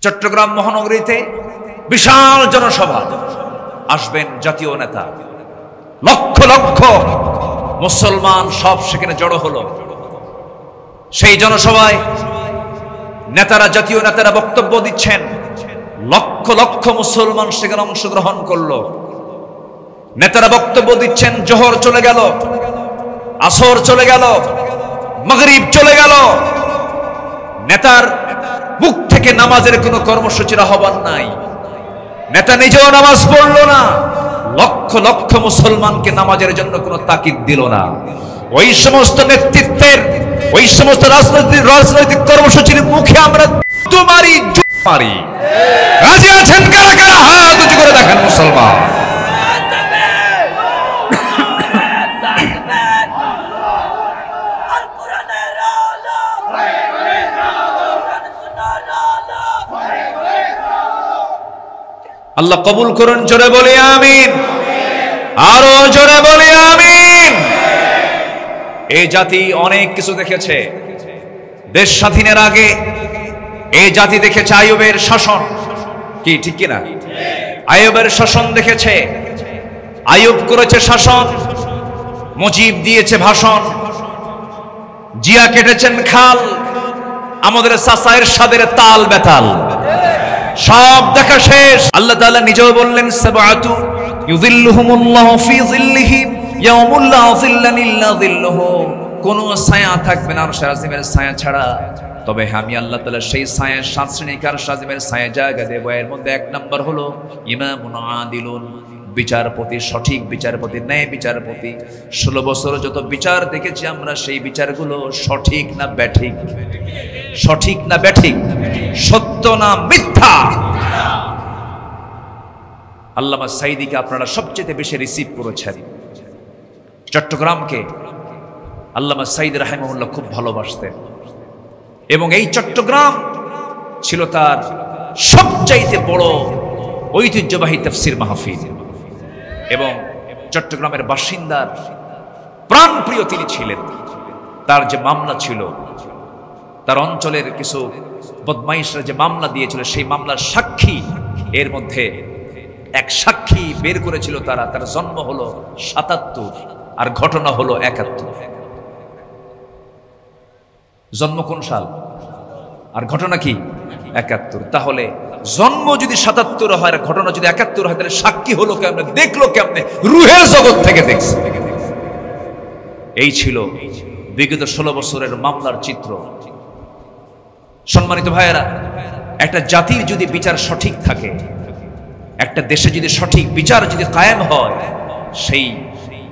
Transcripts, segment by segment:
চট্টগ্রাম মহানগরীতে বিশাল জনসভা, আসবেন জাতীয় নেতা, লক্ষ লক্ষ মুসলমান সব সেখানে জড়ো হলো। সেই জনসভায় নেতারা, জাতীয় নেতারা বক্তব্য দিচ্ছেন, লক্ষ লক্ষ মুসলমান সেখানে অংশগ্রহণ করলো। নেতারা বক্তব্য দিচ্ছেন, জোহর চলে গেল, আসর চলে গেল, মাগরিব চলে গেল, নেতার মুখ থেকে নামাজের কোনো কর্মসূচির আহ্বান নাই। নেতা নিজেও নামাজ পড়লো না, লক্ষ লক্ষ মুসলমানকে নামাজের জন্য কোনো তাকিদ দিল না। ওই সমস্ত নেতৃত্বের, ওই সমস্ত রাজনৈতিক কর্মসূচির মুখে আমরা তোমারই মারি। রাজি আছেন কারা কারা? হাত উঁচু করে দেখেন মুসলমান। আল্লাহ কবুল করুন, জোরে বলি আমিন, আরো জোরে বলি আমিন। এই জাতি অনেক কিছু দেখেছে। দেশ স্বাধীনের আগে এই জাতি দেখেছে আইয়ুবের শাসন, কি ঠিক কিনা? আইয়ুবের শাসন দেখেছে। আইয়ুব করেছে শাসন, মুজিব দিয়েছে ভাষণ, জিয়া কেটেছেন খাল, আমাদের চাচা এরশাদের তাল বেতাল, সব দেখা শেষ। আল্লাহ তাআলা নিজেও বললেন, সাবআতু ইউযিল্লুহুমুল্লাহু ফি যিল্লিহি ইয়াওমা লা যিল্লা ইল্লা যিল্লুহু, কোন ছায়া থাকবে না আরশের আজিমের ছায়া ছাড়া। তবে আমি আল্লাহ তাআলা সেই ছায়া 7 শ্রেণীর আরশের আজিমের ছায়া জায়গা দেব। এর মধ্যে 1 নম্বর হলো ইমামুন আদিলুন, বিচারপতি, সঠিক বিচারপতি, ন্যায় বিচারপতি। 16 বছর যত বিচার দেখেছি আমরা, সেই বিচারগুলো সঠিক না ব্যাঠিক? সঠিক না ব্যাঠিক? সত্য না মিথ্যা? আল্লামা সাঈদীকে আপনারা সবচেয়ে বেশি রিসিভ করেছেন। চট্টগ্রামকে আল্লামা সাঈদী রাহিমাহুল্লাহ খুব ভালোবাসতেন, এবং এই চট্টগ্রাম ছিল তার সবচাইতে বড় ঐতিহ্যবাহী তাফসীর মাহফিল। এবং চট্টগ্রামের বাসিন্দার প্রাণপ্রিয় তিনি ছিলেন। তার যে মামলা ছিল, তার অঞ্চলের কিছু বদমাইশরা যে মামলা দিয়েছিল, সেই মামলার সাক্ষী, এর মধ্যে এক সাক্ষী বের করেছিল তারা। তার জন্ম হলো ৭৭ আর ঘটনা হলো ৭১। জন্ম কোন সাল আর ঘটনা কি? ৭১। তাহলে জন্ম যদি ৭৭ হয় আর ঘটনা যদি ৭১ হয়, তাহলে সাক্ষী হলো কেমনে, দেখলো কেমনে? রুহের জগৎ থেকে দেখছে। এই ছিল বিগত 16 বছরের মামলার চিত্র। সম্মানিত ভাইয়েরা, একটা জাতির যদি বিচার সঠিক থাকে, একটা দেশে যদি সঠিক বিচার যদি কায়েম হয়, সেই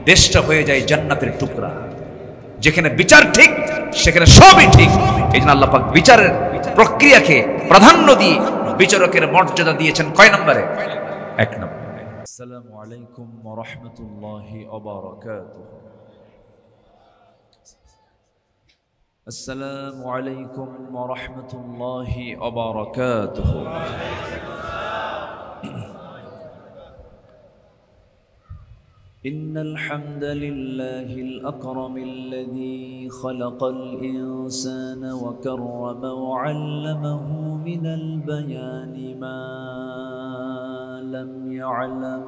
দেশটা হয়ে যায় জান্নাতের টুকরা। যেখানে বিচার ঠিক, সেখানে সবই ঠিক। এই জন্য আল্লাহ পাক বিচারের প্রক্রিয়াকে প্রাধান্য দিয়ে বিচারকের মর্যাদা দিয়েছেন কয় নম্বরে? 1 নম্বরে। আসসালামু আলাইকুম ওয়া রাহমাতুল্লাহি ওয়া বারাকাতুহু। আসসালামু আলাইকুম ওয়া রাহমাতুল্লাহি ওয়া বারাকাতুহু। إن الحمد لله الأكرم الذي خلق الإنسان وكرم وعلمه من البيان ما لم يعلم،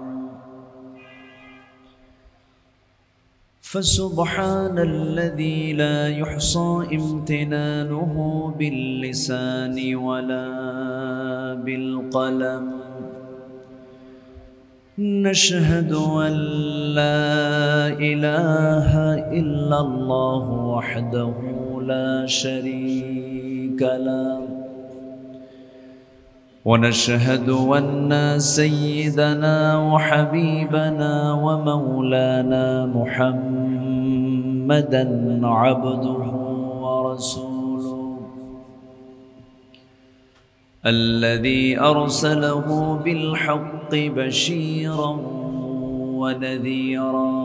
فسبحان الذي لا يحصى امتنانه باللسان ولا بالقلم. نشهد أن لا إله إلا الله وحده لا شريك له، ونشهد أن سيدنا وحبيبنا ومولانا محمدًا عبده ورسوله الذي أرسله بالحق بشيرا ونذيرا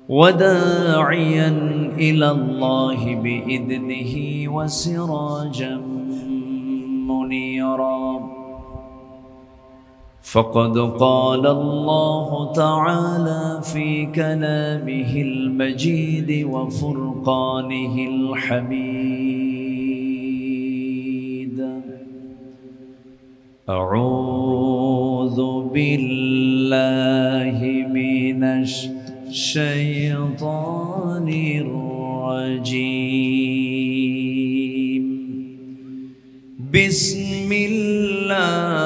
وداعيا إلى الله بإذنه وسراجا منيرا. فقد قال الله تعالى في كلامه المجيد وفرقانه الحميد: أعوذ بالله من الشيطان الرجيم بسم الله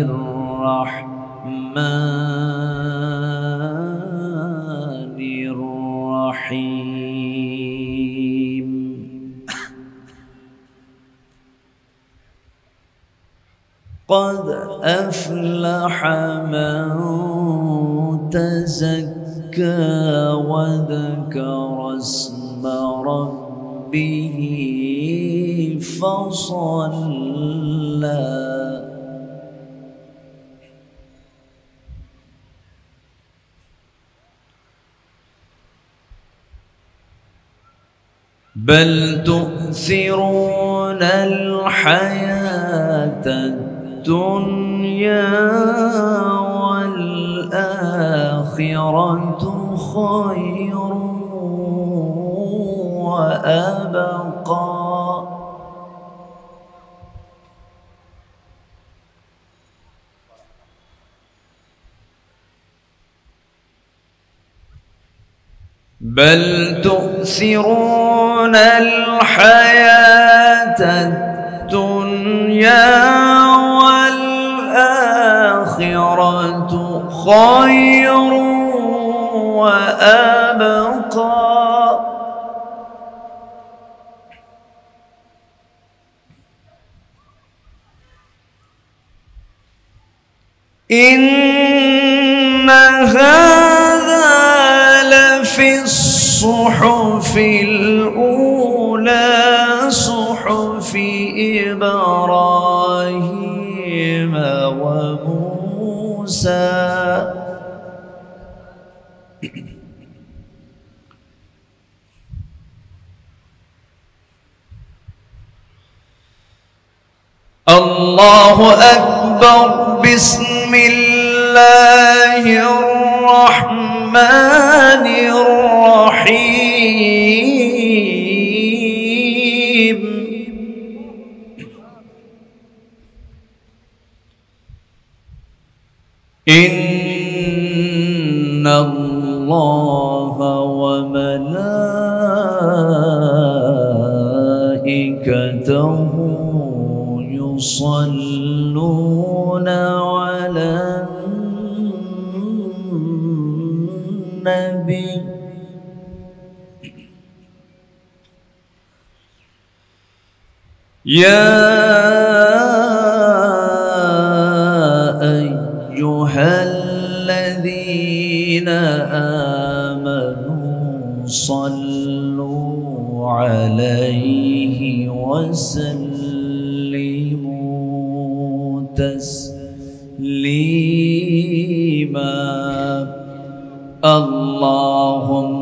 الرحمن الرحيم قد أفلح من تزكى وذكر اسم ربه فصلى بل تؤثرون الحياة الدنيا والآخرة خير وأبقى بل تؤثرون الحياة الدنيا والآخرة خير وأبقى إن هذا لفي الصحف الأولى صحف إبراهيم وموسى الله أكبر بسم الله الرحمن الرحيم إن الله وملائكته يصلون على النبي يا أيها الذين آمنوا صلوا عليه وسلموا تسليما اللهم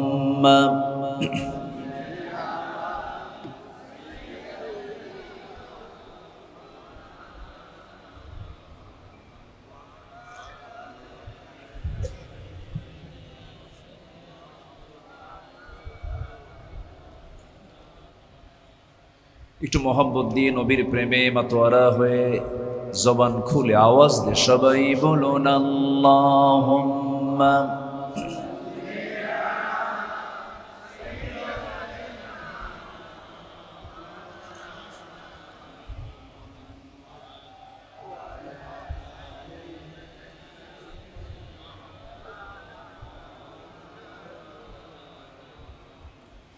একটু মোহাম্মত দিয়ে নবীর প্রেমে মাতোয়ারা হয়ে জবান খুলে আওয়াজ দিয়ে সবাই বলুন আল্লাহুম্মা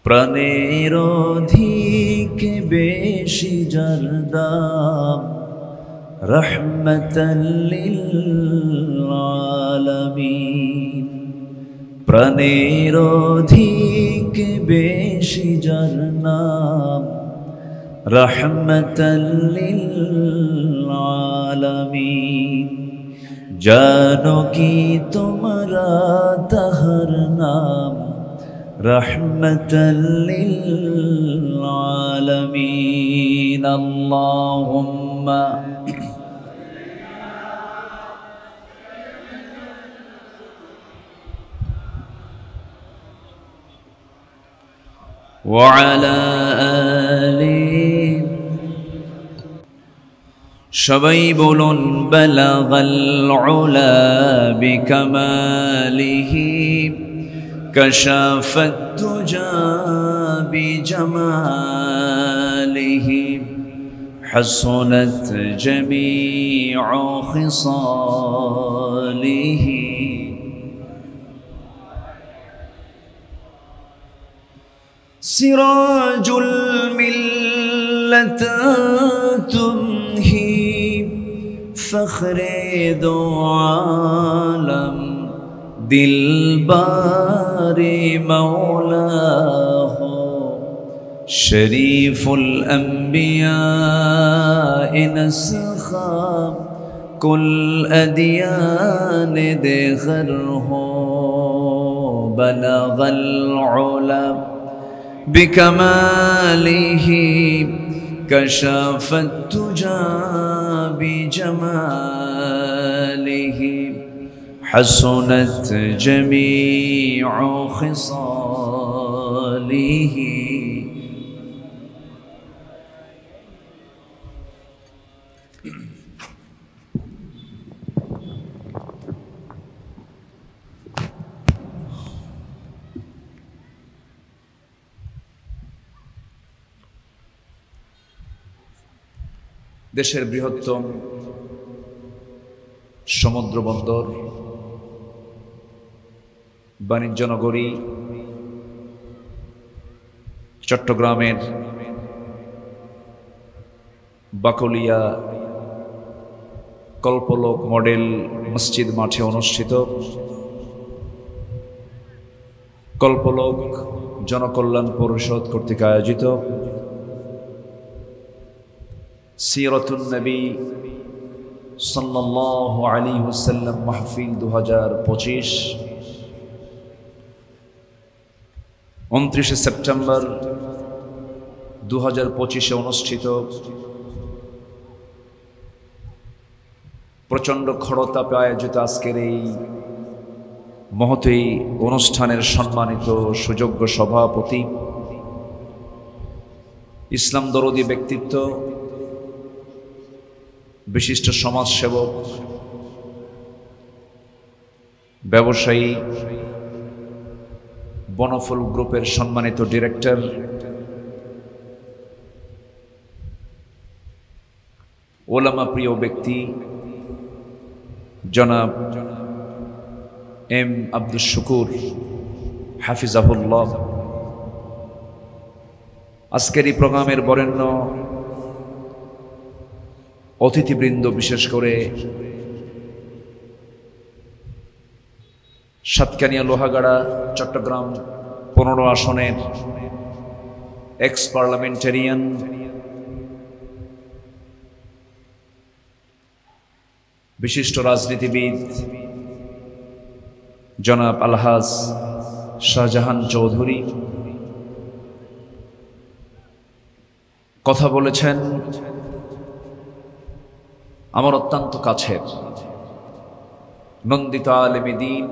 প্রাণের অধিক বেশি যার দাম রহমতাল লিল আলামিন প্রাণের অধিক বেশি যার নাম রহমতাল লিল আলামিন জানো কি তোমরা তাহার নাম রহমতাল লিল আলামিন আল্লাহুম্মা ওয়া আলা আলি সবাই বলুন বালাগাল উলা বিকামালিহি কাশাফাত তুজা বিজামালিহি হাসনাত জামিউ খিসালিহি সিরাজুল মিল্লাতাতুন فخر دو عالم دلبار مولاه شريف الأنبياء نسخا كل أديان دغره بلغ العلا بكماله كشف التجا بجماله حسنت جميع خصاله দেশের বৃহত্তম সমুদ্র বন্দর বাণিজ্য নগরী চট্টগ্রামের বাকলিয়া কল্পলোক মডেল মসজিদ মাঠে অনুষ্ঠিত কল্পলোক জনকল্যাণ পরিষদ কর্তৃক আয়োজিত সিরাতুন নবী সাল্লাল্লাহু আলাইহি ওয়াসাল্লাম মাহফিল 2025 29 সেপ্টেম্বর 2025 অনুষ্ঠিত প্রচণ্ড খড়তাপে আয়োজিত আজকের এই মহতী অনুষ্ঠানের সম্মানিত সুযোগ্য সভাপতি ইসলাম দরদী ব্যক্তিত্ব বিশিষ্ট সমাজসেবক ব্যবসায়ী বনফুল গ্রুপের সম্মানিত ডিরেক্টর ওলামা প্রিয় ব্যক্তি জনাব এম আব্দুল শুকুর হাফিজাহুল্লাহ আজকের এই প্রোগ্রামের বরেণ্য অতিথিবৃন্দ বিশেষ করে সাতকানিয়া লোহাগাড়া চট্টগ্রাম 15 আসনের এক্স পার্লামেন্টারিয়ান বিশিষ্ট রাজনীতিবিদ জনাব আলহাজ শাহজাহান চৌধুরী কথা বলেছেন আমার অত্যন্ত কাছের নন্দিত আলেমে দ্বীন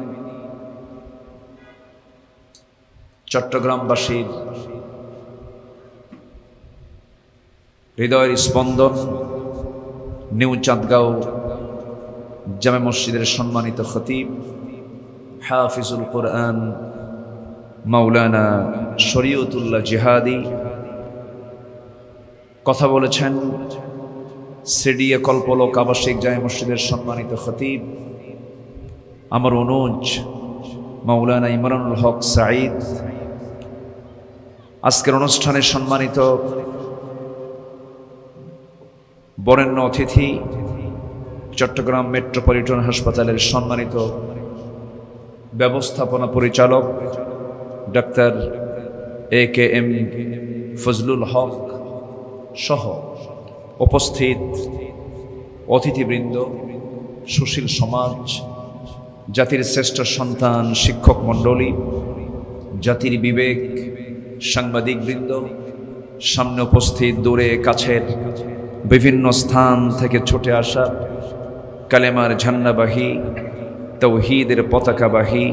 চট্টগ্রামবাসীর হৃদয়ের স্পন্দন নিউ চাঁদগাঁও জামে মসজিদের সম্মানিত খতিব হাফিজুল কোরআন মাওলানা শরীয়তুল্লাহ জিহাদি কথা বলেছেন সিডিএ কল্পলোক আবাসিক জামে মসজিদের সম্মানিত খতিব আমার অনুজ মাওলানা ইমরানুল হক সাঈদ আজকের অনুষ্ঠানের সম্মানিত বরেণ্য অতিথি চট্টগ্রাম মেট্রোপলিটন হাসপাতালের সম্মানিত ব্যবস্থাপনা পরিচালক ডাক্তার AKM ফজলুল হক সহ উপস্থিত অতিথিবৃন্দ সুশীল সমাজ জাতির শ্রেষ্ঠ সন্তান শিক্ষক মণ্ডলী জাতির বিবেক সাংবাদিকবৃন্দ সামনে উপস্থিত দূরে কাছের বিভিন্ন স্থান থেকে ছুটে আসা কালেমার ঝান্ডাবাহী তৌহিদের পতাকাবাহী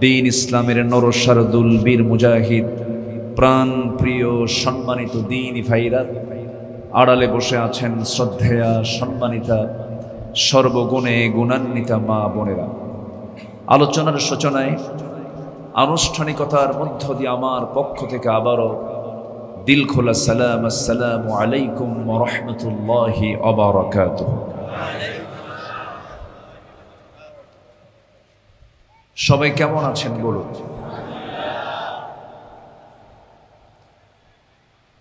দ্বীন ইসলামের নরসারদুল বীর মুজাহিদ প্রাণ প্রিয় সম্মানিত দ্বীনি ভাইরা আড়ালে বসে আছেন শ্রদ্ধেয়া সম্মানিতা সর্বগুণে গুণান্বিতা মা বোনেরা, আলোচনার সূচনায় আনুষ্ঠানিকতার মধ্য দিয়ে আমার পক্ষ থেকে আবারও দিল খোলা সালাম, আসসালামু আলাইকুম ওয়া রাহমাতুল্লাহি ওয়া বারাকাতুহু। সবাই কেমন আছেন বলুন?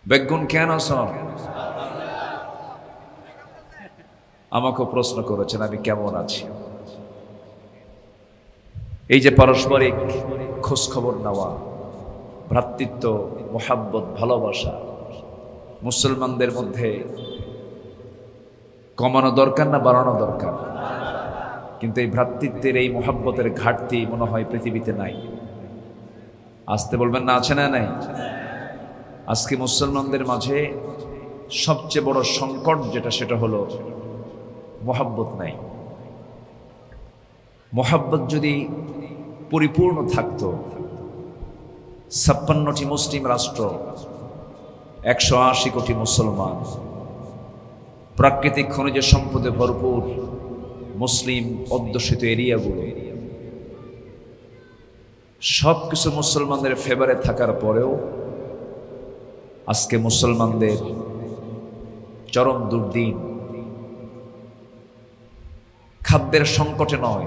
বেগুন কেন আছেন? আমাকে প্রশ্ন করেছেন আমি কেমন আছি। এই যে পারস্পরিক খোঁজ খবর নেওয়া, ভ্রাতৃত্ব, মোহাব্বত, ভালোবাসা মুসলমানদের মধ্যে কমানো দরকার না বাড়ানো দরকার? কিন্তু এই ভ্রাতৃত্বের এই মোহাব্বতের ঘাটতি মনে হয় পৃথিবীতে নাই। আসতে বলবেন না, আছে না নাই? আজকে মুসলমানদের মাঝে সবচেয়ে বড় সংকট যেটা, সেটা হলো মোহাব্বত নাই। মোহাব্বত যদি পরিপূর্ণ থাকতো, 56টি মুসলিম রাষ্ট্র, 180 কোটি মুসলমান, প্রাকৃতিক খনিজ সম্পদে ভরপুর মুসলিম অধ্যুষিত এরিয়াগুলো, সবকিছু মুসলমানদের ফেভারে থাকার পরেও আজকে মুসলমানদের চরম দুর্দিন। খাদ্যের সংকটে নয়,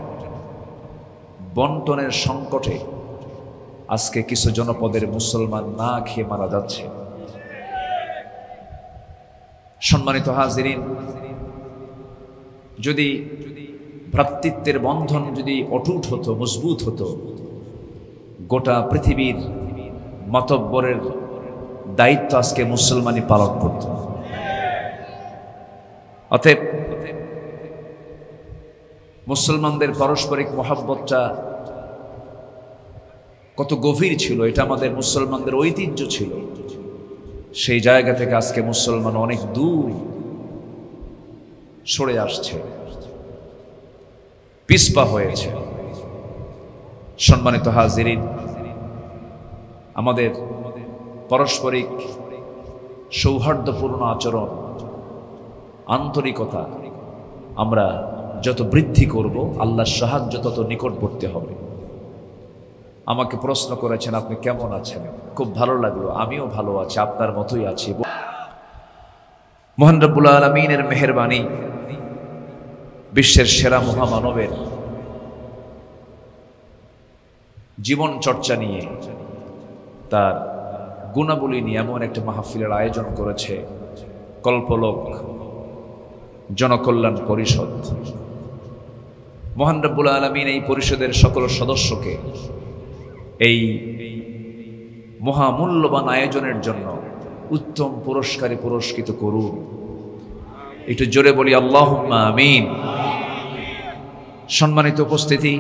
বন্টনের সংকটে আজকে কিছু জনপদের মুসলমান না খেয়ে মারা যাচ্ছে। সম্মানিত হাজিরিন, যদি ভ্রাতৃত্বের বন্ধন যদি অটুট হতো, মজবুত হতো, গোটা পৃথিবীর মাতব্বরের দায়িত্ব আজকে মুসলমানই পালন করত। অতএব মুসলমানদের পারস্পরিক মহাব্বতটা কত গভীর ছিল, এটা আমাদের মুসলমানদের ঐতিহ্য ছিল। সেই জায়গা থেকে আজকে মুসলমান অনেক দূর সরে আসছে, পিছপা হয়েছে। সম্মানিত হাজিরিন, আমাদের পারস্পরিক সৌহার্দ্যপূর্ণ আচরণ, আন্তরিকতা আমরা যত বৃদ্ধি করব, আল্লাহর সাহায্য তত নিকটবর্তী হবে। আমাকে প্রশ্ন করেছেন আপনি কেমন আছেন? খুব ভালো লাগলো, আমিও ভালো আছি, আপনার মতোই আছি। মহান রব্বুল আলামিনের মেহেরবানি, বিশ্বের সেরা মহামানবের জীবন চর্চা নিয়ে, তার গুণাবলী নিয়ে এমন একটা মাহফিলের আয়োজন করেছে কল্পলোক জনকল্যাণ পরিষদ। মহান রব্বুল আলামিন এই পরিষদের সকল সদস্যকে এই মহামূল্যবান আয়োজনের জন্য উত্তম পুরস্কারে পুরস্কৃত করুন। একটু জোরে বলি আল্লাহুম্মা আমিন। সম্মানিত উপস্থিতি,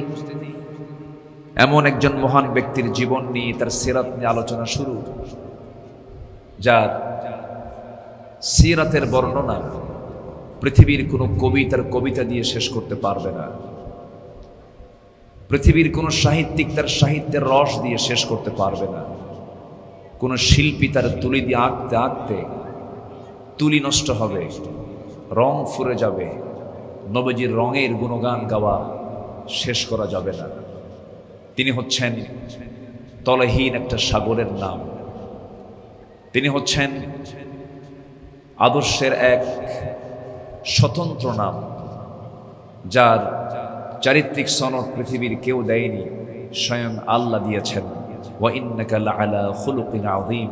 এমন একজন মহান ব্যক্তির জীবন নিয়ে, তার সিরাত নিয়ে আলোচনা শুরু, যার সিরাতের বর্ণনা পৃথিবীর কোনো কবি তার কবিতা দিয়ে শেষ করতে পারবে না, পৃথিবীর কোনো সাহিত্যিক তার সাহিত্যের রস দিয়ে শেষ করতে পারবে না, কোনো শিল্পী তার তুলি দিয়ে আঁকতে আঁকতে তুলি নষ্ট হবে, রং ফুরে যাবে, নবীজির রঙের গুণগান গাওয়া শেষ করা যাবে না। তিনি হচ্ছেন তলহীন একটা সাগরের নাম, তিনি হচ্ছেন আদর্শের এক স্বতন্ত্র নাম, যার চারিত্রিক সনদ পৃথিবীর কেউ দেয়নি, স্বয়ং আল্লাহ দিয়েছেন। ওয়া ইন্নাকা লাআলা খুলুকিন আযীম,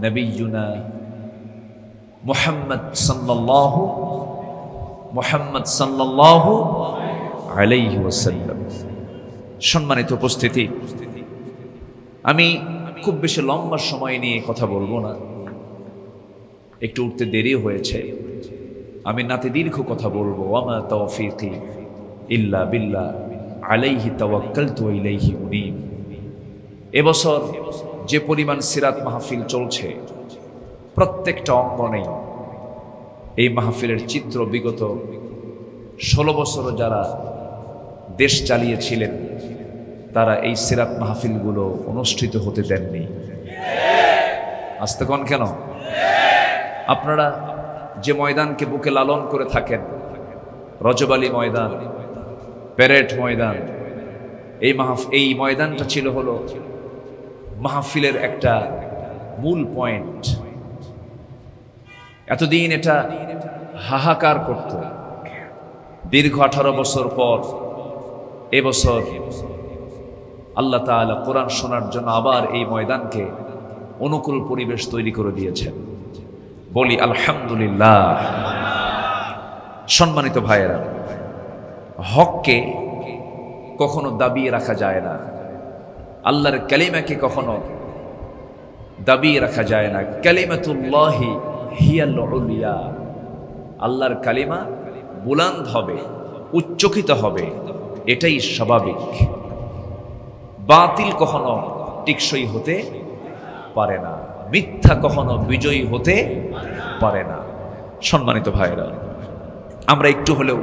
নবিয়ুনা মুহাম্মদ সাল্লাল্লাহু আলাইহি ওয়াসাল্লাম। সম্মানিত উপস্থিতি, আমি খুব বেশি লম্বা সময় নিয়ে কথা বলবো না, একটু উঠতে দেরি হয়েছে, আমি নাতে দীর্ঘ কথা বলবো। ওয়ামা তাওফীকি ইল্লা বিল্লাহ আলাইহি তাওয়াক্কালতু ওয়া ইলাইহি উনীব। এবছর যে পরিমাণ সিরাত মাহফিল চলছে, প্রত্যেকটা অঙ্গনেই এই মাহফিলের চিত্র বিগত 16 বছর যারা দেশ চালিয়েছিলেন, তারা এই সিরাত মাহফিলগুলো অনুষ্ঠিত হতে দেননি। আস্তে কোন কেন? আপনারা যে ময়দানকে বুকে লালন করে থাকেন, রজব আলী ময়দান, প্যারেড ময়দান, এই ময়দানটা ছিল হলো মাহফিলের একটা মূল পয়েন্ট। এতদিন এটা হাহাকার করত। দীর্ঘ 18 বছর পর এবছর আল্লাহ তাআলা কোরআন শোনার জন্য আবার এই ময়দানকে অনুকূল পরিবেশ তৈরি করে দিয়েছেন। বলি আলহামদুলিল্লাহ। সম্মানিত ভাইয়েরা, হককে কখনো দাবিয়ে রাখা যায় না, আল্লাহর কালিমাকে কখনো দাবিয়ে রাখা যায় না। কালিমাতুল্লাহি হিয়াল উলিয়া, আল্লাহর কালিমা বুলন্দ হবে, উচ্চকিত হবে, এটাই স্বাভাবিক। বাতিল কখনো টিকসই হতে পারে না, মিথ্যা কখনো বিজয়ী হতে পারে না। সম্মানিত ভাইরা, আমরা একটু হলেও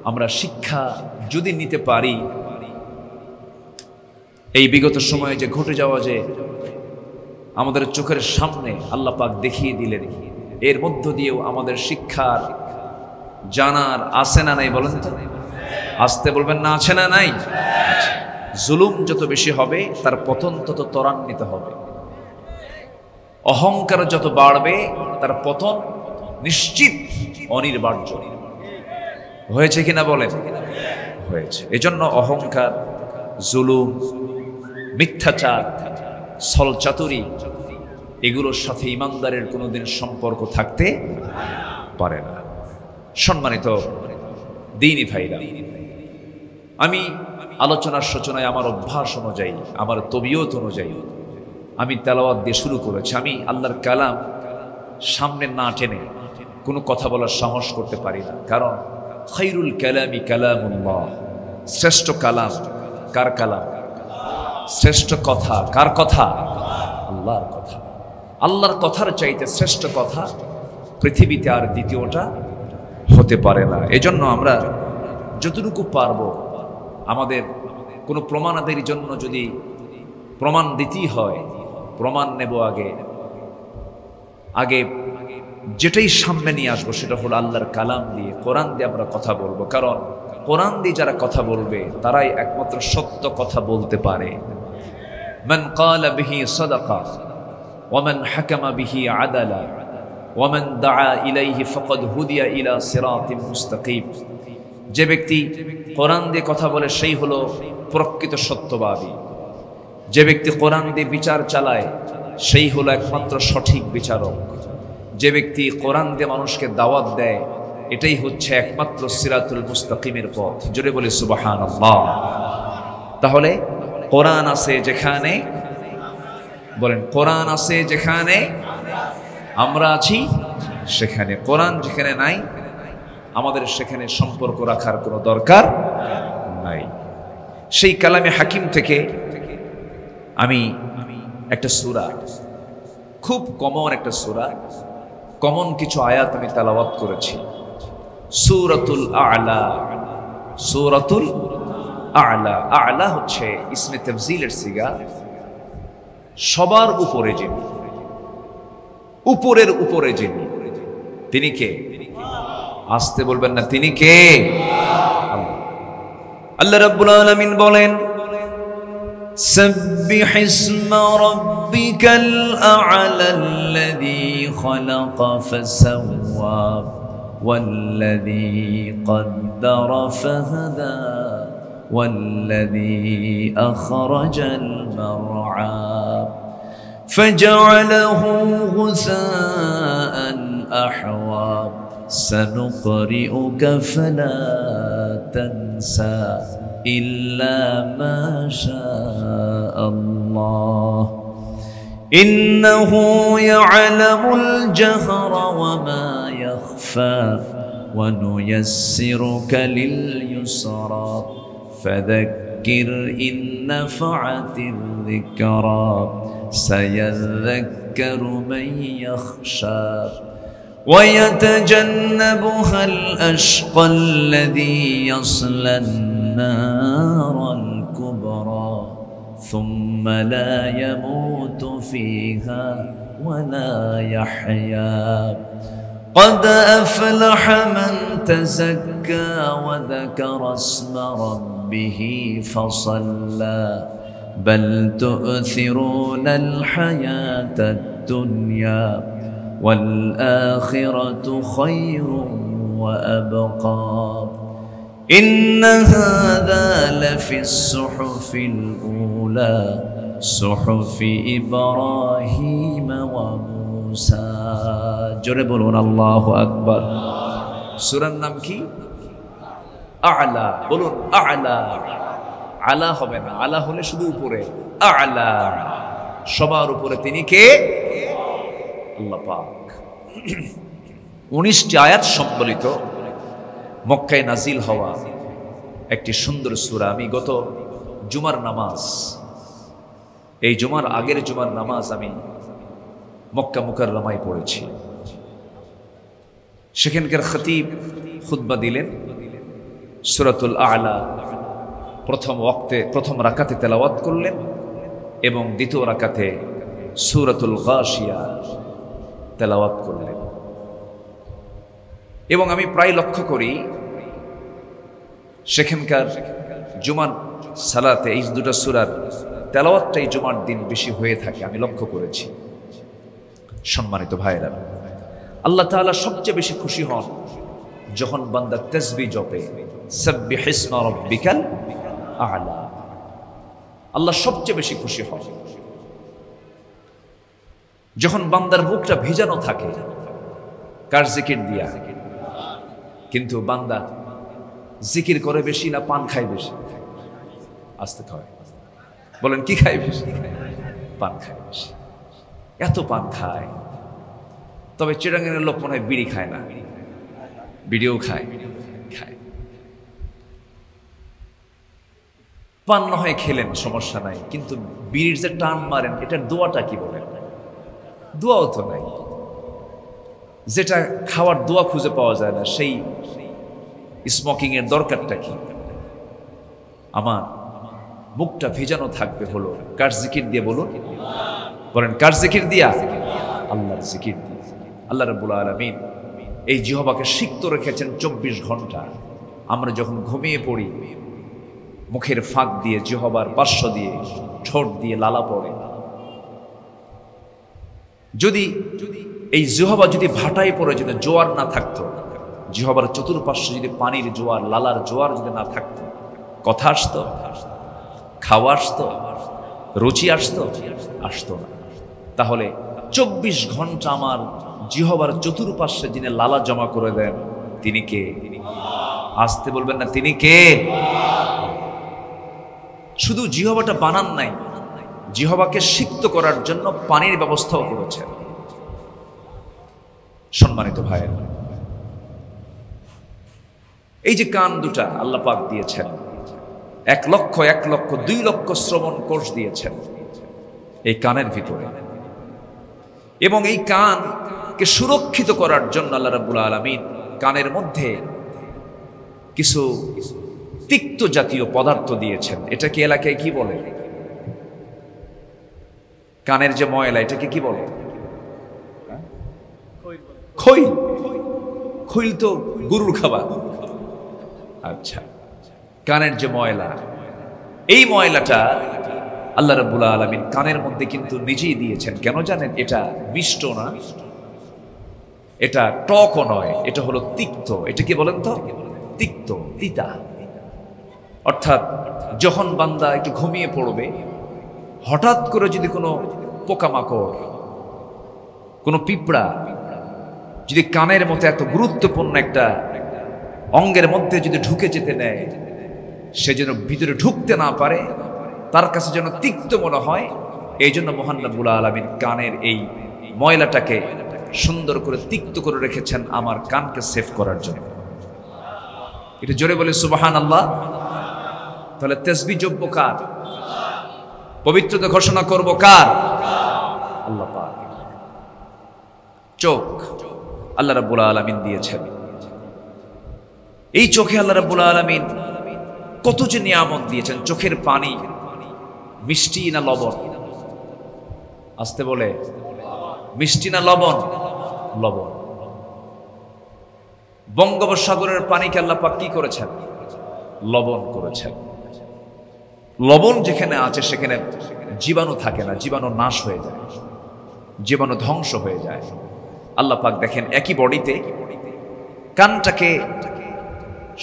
আমরা শিক্ষা যদি নিতে পারি, এই বিগত সময়ে যে ঘটে যাওয়া যে আমাদের চোখের সামনে আল্লাহ পাক দেখিয়ে দিলেন, এর মধ্য দিয়েও আমাদের শিক্ষার জানার আছে না নাই? বলেন তো, আসতে বলবেন না, আছে না নাই? জুলুম যত বেশি হবে তার পতন তত ত্বরান্বিত হবে, অহংকার যত বাড়বে তার পতন নিশ্চিত, অনিবার্য। হয়েছে কিনা বলেন? হয়েছে। এজন্য অহংকার, জুলুম, মিথ্যাচার, ছলচাতুরি, এগুলোর সাথে ইমানদারের কোনোদিন সম্পর্ক থাকতে পারে না। সম্মানিত দ্বীনি ভাইরা, আমি আলোচনার সূচনায় আমার অভ্যাস অনুযায়ী, আমার তবিয়ত অনুযায়ী আমি তেলাওয়াত দিয়ে শুরু করেছি। আমি আল্লাহর কালাম সামনে না টেনে কোনো কথা বলার সাহস করতে পারি না, কারণ খায়রুল কালামি কালামুল্লাহ, শ্রেষ্ঠ কালাম কার কালাম? শ্রেষ্ঠ কথা কার কথা? আল্লাহর কথা। আল্লাহর কথার চাইতে শ্রেষ্ঠ কথা পৃথিবীতে আর দ্বিতীয়টা হতে পারে না। এজন্য আমরা যতটুকু পারবো, আমাদের কোনো প্রমাণাদের জন্য যদি প্রমাণ দিতেই হয়, প্রমাণ নেব আগে যেটাই সামনে নিয়ে আসবো সেটা হলো আল্লাহর কালাম দিয়ে, কোরআন দিয়ে আমরা কথা বলবো। কারণ কোরআন দিয়ে যারা কথা বলবে তারাই একমাত্র সত্য কথা বলতে পারে। মান ক্বালা বিহি সাদাকা ওয়া মান হাকামা বিহি আদালা ওয়া মান দাআ ইলাইহি ফাকাদ হুদিয়া ইলা সিরাতিন মুস্তাকিম। যে ব্যক্তি কোরআন দিয়ে কথা বলে সেই হলো প্রকৃত সত্যবাদী। যে ব্যক্তি কোরআন দিয়ে বিচার চালায় সেই হলো একমাত্র সঠিক বিচারক। যে ব্যক্তি কোরআন দিয়ে মানুষকে দাওয়াত দেয় এটাই হচ্ছে একমাত্র সিরাতুল মুস্তাকিমের পথ। জোরে বলি সুবহানাল্লাহ। তাহলে কোরআন আছে যেখানে, বলেন, কোরআন আছে যেখানে আমরা আছি সেখানে। কোরআন যেখানে নাই আমাদের সেখানে সম্পর্ক রাখার কোনো দরকার নাই। সেই কালামে হাকিম থেকে আমি একটা সূরা, খুব কমন একটা সূরা, কমন কিছু আয়াত আমি তেলাওয়াত করেছি। সূরাতুল আ'লা। সূরাতুল আ'লা, আ'লা হচ্ছে ইসমে তাফজিলের সিগা। সবার উপরে যিনি, উপরের উপরে যিনি, তিনি কে? আসতে বলবেন না, তিনি কে? আল্লাহ রাব্বুল আলামিন বলেন, سبح اسم ربك الأعلى الذي خلق فسوى والذي قدر فهدى والذي أخرج المرعى فجعله غثاء أحوى سنقرئك فلا تنسى إلا ما شاء الله إنه يعلم الجهر وما يخفى ونيسرك لليسرى فذكر إن نفعت الذكرى سيذكر من يخشى ويتجنبها الأشقى الذي يصلى النار الكبرى ثم لا يموت فيها ولا يحيا قد أفلح من تزكى وذكر اسم ربه فصلى بل تؤثرون الحياة الدنيا والآخرة خير وأبقى إن هذا لفي الصحف الأولى صحف إبراهيم وموسى জোরে বলুন আল্লাহু আকবার। সূরার নাম কি? আ'লা। বলুন আ'লা। আলা হবে না, আলা হলে শুধু উপরে, আ'লা সবার উপরে তিনি কে? আল্লাহ পাক। 19টি আয়াত সম্বলিত মক্কায় নাজিল হওয়া একটি সুন্দর সূরা। আমি গত জুমার নামাজ, এই জুমার আগের জুমার নামাজ আমি মক্কা মুকাররমায় পড়েছি। সেখানকার খতিব খুতবা দিলেন, সূরাতুল আ'লা প্রথম রাকাতে তেলাওয়াত করলেন এবং দ্বিতীয় রাকাতে সূরাতুল গাশিয়া তেলাওয়াত করলেন। এবং আমি প্রায় লক্ষ্য করি সেখানকার জুমার সালাতে এই দুটো সূরার তেলাওয়াতটাই জুমার দিন বেশি হয়ে থাকে, আমি লক্ষ্য করেছি। সম্মানিত ভাইরা, আল্লাহ তাআলা সবচেয়ে বেশি খুশি হন যখন বান্দা তাসবিহ জপে, সাব্বিহ ইসমা রাব্বিকাল আ'লা। আল্লাহ সবচেয়ে বেশি খুশি হন যখন বান্দার বুকটা ভিজানো থাকে কার জিকির দিয়া। কিন্তু বান্দা জিকির করে বেশি না পান খায় বেশি? আস্তে খায়, বলেন কি খায় বেশি? পান খায় বেশি। এত পান খায়, তবে চিটাগাংয়ের লোক মনে হয় বিড়ি খায় না, বিড়িও খায়। পান না হয় খেলেন, সমস্যা নাই, কিন্তু বিড়ির যে টান মারেন এটার দোয়াটা কি বলেন? দোয়াও তো নাই। যেটা খাওয়ার দোয়া খুঁজে পাওয়া যায় না, সেই স্মোকিং এর দরকারটা কি? আমার মুখটা ভেজানো থাকবে হলো কার জিকির দিয়ে? বলুন, বলেন কার জিকির দিয়া? আল্লাহর জিকির দিয়ে। আল্লাহ রাব্বুল আলামিন এই জিহ্বাকে সিক্ত রেখেছেন 24 ঘন্টা। আমরা যখন ঘুমিয়ে পড়ি, মুখের ফাঁক দিয়ে, জিহ্বার পার্শ্ব দিয়ে, ঠোঁট দিয়ে লালা পড়ে। যদি এই জিহ্বা যদি ভাটায় পড়ে, যদি জোয়ার না থাকতো, জিহ্বার চতুর্পার্শ্বে যদি পানির জোয়ার, লালার জোয়ার যদি না থাকতো, কথা আসতো? খাওয়া আসতো? রুচি আসতো? আসতো না। তাহলে 24 ঘন্টা আমার জিহ্বার চতুর্পার্শ্বে যিনি লালা জমা করে দেন, তিনি কে? আসতে বলবেন না, তিনি কে? শুধু জিহ্বাটা বানান নাই, জিহ্বাকে সিক্ত করার জন্য পানির ব্যবস্থাও করেছেন। সম্মানিত ভাইয়েরা, এই যে কান দুটা আল্লাহ পাক দিয়েছেন, 1 লক্ষ 2 লক্ষ শ্রবণ কোষ দিয়েছেন এই কানের ভিতরে। এবং এই কানকে সুরক্ষিত করার জন্য আল্লাহ রাব্বুল আলামিন কানের মধ্যে কিছু তিক্ত জাতীয় পদার্থ দিয়েছেন। এটাকে এলাকায় কি বলে? কানের যে ময়লা, এটাকে কি বলে? খৈল। খৈল তো গরুর খাবার। আচ্ছা, কানের যে ময়লা, এই ময়লাটা আল্লাহ রাব্বুল আলামিন কানের মধ্যে কিন্তু নিজেই দিয়েছেন। কেন জানেন? এটা মিষ্ট না, এটা টকও নয়, এটা হলো তিক্ত। এটা কি বলেন তো? তিক্ত, তিতা। অর্থাৎ যখন বান্দা একটু ঘুমিয়ে পড়বে, হঠাৎ করে যদি কোনো পোকামাকড়, কোনো পিঁপড়া যদি কানের মতো এত গুরুত্বপূর্ণ একটা অঙ্গের মধ্যে যদি ঢুকে যেতে নেয়, সে যেন ভিতরে ঢুকতে না পারে, তার কাছে যেন তিক্ত মনে হয়। এই জন্য মহান রব্বুল আলামিন কানের এই ময়লাটাকে সুন্দর করে তিক্ত করে রেখেছেন আমার কানকে সেভ করার জন্য। এটা জোরে বলে সুবহানাল্লাহ। তাহলে তাসবিহ জপব কার? পবিত্রতা ঘোষণা করব কার? আল্লাহ পাক। চোখ আল্লাহ রাব্বুল আলামিন দিয়েছেন। এই চোখে আল্লাহ রাব্বুল আলামিন কত যে নিয়ামত দিয়েছেন। চোখের পানি মিষ্টি না লবণ? আসতে বলে, মিষ্টি না লবণ? লবণ। বঙ্গোপসাগরের পানিকে আল্লাহ পাক কি করেছেন? লবণ করেছেন। লবণ যেখানে আছে সেখানে জীবাণু থাকে না, জীবাণু নাশ হয়ে যায়, জীবাণু ধ্বংস হয়ে যায়। আল্লাহ পাক দেখেন একই বডিতে কানটাকে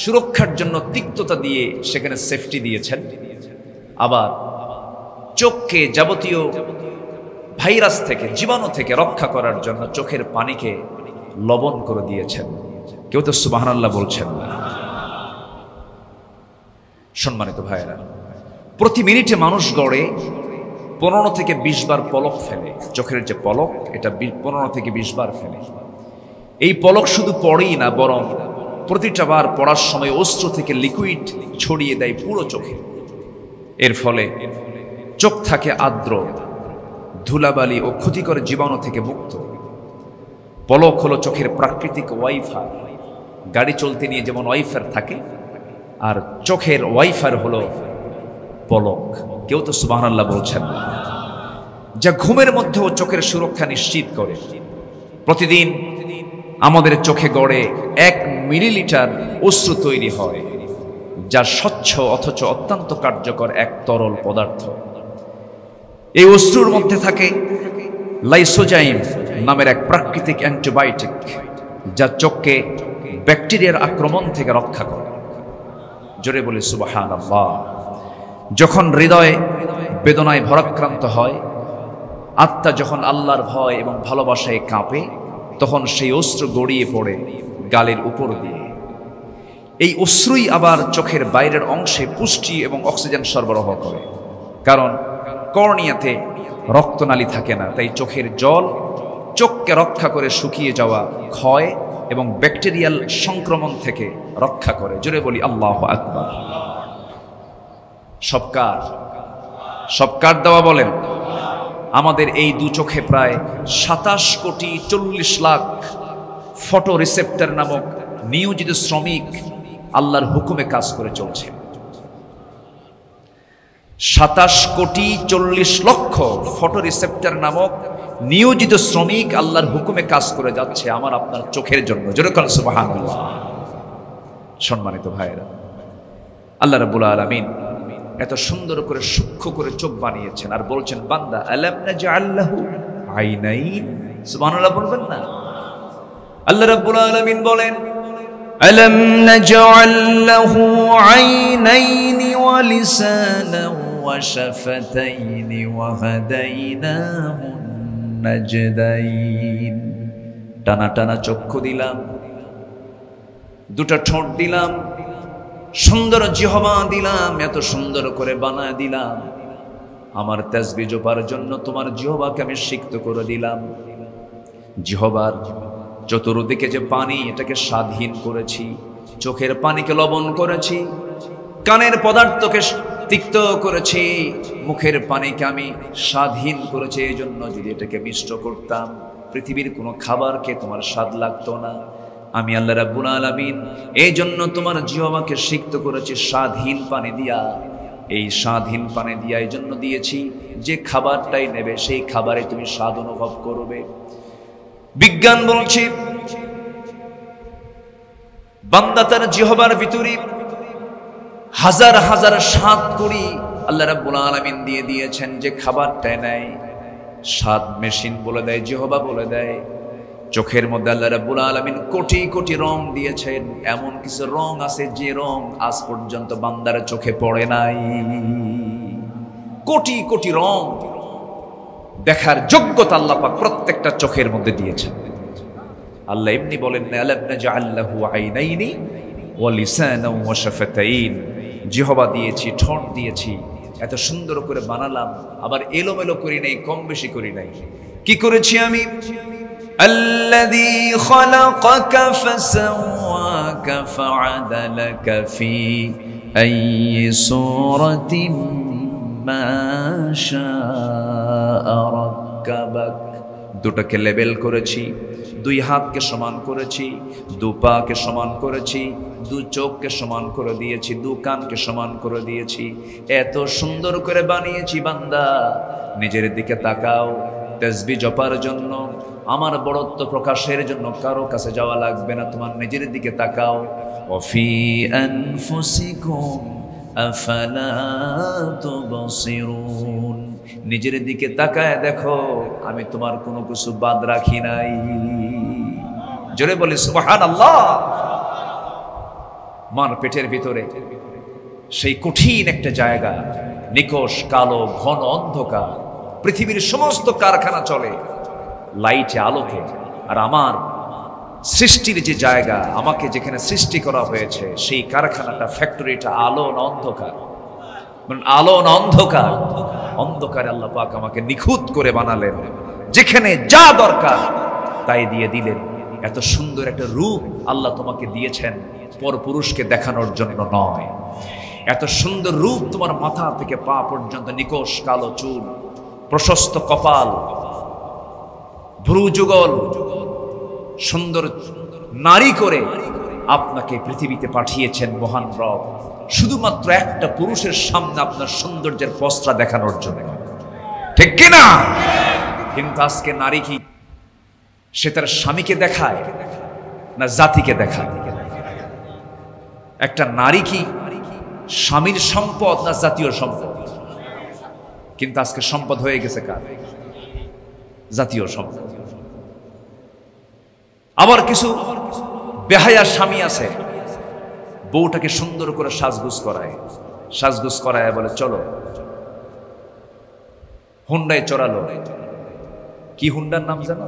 সুরক্ষার জন্য তিক্ততা দিয়ে সেখানে সেফটি দিয়েছেন, আবার চোখকে যাবতীয় ভাইরাস থেকে, জীবাণু থেকে রক্ষা করার জন্য চোখের পানিকে লবণ করে দিয়েছেন। কেউ তো সুবহানাল্লাহ বলছেন না। সম্মানিত ভাইয়েরা, প্রতি মিনিটে মানুষ গড়ে 15 থেকে 20 বার পলক ফেলে। চোখের যে পলক, এটা 15 থেকে 20 বার ফেলে। এই পলক শুধু পড়েই না, বরং প্রতিটা বার পড়ার সময় অশ্রু থেকে লিকুইড ছড়িয়ে দেয় পুরো চোখে। এর ফলে চোখ থাকে আর্দ্র, ধুলাবালি ও ক্ষতিকর জীবাণু থেকে মুক্ত। পলক হলো চোখের প্রাকৃতিক ওয়াইফাই। গাড়ি চলতে নিয়ে যেমন ওয়াইফার থাকে, আর চোখের ওয়াইফার হলো পলক। কেউ তো সুবহানাল্লাহ বলছেন না। যা ঘুমের মধ্যেও চোখের সুরক্ষা নিশ্চিত করে। প্রতিদিন আমাদের চোখে গড়ে 1 মিলিলিটার অশ্রু তৈরি হয়, যা স্বচ্ছ অথচ অত্যন্ত কার্যকর এক তরল পদার্থ। এই অশ্রুর মধ্যে থাকে লাইসোজাইম নামের এক প্রাকৃতিক অ্যান্টিবায়োটিক, যা চোখকে ব্যাকটেরিয়ার আক্রমণ থেকে রক্ষা করে। জোরে বলি সুবহানাল্লাহ। যখন হৃদয় বেদনায় ভরাক্রান্ত হয়, আত্মা যখন আল্লাহর ভয় এবং ভালোবাসায় কাঁপে, তখন সেই অশ্রু গড়িয়ে পড়ে গালের উপর দিয়ে। এই অশ্রুই আবার চোখের বাইরের অংশে পুষ্টি এবং অক্সিজেন সরবরাহ করে। কারণ কর্নিয়াতে রক্তনালী থাকে না, তাই চোখের জল চোখকে রক্ষা করে শুকিয়ে যাওয়া, ক্ষয় এবং ব্যাকটেরিয়াল সংক্রমণ থেকে রক্ষা করে। জোরে বলি আল্লাহু আকবার। সবকার দেওয়া বলেন। আমাদের এই দু চোখে প্রায় 27 কোটি 40 লাখ ফটো রিসেপ্টর নামক নিয়োজিত শ্রমিক আল্লাহর হুকুমে কাজ করে চলছে। 27 কোটি 40 লক্ষ ফটো রিসেপ্টর নামক নিয়োজিত শ্রমিক আল্লাহর হুকুমে কাজ করে যাচ্ছে আমার আপনার চোখের জন্য। জোরে বলেন সুবহানাল্লাহ। সম্মানিত ভাইয়েরা, আল্লাহ রাব্বুল আলামিন এত সুন্দর করে সূক্ষ্ম করে চোখ বানিয়েছেন, আর বলছেন বান্দা আলাম নাজআল লাহু আইনাইন। সুবহানাল্লাহ বলবেন না? আল্লাহ রাব্বুল আলামিন বলেন আলাম নাজআল লাহু আইনাইন ওয়া লিসানান ওয়া শাফাতাইন ওয়া হাদাইনাহু নাজদাইন। টানা টানা চক্ষু দিলাম, দুটা ঠোঁট দিলাম, সুন্দর জিহ্বা দিলাম, এত সুন্দর করে বানায় দিলাম। আমার তাসবিহ জপার জন্য তোমার জিহ্বাকে আমি সিক্ত করে দিলাম। জিহ্বার চতুর্দিকে যে পানি, এটাকে স্বাধীন করেছি। চোখের পানিকে লবণ করেছি, কানের পদার্থকে তিক্ত করেছি, মুখের পানিকে আমি স্বাধীন করেছি। এই জন্য যদি এটাকে মিষ্ট করতাম, পৃথিবীর কোনো খাবারকে তোমার স্বাদ লাগতো না। আমি আল্লাহ রাব্বুল আলামিন এই জন্য তোমার জিহ্বাকে সিক্ত করেছি স্বাধীন পানি দিয়া। এই স্বাধীন পানি দিয়া এই জন্য দিয়েছি যে খাবারটাই নেবে সেই খাবারে তুমি স্বাদ অনুভব করবে। বিজ্ঞান বলছে বান্দা তার জিহ্বার ভিতরে হাজার হাজার স্বাদ করি আল্লাহ রাব্বুল আলামিন দিয়ে দিয়েছেন। যে খাবারটা নেয় স্বাদ মেশিন বলে দেয়, জিহ্বা বলে দেয়। চোখের মধ্যে আল্লাহ রাব্বুল আলামিন কোটি কোটি রং দিয়েছেন। এমন কিছু রং আছে যে রং আজ পর্যন্ত বান্দার চোখে পড়ে নাই। কোটি কোটি রং দেখার যোগ্যতা আল্লাহ পাক প্রত্যেকটা চোখের মধ্যে দিয়েছেন। আল্লাহ এমনি বলেন না আলাম নাজআল লাহু আইনাইনি ওয়া লিসানান ওয়া শাফাতাইন। জিহ্বা দিয়েছি, ঠোঁট দিয়েছি, এত সুন্দর করে বানালাম। আবার এলোমেলো করি নাই, কম বেশি করি নাই। কি করেছি আমি? الذي خلقك فسواك فعدلك في أي صورة ما شاء ركبك। দুটাকে লেবেল করেছি, দুই হাতকে সমান করেছি, দু পাকে সমান করেছি, দু চোখকে সমান করে দিয়েছি, দু কানকে সমান করে দিয়েছি। এত সুন্দর করে বানিয়েছি বান্দা, নিজের দিকে তাকাও। তাসবিহ জপার জন্য আমার বড়ত্ব প্রকাশের জন্য কারো কাছে যাওয়া লাগবে না, তোমার নিজের দিকে তাকাও। ওয়াফি আনফুসিকুম আফালা তুবসিরুন, নিজের দিকে তাকায় দেখো আমি তোমার কোনো কিছু বাদ রাখি নাই। জোরে বলি সুবহানাল্লাহ। মার পেটের ভিতরে সেই কঠিন একটা জায়গা, নিকষ কালো ঘন অন্ধকার, পৃথিবীর সমস্ত কারখানা চলে লাইটে আলোকে, আর আমার সৃষ্টির যে জায়গা, আমাকে যেখানে সৃষ্টি করা হয়েছে সেই কারখানাটা, ফ্যাক্টরিটা আলো না অন্ধকার? আলো না অন্ধকার? অন্ধকারে আল্লাহ পাক আমাকে নিখুঁত করে বানালেন, যেখানে যা দরকার তাই দিয়ে দিলেন। এত সুন্দর একটা রূপ আল্লাহ তোমাকে দিয়েছেন পরপুরুষকে দেখানোর জন্য নয়। এত সুন্দর রূপ, তোমার মাথা থেকে পা পর্যন্ত নিকষ কালো চুল, প্রশস্ত কপাল, ভ্রু যুগল, সুন্দর নারী করে আপনাকে পৃথিবীতে পাঠিয়েছেন মহান রব, শুধুমাত্র একটা পুরুষের সামনে আপনার সৌন্দর্যের পসরা দেখানোর জন্য, ঠিক কিনা? কিন্তু আজকে নারী কি সে তার স্বামীকে দেখায় না জাতিকে দেখায়? একটা নারী কি স্বামীর সম্পদ না জাতীয় সম্পদ? কিন্তু আজকে সম্পদ হয়ে গেছে কার? জাতীয় সম্পদ। আবার কিছু বেহায়া স্বামী আছে, বউটাকে সুন্দর করে সাজগুজ করায় বলে চলো, হুন্ডায় চড়ালো। কি হুন্ডার নাম জানো?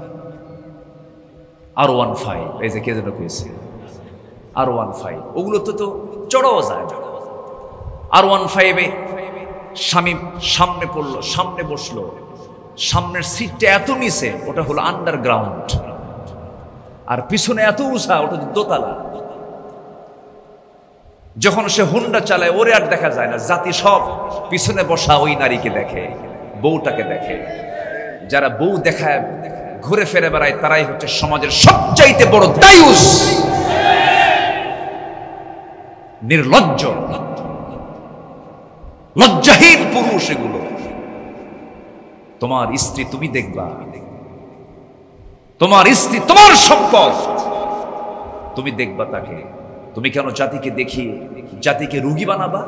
R15। এই যে কে যেন পেয়েছে R15, ওগুলো তো চড়াও যায় না। R15 স্বামী সামনে পড়লো, সামনে বসলো, সামনের সিটটা এত নিচে, ওটা হলো আন্ডারগ্রাউন্ড, আর পিছনে এত উঁচা, ওটা দোতলা। যখন সে হুন্ডা চালায় ওরে আর দেখা যায় না, জাতি সব পিছনে বসা ওই নারীকে দেখে, বউটাকে দেখে। যারা বউ দেখায় ঘুরে ফিরে বেড়ায় তারাই হচ্ছে সমাজের সবচাইতে বড় দায়ুস, নির্লজ্জ, লজ্জাহীন পুরুষ এগুলো। তোমার স্ত্রী তুমি দেখবা, তোমার স্ত্রী তোমার সম্পদ, তুমি দেখবা তাকে। তুমি কেন জাতিকে দেখিয়ে জাতিকে রোগী বানাবা?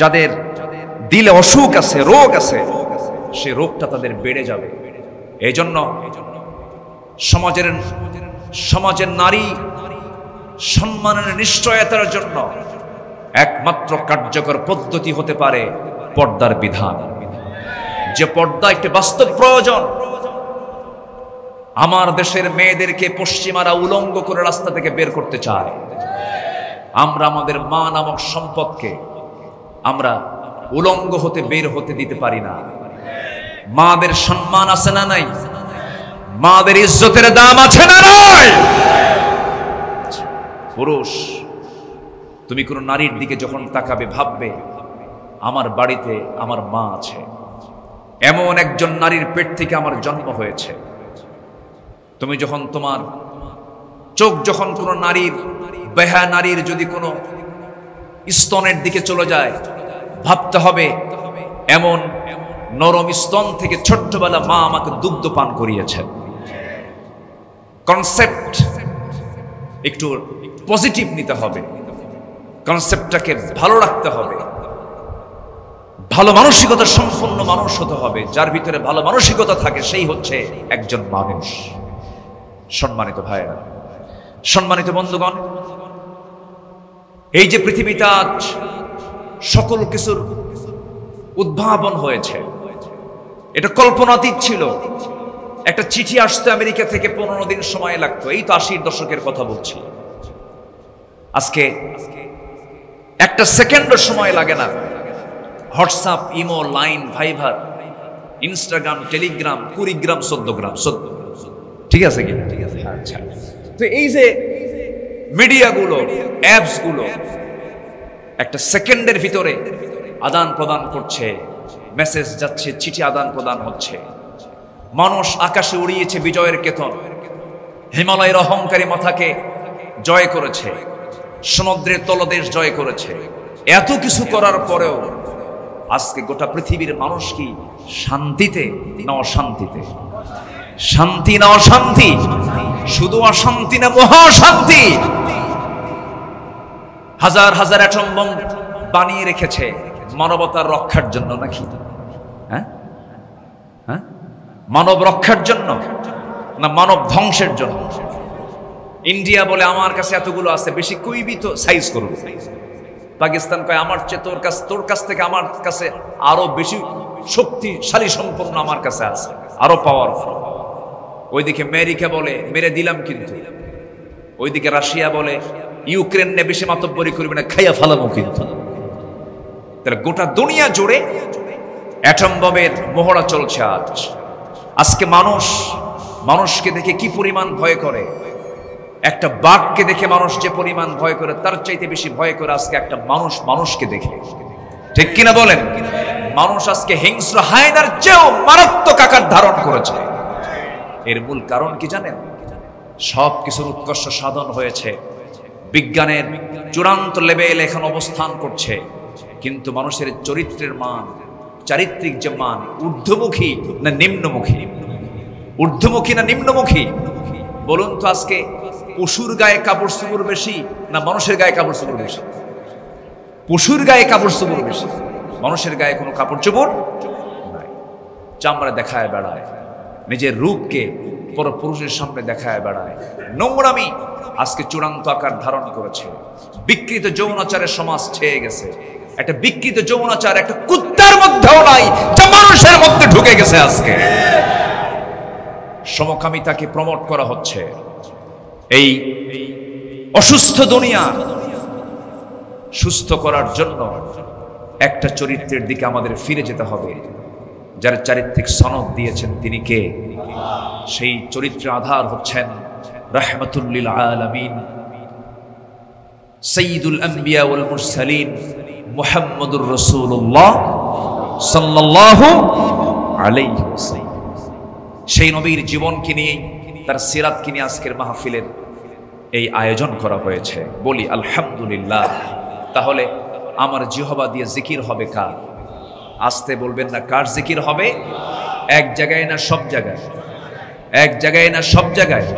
যাদের দিলে অসুখ আছে, রোগ আছে, সে রোগটা তাদের বেড়ে যাবে। এই জন্য সমাজের নারী সম্মানের নিশ্চয়তার জন্য একমাত্র কার্যকর পদ্ধতি হতে পারে পর্দার বিধান। যে পর্দা একটি বাস্তব প্রয়োজন। আমার দেশের মেয়েদেরকে পশ্চিমারা উলঙ্গ করে রাস্তা থেকে বের করতে চায়। আমরা আমাদের মা নামক সম্পদকে আমরা উলঙ্গ হতে বের হতে দিতে পারি না। মাদের সম্মান আছে না নাই? মাদের ইজ্জতের দাম আছে না নাই? পুরুষ, তুমি কোন নারীর দিকে যখন তাকাবে ভাববে আমার বাড়িতে আমার মা আছে, এমন একজন নারীর পেট থেকে আমার জন্ম হয়েছে। তুমি যখন তোমার চোখ যখন কোনো নারীর, বেহা নারীর যদি কোনো স্তনের দিকে চলে যায়, ভাবতে হবে এমন নরম স্তন থেকে ছোট্টবেলা মা আমাকে দুগ্ধ পান করিয়েছেন। কনসেপ্ট একটু পজিটিভ নিতে হবে, কনসেপ্টটাকে ভালো রাখতে হবে, ভালো মানসিকতা সম্পন্ন মানুষ হতে হবে। যার ভিতরে ভালো মানসিকতা থাকে সেই হচ্ছে একজন মানুষ। সম্মানিত ভাইরা, সম্মানিত বন্ধুগণ, এই যে পৃথিবীতে আজ সকল কিছুর উদ্ভাবন হয়েছে, এটা কল্পনাতীত ছিল। একটা চিঠি আসতে আমেরিকা থেকে 15 দিন সময় লাগতো, এই তো 80-র দশকের কথা বলছি। আজকে একটা সেকেন্ডও সময় লাগে না। WhatsApp, imo, Line, Viber, Instagram, Telegram, 20 gram 14 gram, ঠিক আছে কি? আচ্ছা, তো এই যে মিডিয়াগুলো, অ্যাপসগুলো একটা সেকেন্ডের ভিতরে আদান প্রদান করছে, মেসেজ যাচ্ছে, চিঠি আদান প্রদান হচ্ছে। মানুষ আকাশে উড়িয়েছে বিজয়ের কেতন, হিমালয়ের অহংকারী মাথাকে জয় করেছে, সমুদ্রের তলদেশ জয় করেছে, এত কিছু করার পরেও আজকে গোটা পৃথিবীর মানুষ কি শান্তিতে না অশান্তিতে? শান্তি না অশান্তি? শুধু অশান্তি না মহাশান্তি? হাজার হাজার অ্যাটম বোম বানিয়ে রেখেছে মানবতার রক্ষার জন্য নাকি? হ্যাঁ হ্যাঁ, মানব রক্ষার জন্য না মানব ধ্বংসের জন্য? ইন্ডিয়া বলে আমার কাছে এতগুলো আছে, বেশি কইবি তো সাইজ করুন। পাকিস্তান কয় আমার চেয়ে তোর কাছ থেকে আমার কাছে আরো বেশি শক্তিশালী সম্পন্ন আমার কাছে আছে, আরো পাওয়ারফুল। ওইদিকে আমেরিকা বলে মেরে দিলাম, কিন্তু ওইদিকে রাশিয়া বলে ইউক্রেন নে বেশি মাতব্বরি করবে না, খাইয়া ফালাবো কিন্তু। তাহলে গোটা দুনিয়া জুড়ে অ্যাটম বোমের মহড়া চলছে আজ। আজকে মানুষকে দেখে কি পরিমাণ ভয় করে, একটা বাঘকে দেখে মানুষ যে পরিমাণ ভয় করে তার চাইতে বেশি ভয় করে আজকে একটা মানুষকে দেখে। ঠিক কিনা বলেন? মানুষ আজকে হিংস্র হায়নার চেয়েও মারাত্মক আকার ধারণ করেছে। এর মূল কারণ কি জানেন? সব কিছুর উৎকর্ষ সাধন হয়েছে, বিজ্ঞানের চূড়ান্ত লেভেল এখন অবস্থান করছে, কিন্তু মানুষের চরিত্রের মান, চারিত্রিক যে মান, ঊর্ধ্বমুখী না নিম্নমুখী? ঊর্ধ্বমুখী না নিম্নমুখী বলুন তো? আজকে পশুর গায়ে কাপড় চোপড় বেশি না মানুষের গায়ে কাপড় চোপড় বেশি? পশুর গায়ে কাপড় চোপড় বেশি, মানুষের গায়ে কোনো কাপড় চোপড় নাই। চামড়া দেখায় বেড়ায়, নিজের রূপকে পরপুরুষের সামনে দেখায় বেড়ায়। নোংরামি আজকে চূড়ান্ত আকার ধারণ করেছে। বিকৃত যৌনাচারের সমাজ ছেয়ে গেছে। একটা বিকৃত যৌনাচার একটা কুত্তার মধ্যেও নাই, যা মানুষের মধ্যে ঢুকে গেছে। আজকে সমকামিতাকে প্রমোট করা হচ্ছে। এই অসুস্থ দুনিয়া সুস্থ করার জন্য একটা চরিত্রের দিকে আমাদের ফিরে যেতে হবে, যার চারিত্রিক সনদ দিয়েছেন তিনি কে? সেই চরিত্রের আধার হচ্ছেন রাহমাতুল লিল আলামিন, সাইয়্যিদুল আম্বিয়া ওয়াল মুরসালিন মুহাম্মদুর রাসূলুল্লাহ সাল্লাল্লাহু আলাইহি ওয়াসাল্লাম। সেই নবীর জীবনকে নিয়ে, তার সিরাতকে নিয়ে আজকের মাহফিলের এই আয়োজন করা হয়েছে। বলি আলহামদুলিল্লাহ। তাহলে আমার জিহবা দিয়ে জিকির হবে কার? আসতে বলবেন না, কার জিকির হবে? এক জায়গায় না সব জায়গায়? এক জায়গায় না সব জায়গায়?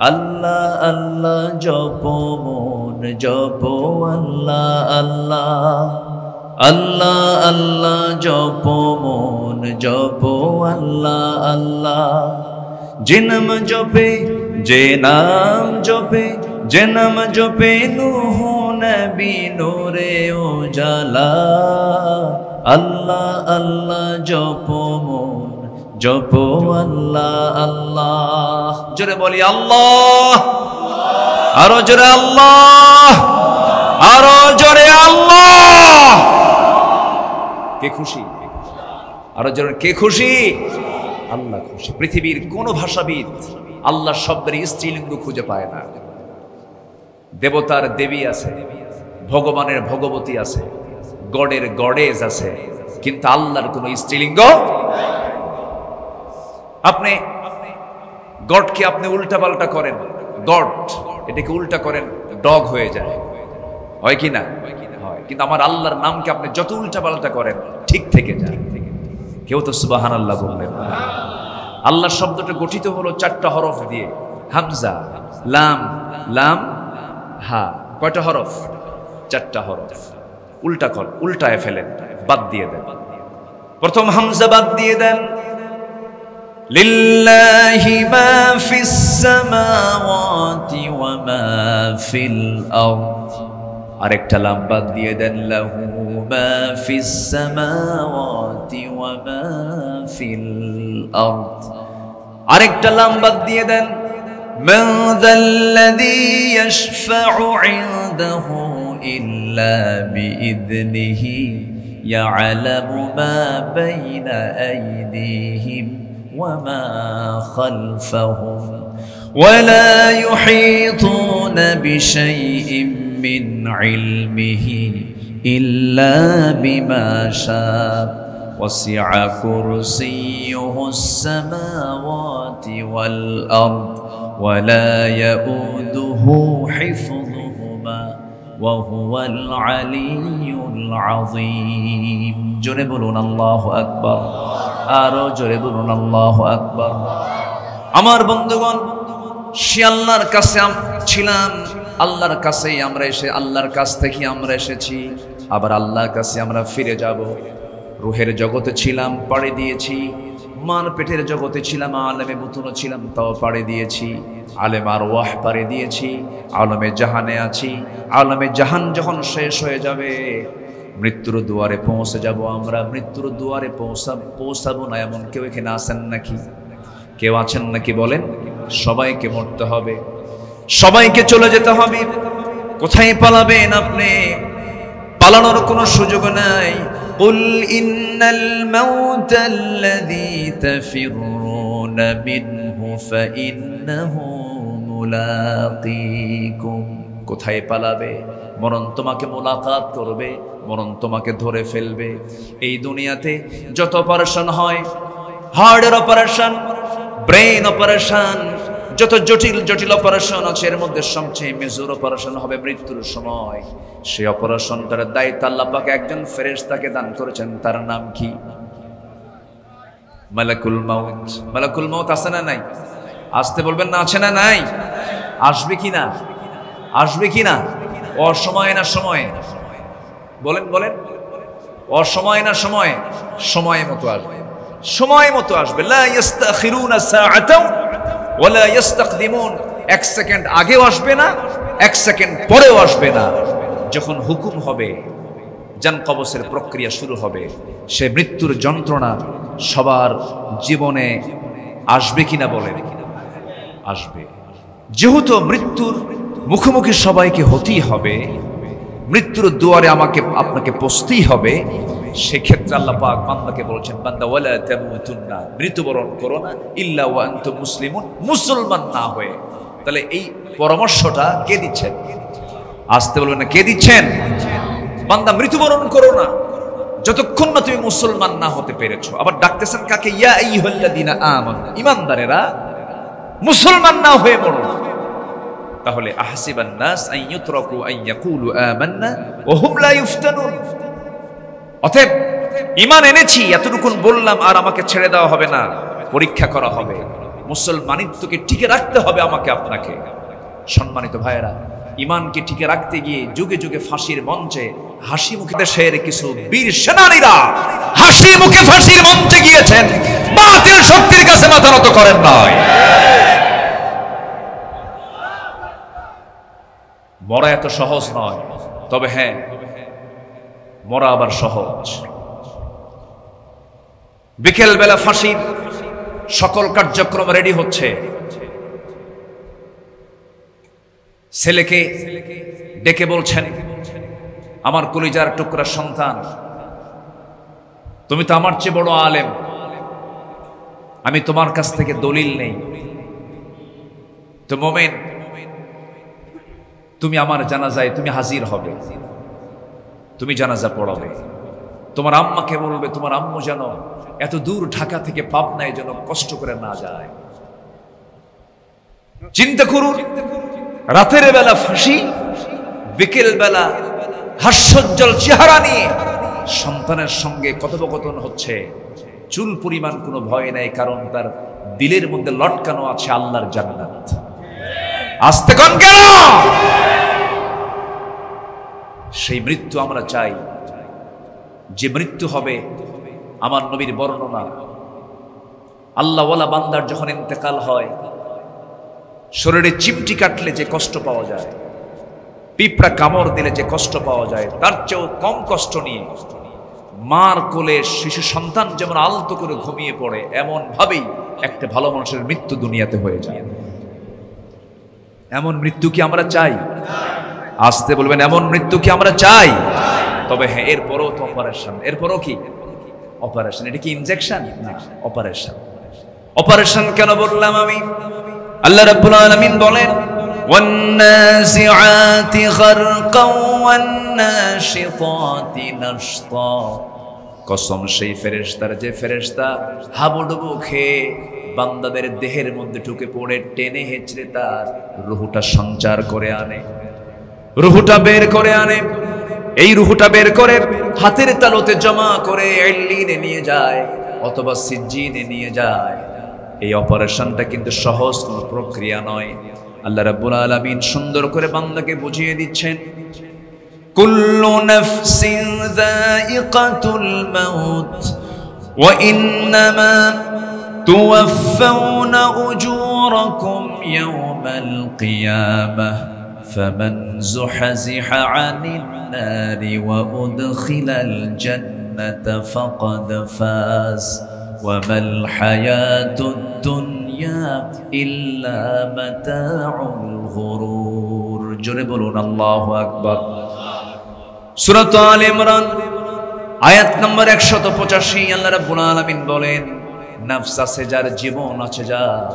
আল্লাহ আল্লাহ জপ মন জপ, আল্লাহ আল্লাহ আল্লাহ আল্লাহ জপ মন জপ, আল্লাহ আল্লাহ। যে নাম জপে, যে নাম জপে, যে নাম জপে নূহ নবী নূরে উজালা, আল্লাহ আল্লাহ জপ মন জপ, আল্লাহ আল্লাহ। জোরে বলি আল্লাহ, আরো জোরে আল্লাহ, আরো জোরে আল্লাহ। কে খুশি? আরো জোরে কে খুশি? আল্লাহ খুশি। পৃথিবীর কোন ভাষাবিদ আল্লাহ শব্দের স্ত্রীলিঙ্গ খুঁজে পায় না। দেবতার দেবী আছে, ভগবানের ভগবতী আছে, গডের গডেজ আছে, কিন্তু আল্লাহর কোন স্ত্রীলিঙ্গ। আপনি গডকে আপনি উল্টা পাল্টা করেন, গড এটাকে উল্টা করেন, ডগ হয়ে যায়, হয় কি না? হয়। কিন্তু আমার আল্লাহর নামকে আপনি যত উল্টা পাল্টা করেন ঠিক থেকে যায়। কেউ তো সুবহানাল্লাহ বললেন না। আল্লাহ শব্দটা গঠিত হলো 4টা হরফ দিয়ে, হামজা, লাম, লাম, হা। কয়টা হরফ? 4টা হরফ। উল্টায় ফেলেন, বাদ দিয়ে দেন। প্রথম হামজা বাদ দিয়ে দেন। লিল্লাহি মা ফিস সামাওয়াতি ওয়া মা ফিল আরদ। আরেকটা লাম বাদ দিয়ে দেন, লাহু মা ফিস সামাওয়াতি ওয়া মা ফিল আরদ। আরেকটা লাম বাদ দিয়ে দেন, মান যাল্লাযী ইয়াশফা'ু 'ইনদাহু ইল্লা বিইذনিহি ইয়া'লামু মা বাইনা আইদিহিম ওয়া মা খালফাহুম ওয়া লা ইউহীতুনা বিশাইইন মিন ইলমিহি ইল্লা বিমা শা'a ওয়াসি'a কুরসিয়্যুহু আস-সামাওয়াতি ওয়াল আরদ ওয়া লা ইয়াউদুহু হিফযুহুমা ওয়া হুয়াল আলিয়্যুল আযীম। জোরে বলুন আল্লাহু আকবার, আরো জোরে বলুন আল্লাহু আকবার। আমার বন্ধুগণ, সে আল্লাহর কাছে ছিলাম, আল্লাহর কাছেই আমরা আল্লাহর কাছ থেকে আমরা এসেছি, আবার আল্লাহর কাছে আমরা ফিরে যাব। রুহের জগতে ছিলাম, পাড়ি দিয়েছি। মার পেটের জগতে ছিলাম, আলেমে বুতুনও ছিলাম, তাও পাড়ি দিয়েছি। আলেম আর ওয়াহ পাড়ি দিয়েছি, আলমে জাহানে আছি। আলমে জাহান যখন শেষ হয়ে যাবে, মৃত্যুর দুয়ারে পৌঁছে যাব আমরা। মৃত্যুর দুয়ারে পৌঁছাবো না এমন কেউ এখানে আছেন নাকি? কেউ আছেন নাকি বলেন? সবাইকে মরতে হবে, সবাইকে চলে যেতে হবে। কোথায় পালাবেন আপনি? পালানোর কোনো সুযোগ নাই। কুল ইন্নাল মাউতাল্লাযী তাফিরুনা মিনহু ফাইন্নাহু মুলাকীকুম। কোথায় পালাবে? মরণ তোমাকে মোলাকাত করবে, মরণ তোমাকে ধরে ফেলবে। এই দুনিয়াতে যত অপারেশন হয়, হার্টের অপারেশন, ব্রেন অপারেশন, যত জটিল জটিল অপারেশন আছে, এর মধ্যে সবচেয়ে মেজর অপারেশন হবে মৃত্যুর সময়। সেই অপারেশনটার দায়িত্ব আল্লাহ পাক একজন ফেরেশতাকে দান করেছেন। তার নাম কি? মালাকুল মাউত। মালাকুল মাউত আছে না নাই? আসতে বলবেন না, আছে না নাই? আসবে কি না? আসবে কি না? অসময় না সময়ে? বলেন বলেন, অসময় না সময়ে? সময় মতো আসবে, সময় মতো আসবে। লা ইস্তাখিরুনা সাআতাও ওয়ালা ইস্তাকদিমুন। এক সেকেন্ড আগেও আসবে না, এক সেকেন্ড পরেও আসবে না। যখন হুকুম হবে, জান কবজের প্রক্রিয়া শুরু হবে, সে মৃত্যুর যন্ত্রণা সবার জীবনে আসবে কিনা বলেন? আসবে। যেহেতু মৃত্যুর মুখোমুখি সবাইকে হতেই হবে, মৃত্যুর দুয়ারে আমাকে আপনাকে পৌঁছতেই হবে, সেক্ষেত্রে আল্লাহ পাক বান্দাকে বলছেন, বান্দা ওয়ালা তামুতুন্না, মৃত্যুবরণ করো না ইল্লা ওয়া আনতুম মুসলিমুন, মুসলমান না হয়ে। তাহলে এই পরামর্শটা কে দিচ্ছেন? আসতে বলবেন না, কে দিচ্ছেন? বান্দা মৃত্যুবরণ করো না যতক্ষণ না তুমি মুসলমান না হতে পেরেছো। আবার ডাকতেছেন কাকে? ইয়া আইয়ুহাল্লাযীনা আমানু, ঈমানদারেরা মুসলমান না হয়ে মরো। তাহলে আহসিবান নাস আন ইউতরাকু আন ইয়াকুলু আমান্না ওয়া হুম লা ইফতানুন। অতএব ঈমান এনেছি এতটুকুন বললাম আর আমাকে ছেড়ে দেওয়া হবে না, পরীক্ষা করা হবে, মুসলমানিত্বকে টিকে রাখতে হবে আমাকে আপনাকে। সম্মানিত ভাইয়েরা, ঈমানকে টিকে রাখতে গিয়ে যুগে যুগে ফাঁসির মঞ্চে হাসি মুখে দেশের কিছু বীর সেনানীরা হাসি মুখে ফাঁসির মঞ্চে গিয়েছেন, বাতিল শক্তির কাছে মাথা নত করেন নাই। মরা এত সহজ নয়, তবে হ্যাঁ, মরা আবার সহজ। বিকেল বেলা ফাঁসির সকল কার্যক্রম রেডি হচ্ছে। ছেলেকে ডেকে বলছেন, আমার কলিজার টুকরা সন্তান, তুমি তো আমার চেয়ে বড় আলেম, আমি তোমার কাছ থেকে দলিল নেই, তো মোমেন তুমি আমার জানাজায় তুমি হাজির হবে, তুমি জানাজা পড়াবে। তোমার আম্মাকে বলবে, তোমার আম্মু যেন এত দূর ঢাকা থেকে পাবনায় যেন কষ্ট করে না যায়। চিন্তা করুন, রাতের বেলা ফাঁসি, বিকেল বেলা হাস্যোজ্জ্বল চেহারা নিয়ে সন্তানের সঙ্গে কথোপকথন হচ্ছে। চুল পরিমাণ কোনো ভয় নাই, কারণ তার দিলের মধ্যে লটকানো আছে আল্লাহর জান্নাত। আস্তে কোন কেন? সেই মৃত্যু আমরা চাই, যে মৃত্যু হবে আমার নবীর বর্ণনা, আল্লাহওয়ালা বান্দার যখন ইন্তেকাল হয়, শরীরে চিমটি কাটলে যে কষ্ট পাওয়া যায়, পিঁপড়া কামড় দিলে যে কষ্ট পাওয়া যায়, তার চেয়েও কম কষ্ট নিয়ে মার কোলে শিশু সন্তান যেমন আলতো করে ঘুমিয়ে পড়ে, এমন ভাবেই একটা ভালো মানুষের মৃত্যু দুনিয়াতে হয়ে যায়। এমন মৃত্যু কি আমরা চাই? আসতে বলবেন, এমন মৃত্যু কি আমরা চাই? তবে হ্যাঁ, এরপরও তো অপারেশন। এরপরও কি অপারেশন? এটা কি ইনজেকশন? না, অপারেশন। অপারেশন কেন বললাম আমি? আল্লাহ রাব্বুল আলামিন বলেন, ওয়ান্নাসিআতি গারকাও ওয়ান্নাশিতাতি নাশতা। কসম সেই ফেরেশতার, যে ফেরেশতা হাবুডুবু খেয়ে বান্দাদের দেহের মধ্যে ঢুকে পড়ে টেনে হেঁচড়ে তার রূহটা সঞ্চার করে আনে। রুহুটা বের করে আনে, এই রুহুটা বের করে হাতের তালুতে জমা করে ইল্লিনে নিয়ে যায় অথবা সিজ্জিনে নিয়ে যায়। এই অপারেশনটা কিন্তু সহজ কোনো প্রক্রিয়া নয়। আল্লাহ রাব্বুল আলামিন সুন্দর করে বান্দাকে বুঝিয়ে দিচ্ছেন, কুল্লু নাফসিন যায়িকাতুল মাউত ওয়া ইন্নামা তুওয়াফাউনা উজুরাকুম ইয়াওমাল কিয়ামাহ ফামান যুহজিহা আনিন নারি ওয়া উদখিলাল জান্নাতা ফাকাদ ফাজ ওয়া মাল হায়াতুদ দুনিয়া ইল্লা মাতাউল গুরুর। জোরে বলুন আল্লাহু আকবার। সূরা আলে ইমরান আয়াত নম্বর 185 আল্লাহ রাব্বুল আলামিন বলেন, নফস আছে যার, জীবন আছে যার,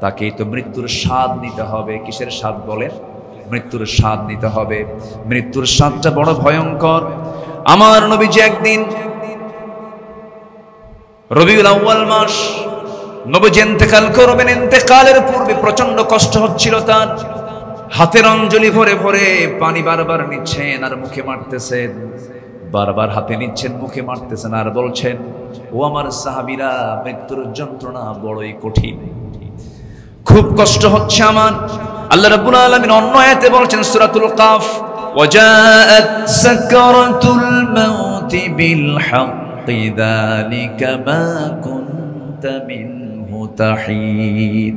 তাকেই তো মৃত্যুর স্বাদ নিতে হবে। কিসের স্বাদ বলেন? মৃত্যুর স্বাদ নিতে হবে। মৃত্যুর স্বাদটা বড় ভয়ঙ্কর। আমার নবীজি একদিন রবিউল আউয়াল মাস নবীজি ইন্তেকাল করবেন। ইন্তেকালের পূর্বে প্রচন্ড কষ্ট হচ্ছিল তার। হাতের অঞ্জলি ভরে ভরে পানি বারবার নিচ্ছেন আর মুখে মারতেছেন, বারবার হাতে নিচ্ছেন মুখে মারতেছেন আর বলছেন, ও আমার সাহাবীরা, মৃত্যুর যন্ত্রণা বড়ই কঠিন, খুব কষ্ট হচ্ছে আমার। আল্লাহ রাব্বুল আলামিন অন্য আয়াতে বলছেন, সূরাতুল কাফ, ওয়াজাআত সাকরাতুল মাউতি বিল হাক্কি যালিকা মা কুনতা মিনহু তাহিদ।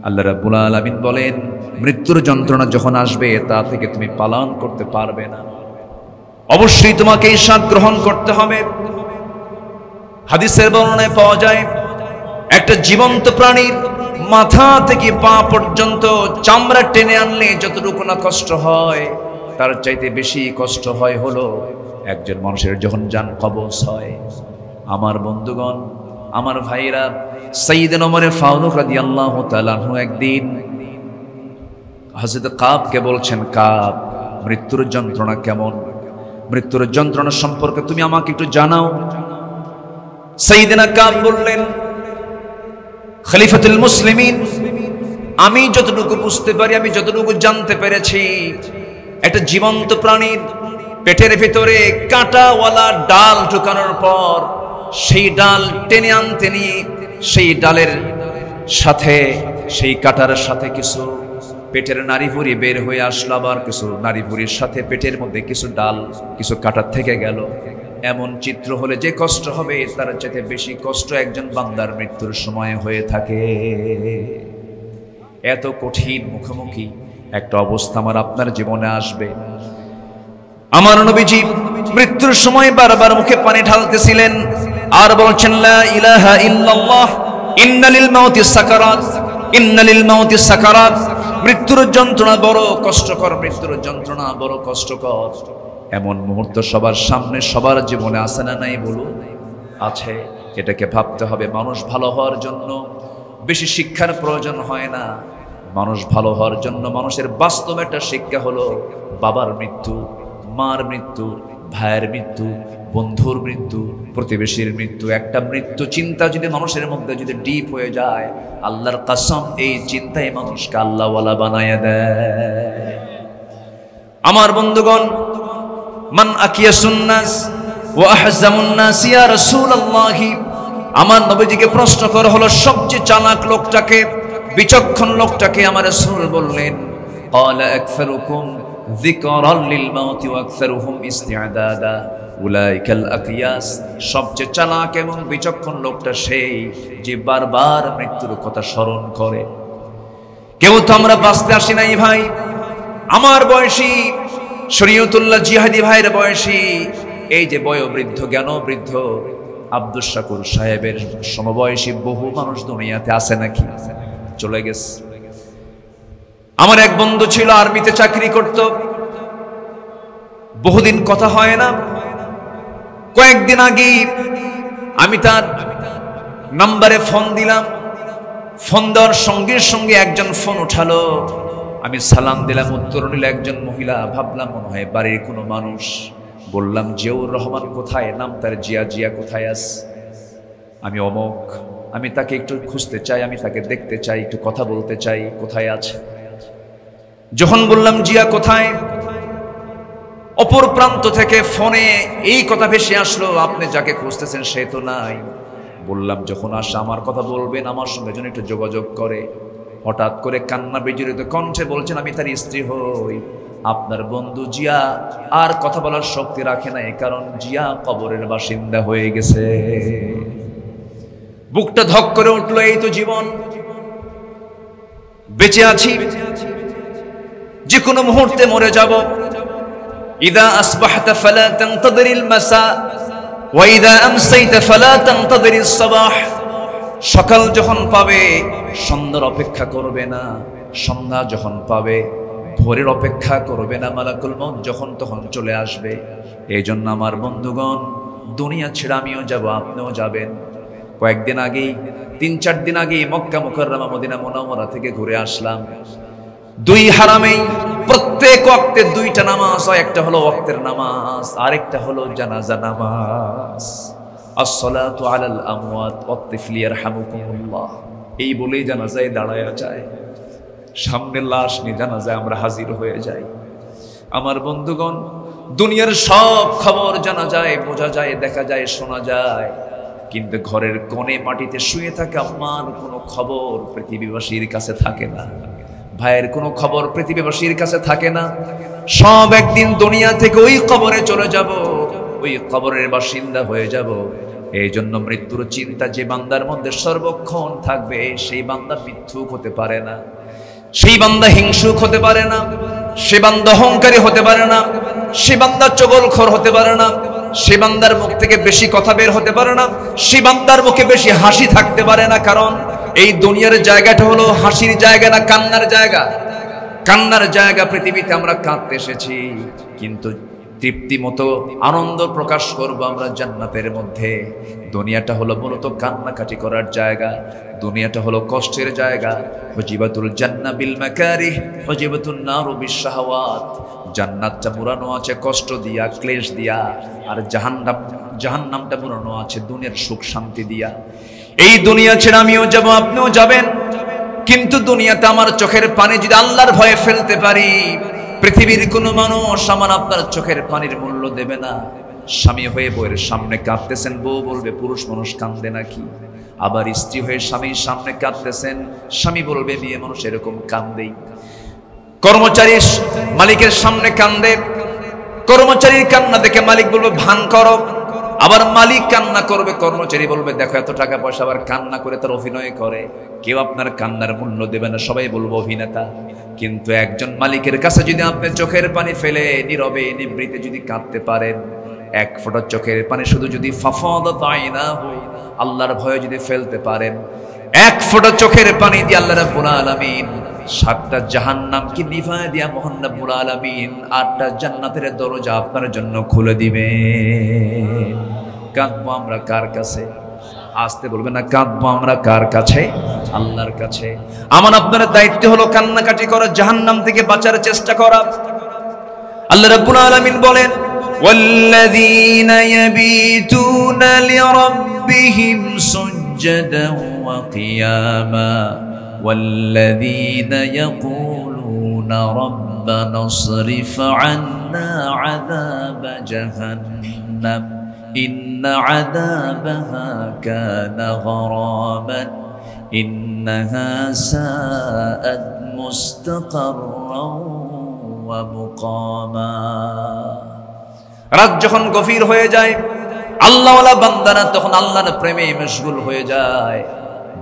আল্লাহ রাব্বুল আলামিন বলেন, মৃত্যুর যন্ত্রণা যখন আসবে তা থেকে তুমি পালান করতে পারবে না, অবশ্যই তোমাকে এই স্বাদ গ্রহণ করতে হবে। হাদিসের বর্ণনায় পাওয়া যায়, একটা জীবন্ত প্রাণীর মাথা থেকে পা পর্যন্ত চামড়া টেনে আনলে যতটুকু না কষ্ট হয়, তার চাইতে বেশি কষ্ট হয় হলো একজন মানুষের যখন জান কবজ হয়। আমার বন্ধুগণ, আমার ভাইরা, সাইয়েদনা ওমর ফারুক রাদিয়াল্লাহু তাআলা আনহু একদিন হযরত কাবকে বলছেন, কাব, মৃত্যুর যন্ত্রণা কেমন? মৃত্যুর যন্ত্রণা সম্পর্কে তুমি আমাকে একটু জানাও। সাইয়েদনা কাব বললেন, খলিফাতুল মুসলিমিন, আমি যতটুকু বুঝতে পারি, আমি যতটুকু জানতে পেরেছি, একটা জীবন্ত প্রাণীর পেটের ভিতরে কাঁটাওয়ালা ডাল ঢুকানোর পর সেই ডাল টেনে আনতে নিয়ে সেই ডালের সাথে, সেই কাঁটার সাথে কিছু পেটের নাড়িভুঁড়ি বের হয়ে আসলো, আবার কিছু নাড়িভুঁড়ির সাথে পেটের মধ্যে কিছু ডাল, কিছু কাঁটা থেকে গেল। এমন চিত্র হলে যে কষ্ট হবে, তার চাইতে বেশি কষ্ট একজন বান্দার মৃত্যুর সময় হয়ে থাকে। এত কঠিন মুখোমুখি একটা অবস্থা আমার আপনার জীবনে আসবে। আমার নবীজি মৃত্যুর সময় বারবার মুখে পানি ঢালতেছিলেন আর বলছেন, লা ইলাহা ইল্লাল্লাহ, ইন্নালিল মাউতি সাকারাত, ইন্নালিল মাউতি সাকারাত। মৃত্যুর যন্ত্রণা বড় কষ্টকর, মৃত্যুর যন্ত্রণা বড় কষ্টকর। এমন মুহূর্ত সবার সামনে, সবার জীবনে আছে না নাই বলুন? আছে। এটাকে ভাবতে হবে। মানুষ ভালো হওয়ার জন্য বেশি শিক্ষার প্রয়োজন হয় না। মানুষ ভালো হওয়ার জন্য মানুষের বাস্তব একটা শিক্ষা হলো বাবার মৃত্যু, মার মৃত্যু, ভাইয়ের মৃত্যু, বন্ধুর মৃত্যু, প্রতিবেশীর মৃত্যু। একটা মৃত্যু চিন্তা যদি মানুষের মধ্যে যদি ডিপ হয়ে যায়, আল্লাহর কসম, এই চিন্তায় মানুষকে আল্লাহওয়ালা বানায় দেয়। আমার বন্ধুগণ, মান আকিয়াসুন নাস ওয়া আহজামুন নাস ইয়া রাসূলুল্লাহ, আমার নবীজিকে প্রশ্ন করা হলো সবচেয়ে চালাক লোকটাকে, বিচক্ষণ লোকটাকে। আমার রাসূল বললেন, ক্বালা আকসারুকুম যিকরাল লিল মাউতি ওয়া আকসারুহুম ইসতিআদাদা উলাইকাল আকিয়াস। সবচেয়ে চালাক এবং বিচক্ষণ লোকটা সেই যে বারবার মৃত্যুর কথা স্মরণ করে। কেউ তো আমরা বাঁচতে আসি নাই ভাই। আমার বয়সী শরীয়তুল্লাহ জিহাদি ভাইয়ের বয়সী, এই যে বয়োবৃদ্ধ, জ্ঞানবৃদ্ধ আব্দুস শাকুর সাহেবের সমবয়সী বহু মানুষ দুনিয়াতে আছে নাকি? চলে গেছে। আমার এক বন্ধু ছিল, আর্মিতে চাকরি করত, বহুদিন কথা হয় না। কয়েকদিন আগে আমি তার নাম্বারে ফোন দিলাম। ফোন দেওয়ার সঙ্গে সঙ্গে একজন ফোন উঠালো। আমি সালাম দিলাম, উত্তর নিল একজন মহিলা। ভাবলাম মনে হয় বাড়ির কোনো মানুষ। বললাম, জিয়াউর রহমান কোথায়? নাম তার জিয়া। জিয়া কোথায় আস? আমি অমক, আমি তাকে একটু খুঁজতে চাই, আমি তাকে দেখতে চাই, একটু কথা বলতে চাই, কোথায় আছে? যখন বললাম জিয়া কোথায়, অপর প্রান্ত থেকে ফোনে এই কথা ভেসে আসলো, আপনি যাকে খুঁজতেছেন সে তো নাই। বললাম যখন আসে আমার কথা বলবেন, আমার সঙ্গে যেন একটু যোগাযোগ করে। হঠাৎ করে কান্না বিজড়িত কণ্ঠে বলছেন, আমি তার স্ত্রী হই। আপনার বন্ধু জিয়া আর কথা বলার শক্তি রাখে নাই, কারণ জিয়া কবরের বাসিন্দা হয়ে গেছে। বুকটা ধক করে উঠলো, এই তো জীবন, বেঁচে আছি, যে কোনো মুহূর্তে মরে যাব। ইদা আসবাহতা ফালা তানতাদিরিল মাসা ওয়া ইদা আমসাইতা ফালা তানতাদিরিস সাবাহ। সকাল যখন পাবে সন্ধ্যার অপেক্ষা করবে না, সন্ধ্যা যখন পাবে ভোরের অপেক্ষা করবে না, মালাকুল মউত যখন তখন চলে আসবে। এই জন্য আমার বন্ধুগণ, দুনিয়া ছেড়ে আমিও যাব, আপনিও যাবেন। কয়েকদিন আগেই, 3-4 দিন আগেই মক্কা মুকাররমা মদিনা মুনাওয়ারা থেকে ঘুরে আসলাম। 2 হারামেই প্রত্যেক ওয়াক্তে 2টা নামাজ হয়, একটা হলো ওয়াক্তের নামাজ, আরেকটা হলো জানাজা নামাজ। আসসালাতু আলাল আমওয়াত ওয়াত-তিফল ইয়ারহামুকুমুল্লাহ, এই বলেই জানাজায় দাঁড়ায় যায়, সামনে লাশ নিয়ে জানাজায় আমরা হাজির হয়ে যাই। আমার বন্ধুগণ, দুনিয়ার সব খবর জানা যায়, বোঝা যায়, দেখা যায়, শোনা যায়, কিন্তু ঘরের কোণে মাটিতে শুয়ে থাকা আম্মার কোনো খবর পৃথিবীবাসীর কাছে থাকে না, ভাইয়ের কোনো খবর পৃথিবীবাসীর কাছে থাকে না। সব একদিন দুনিয়া থেকে ওই কবরে চলে যাব, ওই কবরের বাসিন্দা হয়ে যাব। এই জন্য মৃত্যুর চিন্তা যে বান্দার মধ্যে সর্বক্ষণ থাকবে, সেই বান্দা মিথ্যুক হতে পারে না, সেই বান্দা হিংসুক হতে পারে না, সে বান্দা অহংকারী হতে পারে না, সে বান্দা চগলখোর হতে পারে না, সে বান্দার মুখ থেকে বেশি কথা বের হতে পারে না, সে বান্দার মুখে বেশি হাসি থাকতে পারে না। কারণ এই দুনিয়ার জায়গাটা হলো হাসির জায়গা না কান্নার জায়গা। কান্নার জায়গা, পৃথিবীতে আমরা কাঁদতে এসেছি, কিন্তু তৃপ্তি মতো আনন্দ প্রকাশ করবো আমরা জান্নাতের মধ্যে। দুনিয়াটা হলো মূলত কান্নাকাটি করার জায়গা, দুনিয়াটা হলো কষ্টের জায়গা। হুজিবাতুল জান্নাহ বিল মাকারিহ হুজিবাতুন নারু বিশ শাহাওয়াত। জান্নাতটা মুড়ানো আছে কষ্ট দিয়া, ক্লেশ দিয়া, আর জাহান্নামটা মুড়ানো আছে দুনিয়ার সুখ শান্তি দিয়া। এই দুনিয়া ছেড়ে আমিও যাব, আপনিও যাবেন, কিন্তু দুনিয়াতে আমার চোখের পানি যদি আল্লাহর ভয়ে ফেলতে পারি, পৃথিবীর কোনো মানুষ আমার আপনার চোখের পানির মূল্য দেবে না। স্বামী হয়ে বউয়ের সামনে কাঁদতেছেন, বউ বলবে পুরুষ মানুষ কাঁদে নাকি? আবার স্ত্রী হয়ে স্বামীর সামনে কাঁদতেছেন, স্বামী বলবে মেয়ে মানুষ এরকম কাঁদেই। কর্মচারী মালিকের সামনে কাঁদে, কর্মচারীর কান্না দেখে মালিক বলবে ভান করো। আবার মালিক কান্না করবে, কর্মচারী বলবে দেখো এত টাকা পয়সা, আবার কান্না করে তার অভিনয় করে। কেউ আপনার কান্নার মূল্য দেবে না, সবাই বলবো অভিনেতা। কিন্তু একজন মালিকের কাছে যদি আপনি চোখের পানি ফেলে নীরবে নিভৃতে যদি কাঁদতে পারেন, এক ফোঁটা চোখের পানি শুধু যদি ফাফাদাত আইনাহু, আল্লাহর ভয়ে যদি ফেলতে পারেন, এক ফোঁটা চোখের পানি দিয়ে আল্লাহ রাব্বুল আলামিন 7টা জাহান্নামকে নিভায় দিয়া মহান রাব্বুল আলামিন 8টা জান্নাতের দরজা আপনার জন্য খুলে দিবেন। কাঁদবো আমরা কার কাছে? আসতে বলবে না, কাঁদবো আমরা কার কাছে? আল্লাহর কাছে। আমার আপনার দায়িত্ব হলো কান্নাকাটি করা, জাহান্নাম থেকে বাঁচার চেষ্টা করা। আল্লাহ রাব্বুল আলামিন বলেন, ওয়াল্লাযীনা ইয়াবিতুনা লিরাব্বিহিম সুজদান ওয়া কিয়ামা ওয়াল্লাযীনা ইয়াকুলুনা রাব্বানা ইসরিফ আন্না আযাবা জাহান্নাম ইন্না আযাবাহা কানা গরামান ইন্নাহা সাআত মুস্তাকাররান ওয়া মুকামা। রাত যখন গভীর হয়ে যায়, আল্লাহওয়ালা বান্দারা তখন আল্লাহর প্রেমে মশগুল হয়ে যায়।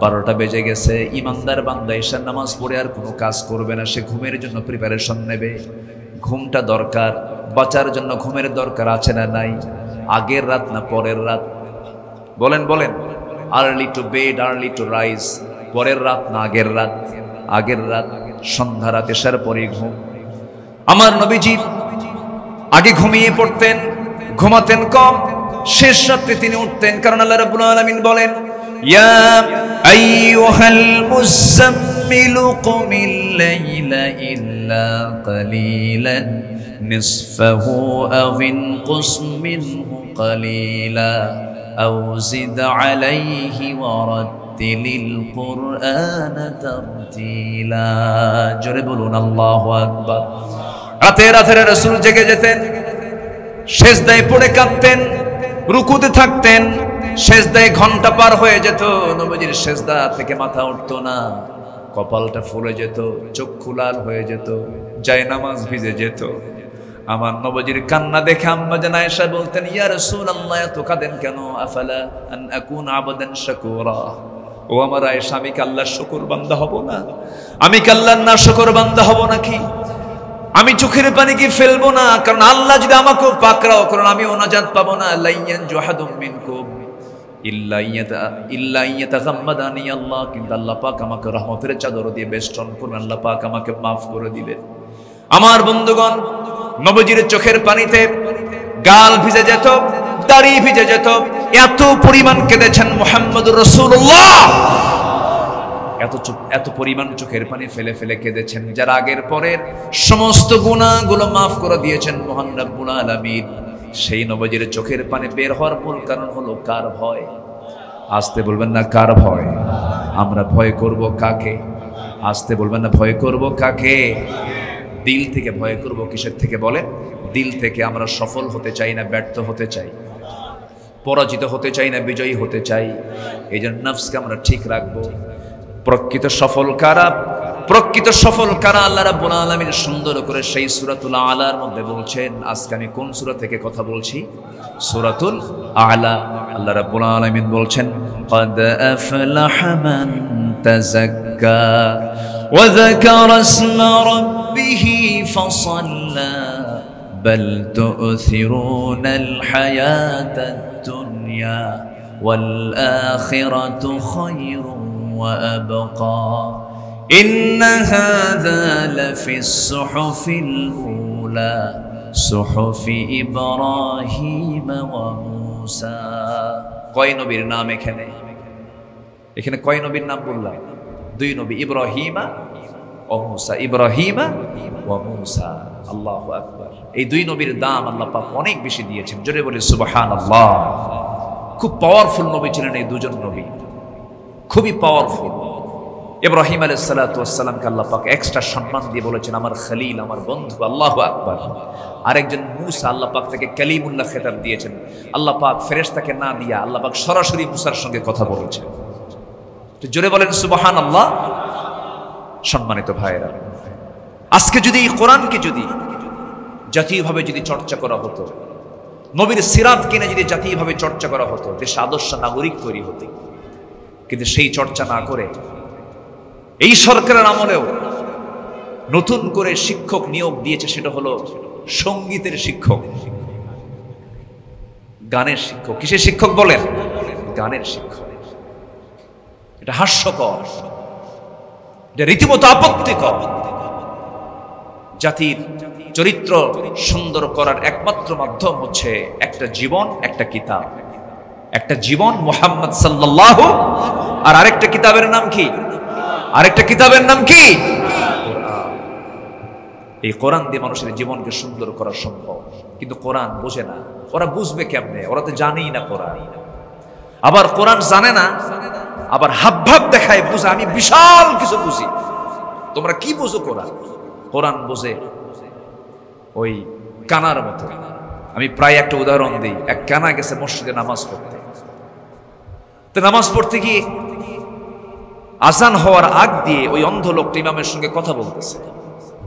12টা বেজে গেছে, ইমানদার বান্দা ঈশার নামাজ পড়ে আর কোনো কাজ করবে না, সে ঘুমের জন্য প্রিপারেশন নেবে। ঘুমটা দরকার, বাঁচার জন্য ঘুমের দরকার আছে না নাই? আগের রাত না পরের রাত? বলেন বলেন। Early to bed early to rise, পরের রাত না আগের রাত? আগের রাত। সন্ধ্যা রাত এশার পরে ঘুম। আমার নবীজি আগে ঘুমিয়ে পড়তেন, ঘুমাতেন কম, শেষ রাতে তিনি উঠতেন, কারণ আল্লাহ রাব্বুল আলামিন বলেন, ইয়া আইয়ুহাল মুযাম্মিলু কুমিল লাইলা ইল্লা কালিলান নিসফাহু আও ইনকুস মিনহু কালিলা আও জিদ আলাইহি ওয়া ওয়ারাত্তিলিল কুরআনা তারতিলা। জোরে বলুন আল্লাহু আকবার। রাতে রাতে রাসূল জেগে যেতেন, সেজদায় পড়ে কাঁদতেন, রুকুতে থাকতেন, সেজদায় ঘন্টা পার হয়ে যেত, নবীজির সেজদা থেকে মাথা উঠতো না, কপালটা ফুলে যেত, চক্ষু লাল হয়ে যেত, জায়নামাজ ভিজে যেত। আমার নবীজির কান্না দেখে আম্মা জান আয়েশা বলতেন, ইয়া রাসূলুল্লাহ এত কাঁদেন কেন? আফালা আন আকুনা আবদান শাকুরা। ও আমার আয়েশা, আমি কি আল্লাহর শুকর বান্দা হব না? আমি কি আল্লাহর নাশকর বান্দা হব নাকি? আমি চোখের পানি কি ফেলবো না? কারণ আল্লাহ যদি আমাকে পাকড়াও করেন আমি নাজাত পাবো না। লাইয়ান জুহাদুম মিনকুম ইল্লা ইয়াতাগাম্মাদানি আল্লাহ, কিন্তু আল্লাহ পাক আমাকে রহমতের চাদর দিয়ে বেষ্টন করবেন, আল্লাহ পাক আমাকে মাফ করে দিবেন। আমার বন্ধুগণ, নবীজির চোখের পানিতে গাল ভিজে যেত, দাড়ি ভিজে যেত, এত পরিমাণ কেঁদেছেন মুহাম্মদুর রাসূলুল্লাহ, এত পরিমাণ চোখের পানি ফেলে ফেলে কেঁদেছেন, যার আগের পরের সমস্ত গুনাহগুলো মাফ করে দিয়েছেন মহান রব্বুল আলামিন। সেই নবীজির চোখের পানি বের হওয়ার মূল কারণ হলো কার ভয়? আসতে বলবেন না কার ভয়? আমরা ভয় করব কাকে? আসতে বলবেন না ভয় করব কাকে? দিল থেকে ভয় করব। কিসের থেকে বলেন? দিল থেকে। আমরা সফল হতে চাই না ব্যর্থ হতে চাই, পরাজিত হতে চাই না বিজয়ী হতে চাই। এই জন্য নফসকে আমরা ঠিক রাখবো। প্রকৃত সফল কারা? প্রকৃত সফল কারা? আল্লাহ রাব্বুল আলামিন সুন্দর করে সেই সূরাতুল আলার মধ্যে বলছেন। আজকে আমি কোন সূরা থেকে কথা বলছি? সূরাতুল আলা। আল্লাহ রাব্বুল আলামিন বলছেন, قد أفلح من تزكى وذكر اسم ربه فصلى بل تؤثرون الحياة الدنيا والآخرة خير وأبقى إن هذا لفي الصحف الأولى صحف إبراهيم وموسى। কয় নবীর নাম এখানে? এখানে কয় নবীর নাম বললাম? দুই নবী, ইব্রাহিমা ও মুসা। ইব্রাহিমা ও মুসা। আল্লাহু আকবার। এই দুই নবীর দাম আল্লাহ পাক অনেক বেশি দিয়েছেন। জোরে বলি সুবহানাল্লাহ। খুব পাওয়ারফুল নবী ছিলেন এই দুজন নবী, খুবই পাওয়ারফুল। ইব্রাহিম আলাইহিস সালাতু ওয়াস সালামকে আল্লাহ পাক এক্সট্রা সম্মান দিয়ে বলেছেন আমার খলিল, আমার বন্ধু। আল্লাহু আকবার। আরেকজন মুসা, আল্লাহ পাক তাকে কালিমুল্লাহ খেতাব দিয়েছেন। আল্লাহ পাক ফেরেশতাকে না দিয়া আল্লাহ পাক সরাসরি মুসার সঙ্গে কথা বলেছেন। তো জোরে বলেন সুবহানাল্লাহ। সম্মানিত ভাইয়েরা, আজকে যদি এই কোরআনকে যদি জাতীয়ভাবে যদি চর্চা করা হতো, নবীর সিরাত কিনে যদি জাতীয়ভাবে চর্চা করা হতো, দেশে আদর্শ নাগরিক তৈরি হতো। কিন্তু সেই চর্চা না করে এই সরকারের আমলেও নতুন করে শিক্ষক নিয়োগ দিয়েছে, সেটা হলো সঙ্গীতের শিক্ষক, গানের শিক্ষক। কিসের শিক্ষক বলেন? গানের শিক্ষক। এটা হাস্যকর, এটা রীতিমতো আপত্তিকর। জাতির চরিত্র সুন্দর করার একমাত্র মাধ্যম হচ্ছে একটা জীবন, একটা কিতাব। একটা জীবন মুহাম্মদ সাল্লাল্লাহু, আর আরেকটা কিতাবের নাম কি? আরেকটা কিতাবের নাম কি? এই কোরআন দিয়ে মানুষের জীবনকে সুন্দর করা সম্ভব। কিন্তু কোরআন বোঝে না। ওরা বুঝবে কেমনে? ওরা তো জানেই না কোরআন। আবার কোরআন জানে না, আবার হাবভাব দেখায় বুঝে আমি বিশাল কিছু বুঝি। তোমরা কি বুঝো? কোরআন কোরআন বোঝে ওই কানার মতো। আমি প্রায় একটা উদাহরণ দিই। এক কানা গেছে মসজিদে নামাজ পড়তে। তো নামাজ পড়তে গিয়ে আজান হওয়ার আগ দিয়ে ওই অন্ধ লোকটা ইমামের সঙ্গে কথা বলতেছে।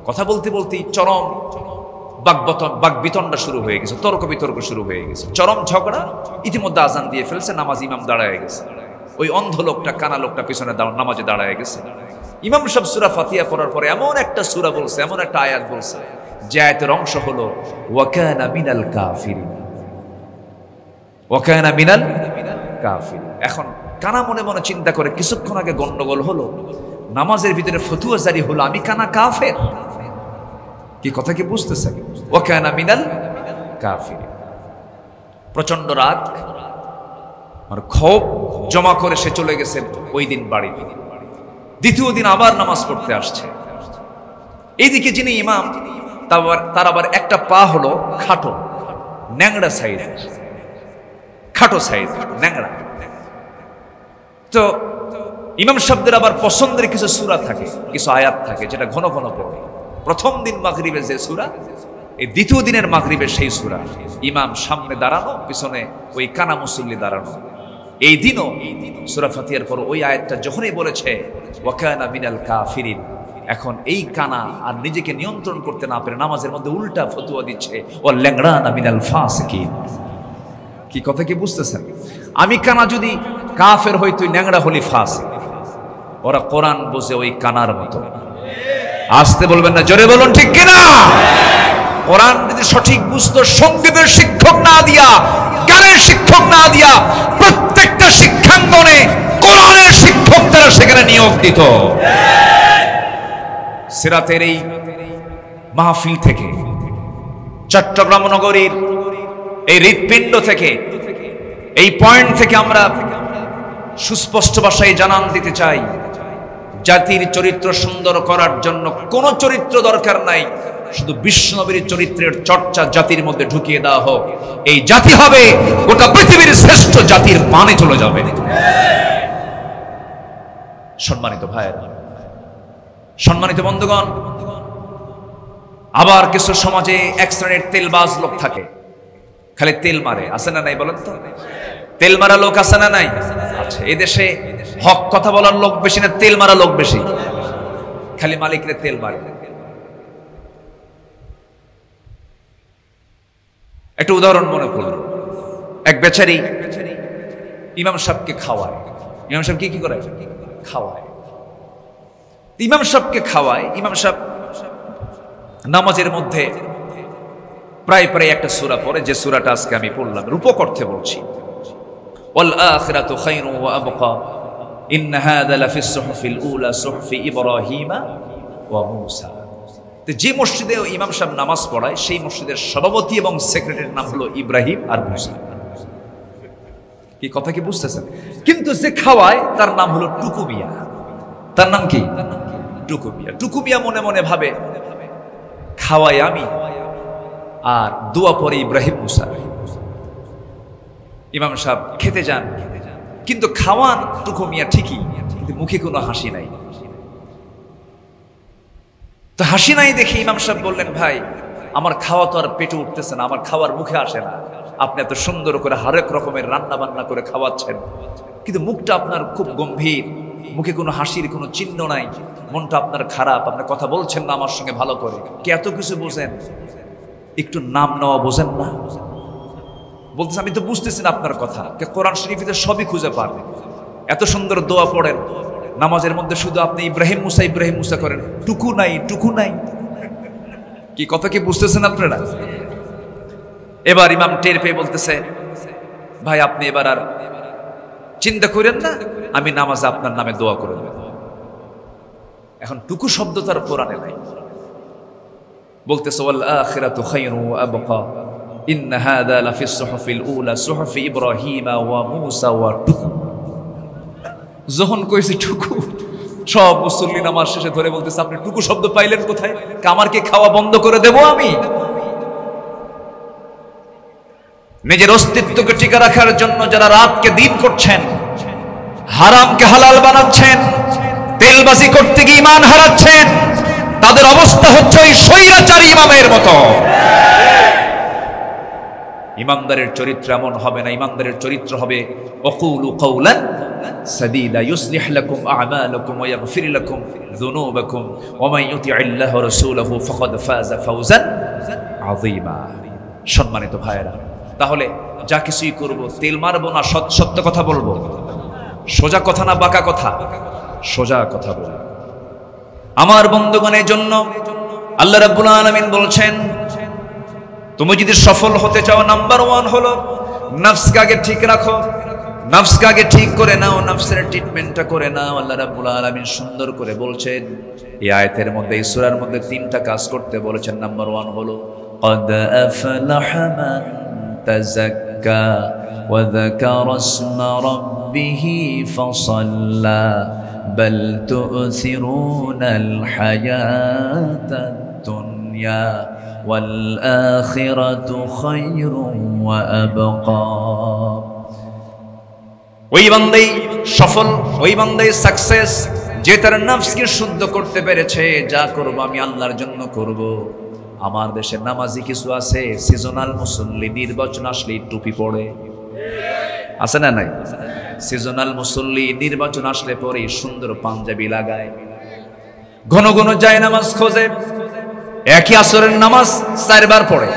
কথা বলতে বলতেই চরম বাকবিতণ্ডা শুরু হয়ে গেছে, তর্ক বিতর্ক শুরু হয়ে গেছে, চরম ঝগড়া। ইতিমধ্যে আজান দিয়ে ফেলছে, নামাজ ইমাম দাঁড়ায় গেছে। ওই অন্ধ লোকটা, কানা লোকটা পিছনে নামাজে দাঁড়ায় গেছে। ইমাম সব সূরা ফাতিহা পড়ার পরে এমন একটা সূরা বলছে, এমন একটা আয়াত বলছে, যে আয়াতের অংশ হলো ওয়া কানা মিনাল কাফিরিন। ওয়া কানা মিনাল কাফিরিন। এখন কানা মনে মনে চিন্তা করে, কিছুক্ষণ আগে গন্ডগোল হলো, নামাজের ভিতরে ফতুয়া জারি হলো, আমি কানা কাফের। কি কথা কি বুঝতেছে? ওয়া কানা মিনাল কাফিরিন। প্রচন্ড রাগ আর ক্ষোভ জমা করে সে চলে গেছে ওই দিন বাড়ি। দ্বিতীয় দিন আবার নামাজ পড়তে আসছে। এইদিকে যিনি ইমাম, তার আবার একটা পা হলো খাটো, ন্যাংড়া সাইড, খাটো সাইড, ন্যাংড়া। তো ইমাম সাহেবদের আবার পছন্দের কিছু সূরা থাকে, কিছু আয়াত থাকে যেটা ঘন ঘন পড়ে। প্রথম দিন মাগরিবে যে সূরা, এই দ্বিতীয় দিনের মাগরিবে সেই সূরা। ইমাম সামনে দাঁড়ানো, পিছনে ওই কানা মুসল্লি দাঁড়ানো। এই দিনও সূরা ফাতিহার পর ওই আয়াতটা যখনই বলেছে ওয়া কানা মিনাল কাফিরিন, এখন এই কানা আর নিজেকে নিয়ন্ত্রণ করতে না পেরে নামাজের মধ্যে উল্টা ফতোয়া দিচ্ছে, ওয়া ল্যাংড়ানা মিনাল ফাসিকিন। কি কথা কি বুঝতেছেন? আমি কানা যদি কাফের হই, তুই ল্যাংড়া হলি ফাসিক। ওরা কোরআন বোঝে ওই কানার মতো। আসতে বলবেন না, জোরে বলুন ঠিক কিনা? কোরআন যদি সঠিক বুঝতো, সঙ্গীতের শিক্ষক না দিয়া, গানের শিক্ষক না দিয়া, প্রত্যেকটা শিক্ষাঙ্গনে কোরআনের শিক্ষক তারা সেখানে নিয়োগ দিত। সিরাতের এই মাহফিল থেকে, চট্টগ্রাম নগরীর এই হৃৎপিণ্ড থেকে, এই পয়েন্ট থেকে আমরা সুস্পষ্ট ভাষায় জানান দিতে চাই, জাতির চরিত্র সুন্দর করার জন্য কোন চরিত্র দরকার নাই, শুধু বিশ্বনবীর চরিত্রের চর্চা জাতির মধ্যে ঢুকিয়ে দেওয়া হোক। এই জাতি হবে গোটা পৃথিবীর শ্রেষ্ঠ জাতির মানে চলে যাবে। সম্মানিত ভাইয়েরা, সম্মানিত বন্ধুগণ, আবার কিছু সমাজে এক শ্রেণীর তেলবাজ লোক থাকে, খালি তেল মারে। আছে না নাই বলেন তো? তেল মারা লোক আছে না নাই? আচ্ছা, এই দেশে হক কথা বলার লোক বেশি না তেল মারা লোক বেশি? খালি মালিকরে তেল মারে। একটা উদাহরণ মনে করুন, এক বেচারি ইমাম সাহেবকে খাওয়ায়। ইমাম সাহেব কি করে? খাওয়ায়। ইমাম সাহেবকে খাওয়ায়। ইমাম সাহেব নামাজের মধ্যে প্রায় প্রায় একটা সূরা পড়ে, যে সূরাটা আজকে আমি পড়লাম, রূপক অর্থে বলছি, ওয়াল আখিরাতু খায়রুন ওয়া আবকা ইন্না হাযা লাফিস সুহফিল উলা সুহফি ইব্রাহিমা ওয়া মূসা। তো যে মসজিদে ইমাম সাহেব নামাজ পড়ায়, সেই মসজিদের সভাপতি এবং সেক্রেটারির নাম হলো ইব্রাহিম আর মূসা। কি কথা কি বুঝতেছেন? কিন্তু যে খাওয়ায় তার নাম হলো টুকু মিয়া। তার নাম কি? টুকু মিয়া। টুকু মিয়া মনে মনে ভাবে খাওয়াই আমি আর দোয়া পরে ইব্রাহিম মূসা। ইমাম সাহেব খেতে যান, কিন্তু খাওয়ান টুকু মিয়া ঠিকই, কিন্তু মুখে কোনো হাসি নাই। তো হাসি নাই দেখে ইমাম সাহেব বললেন, ভাই আমার খাওয়া তো আর পেটে উঠতেছে না, আমার খাওয়ার মুখে আসে না। আপনি এত সুন্দর করে হরেক রকমের রান্না বান্না করে খাওয়াচ্ছেন, কিন্তু মুখটা আপনার খুব গম্ভীর, মুখে কোনো হাসির কোনো চিহ্ন নাই, মনটা আপনার খারাপ, আপনি কথা বলছেন না আমার সঙ্গে ভালো করে। কি এত কিছু বোঝেন, একটু নাম নেওয়া বোঝেন না? বলতেছে আমি তো বুঝতেছি না আপনার কথা। কোরআন শরীফে সবই খুঁজে পান, এত সুন্দর দোয়া পড়েন, নামাজের মধ্যে শুধু আপনি ইব্রাহিম মুসা করেন, টুকু নাই, টুকু নাই। কি কথা কি বুঝতেছেন আপনারা? এবার ইমাম টের পেয়ে বলতেছে, ভাই আপনি এবার আর চিন্তা করেন না, আমি নামাজে আপনার নামে দোয়া করে দেব। এখন টুকু শব্দ তার কোরআনে নাই। বলতেছে ওয়াল আখিরাতু খায়রুন ওয়া আবকা ইন্না হাযা লাফিস সুহফিল উলা সুহফি ইব্রাহিমা ওয়া মূসা ওয়া টুকু। যখন কইছে টুকু, সব মুসল্লি নামাজ শেষে ধরে বলতেছে আপনি টুকু শব্দ পাইলেন কোথায়? আমার কি খাওয়া বন্ধ করে দেব আমি? নিজের অস্তিত্বকে টিকে রাখার জন্য যারা রাতকে দিন করছেন, হারামকে হালাল বানাচ্ছেন, তেলবাজি করতে গিয়ে ঈমান হারাচ্ছেন, তাদের অবস্থা হচ্ছে ওই স্বৈরাচারী ইমামের মতো। ইমানদারের চরিত্র এমন হবে না। ইমানদারের চরিত্র হবে ওয়াকুলু কাওলান সাদীদা ইউসলিহ লাকুম আ'মালাকুম ওয়া ইয়াগফির লাকুম যুনুবাকুম ওয়া মান ইউতি'আল্লাহা ওয়া রাসূলাহু ফাকাদ ফাযা ফাওজান আযীমা। সম্মানিত ভাইয়েরা, তাহলে যা কিছুই করব তেল মারবো না, সত্য কথা বলবো, সোজা কথা না বাঁকা কথা? সোজা কথা বলবো। আমার বন্ধুগণের জন্য আল্লাহ রাব্বুল আলামিন বলছেন, তুমি যদি সফল হতে চাও, নাম্বার 1 হলো নফসকে আগে ঠিক রাখো, নফসকে আগে ঠিক করে নাও, নফসের ট্রিটমেন্টটা করে নাও। আল্লাহ রাব্বুল আলামিন সুন্দর করে বলছেন এই আয়াতের মধ্যে, এই সূরার মধ্যে 3টা কাজ করতে বলেছেন। নাম্বার 1 হলো قد أفلح من تزكى وذكر اسم ربه فصلى بل تؤثرون الحياة الدنيا والآخرة خير وأبقى। ওই বান্দাই সফল, ওই বান্দাই সাকসেস যে তার নফসকে শুদ্ধ করতে পেরেছে, যা করব আমি আল্লাহর জন্য করব। আমার দেশে নামাজি কিছু আছে, সিজনাল মুসল্লি, নির্বাচন আসলে টুপি পড়ে, আছে না নাই? সিজনাল মুসল্লি নির্বাচন আসলে পরে সুন্দর পাঞ্জাবি লাগায়, ঘন ঘন যায় নামাজ খোঁজে, একই আসরের নামাজ 4 বার পড়ে।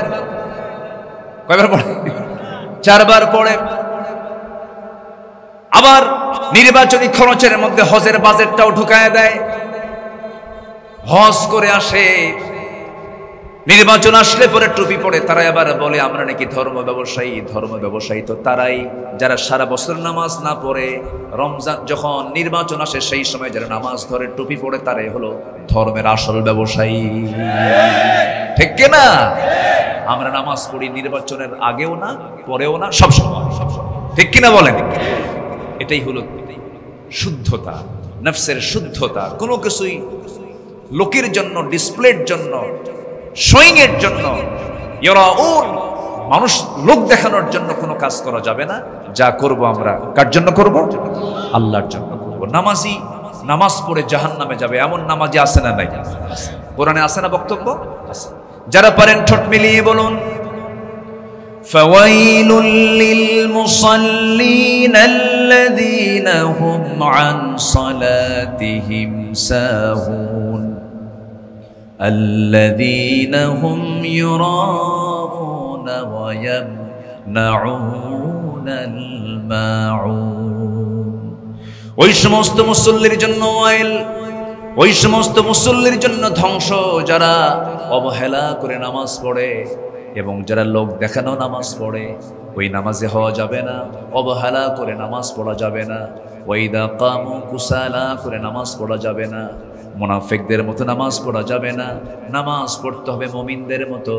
কয়বার পড়ে? 4 বার পড়ে। আবার নির্বাচনী খরচের মধ্যে হজের বাজেটটাও ঢুকায় দেয়, হজ করে আসে। নির্বাচন আসলে পরে টুপি পড়ে। তারা আবার বলে আমরা নাকি ধর্ম ব্যবসায়ী। ধর্ম ব্যবসায়ী তো তারাই যারা সারা বছর নামাজ না পড়ে, রমজান যখন নির্বাচন আসে সেই সময় যারা নামাজ ধরে টুপি পড়ে, তারাই হলো ধর্মের আসল ব্যবসায়ী। ঠিক কিনা? আমরা নামাজ পড়ি নির্বাচনের আগেও না, পরেও না, সবসময়। ঠিক কিনা বলেন? এটাই হলো শুদ্ধতা, নফসের শুদ্ধতা। কোনো কিছুই লোকের জন্য, ডিসপ্লের জন্য, শোয়িং এর জন্য, মানুষ লোক দেখানোর জন্য কোনো কাজ করা যাবে না। যা করব আমরা কার জন্য করব? আল্লাহর জন্য করব। নামাজি নামাজ পড়ে জাহান্নামে যাবে এমন নামাজি আছে না নাই? কোরআনে আছে না বক্তব্য? আছে। যারা পারেন ঠোঁট মিলিয়ে বলুন, فويل للمصلين الذين هم عن صلاتهم ساهون الذين هم يراءون ويمنعون الماعون। ওই সমস্ত মুসল্লির জন্য ওয়াইল, ওই সমস্ত মুসল্লির জন্য ধ্বংস যারা অবহেলা করে নামাজ পড়ে এবং যারা লোক দেখানো নামাজ পড়ে। ওই নামাজে হওয়া যাবে না, অবহেলা করে নামাজ পড়া যাবে না, ওয়াইদা কামু কুসালা করে নামাজ পড়া যাবে না, মুনাফিকদের মতো নামাজ পড়া যাবে না। নামাজ পড়তে হবে মুমিনদের মতো,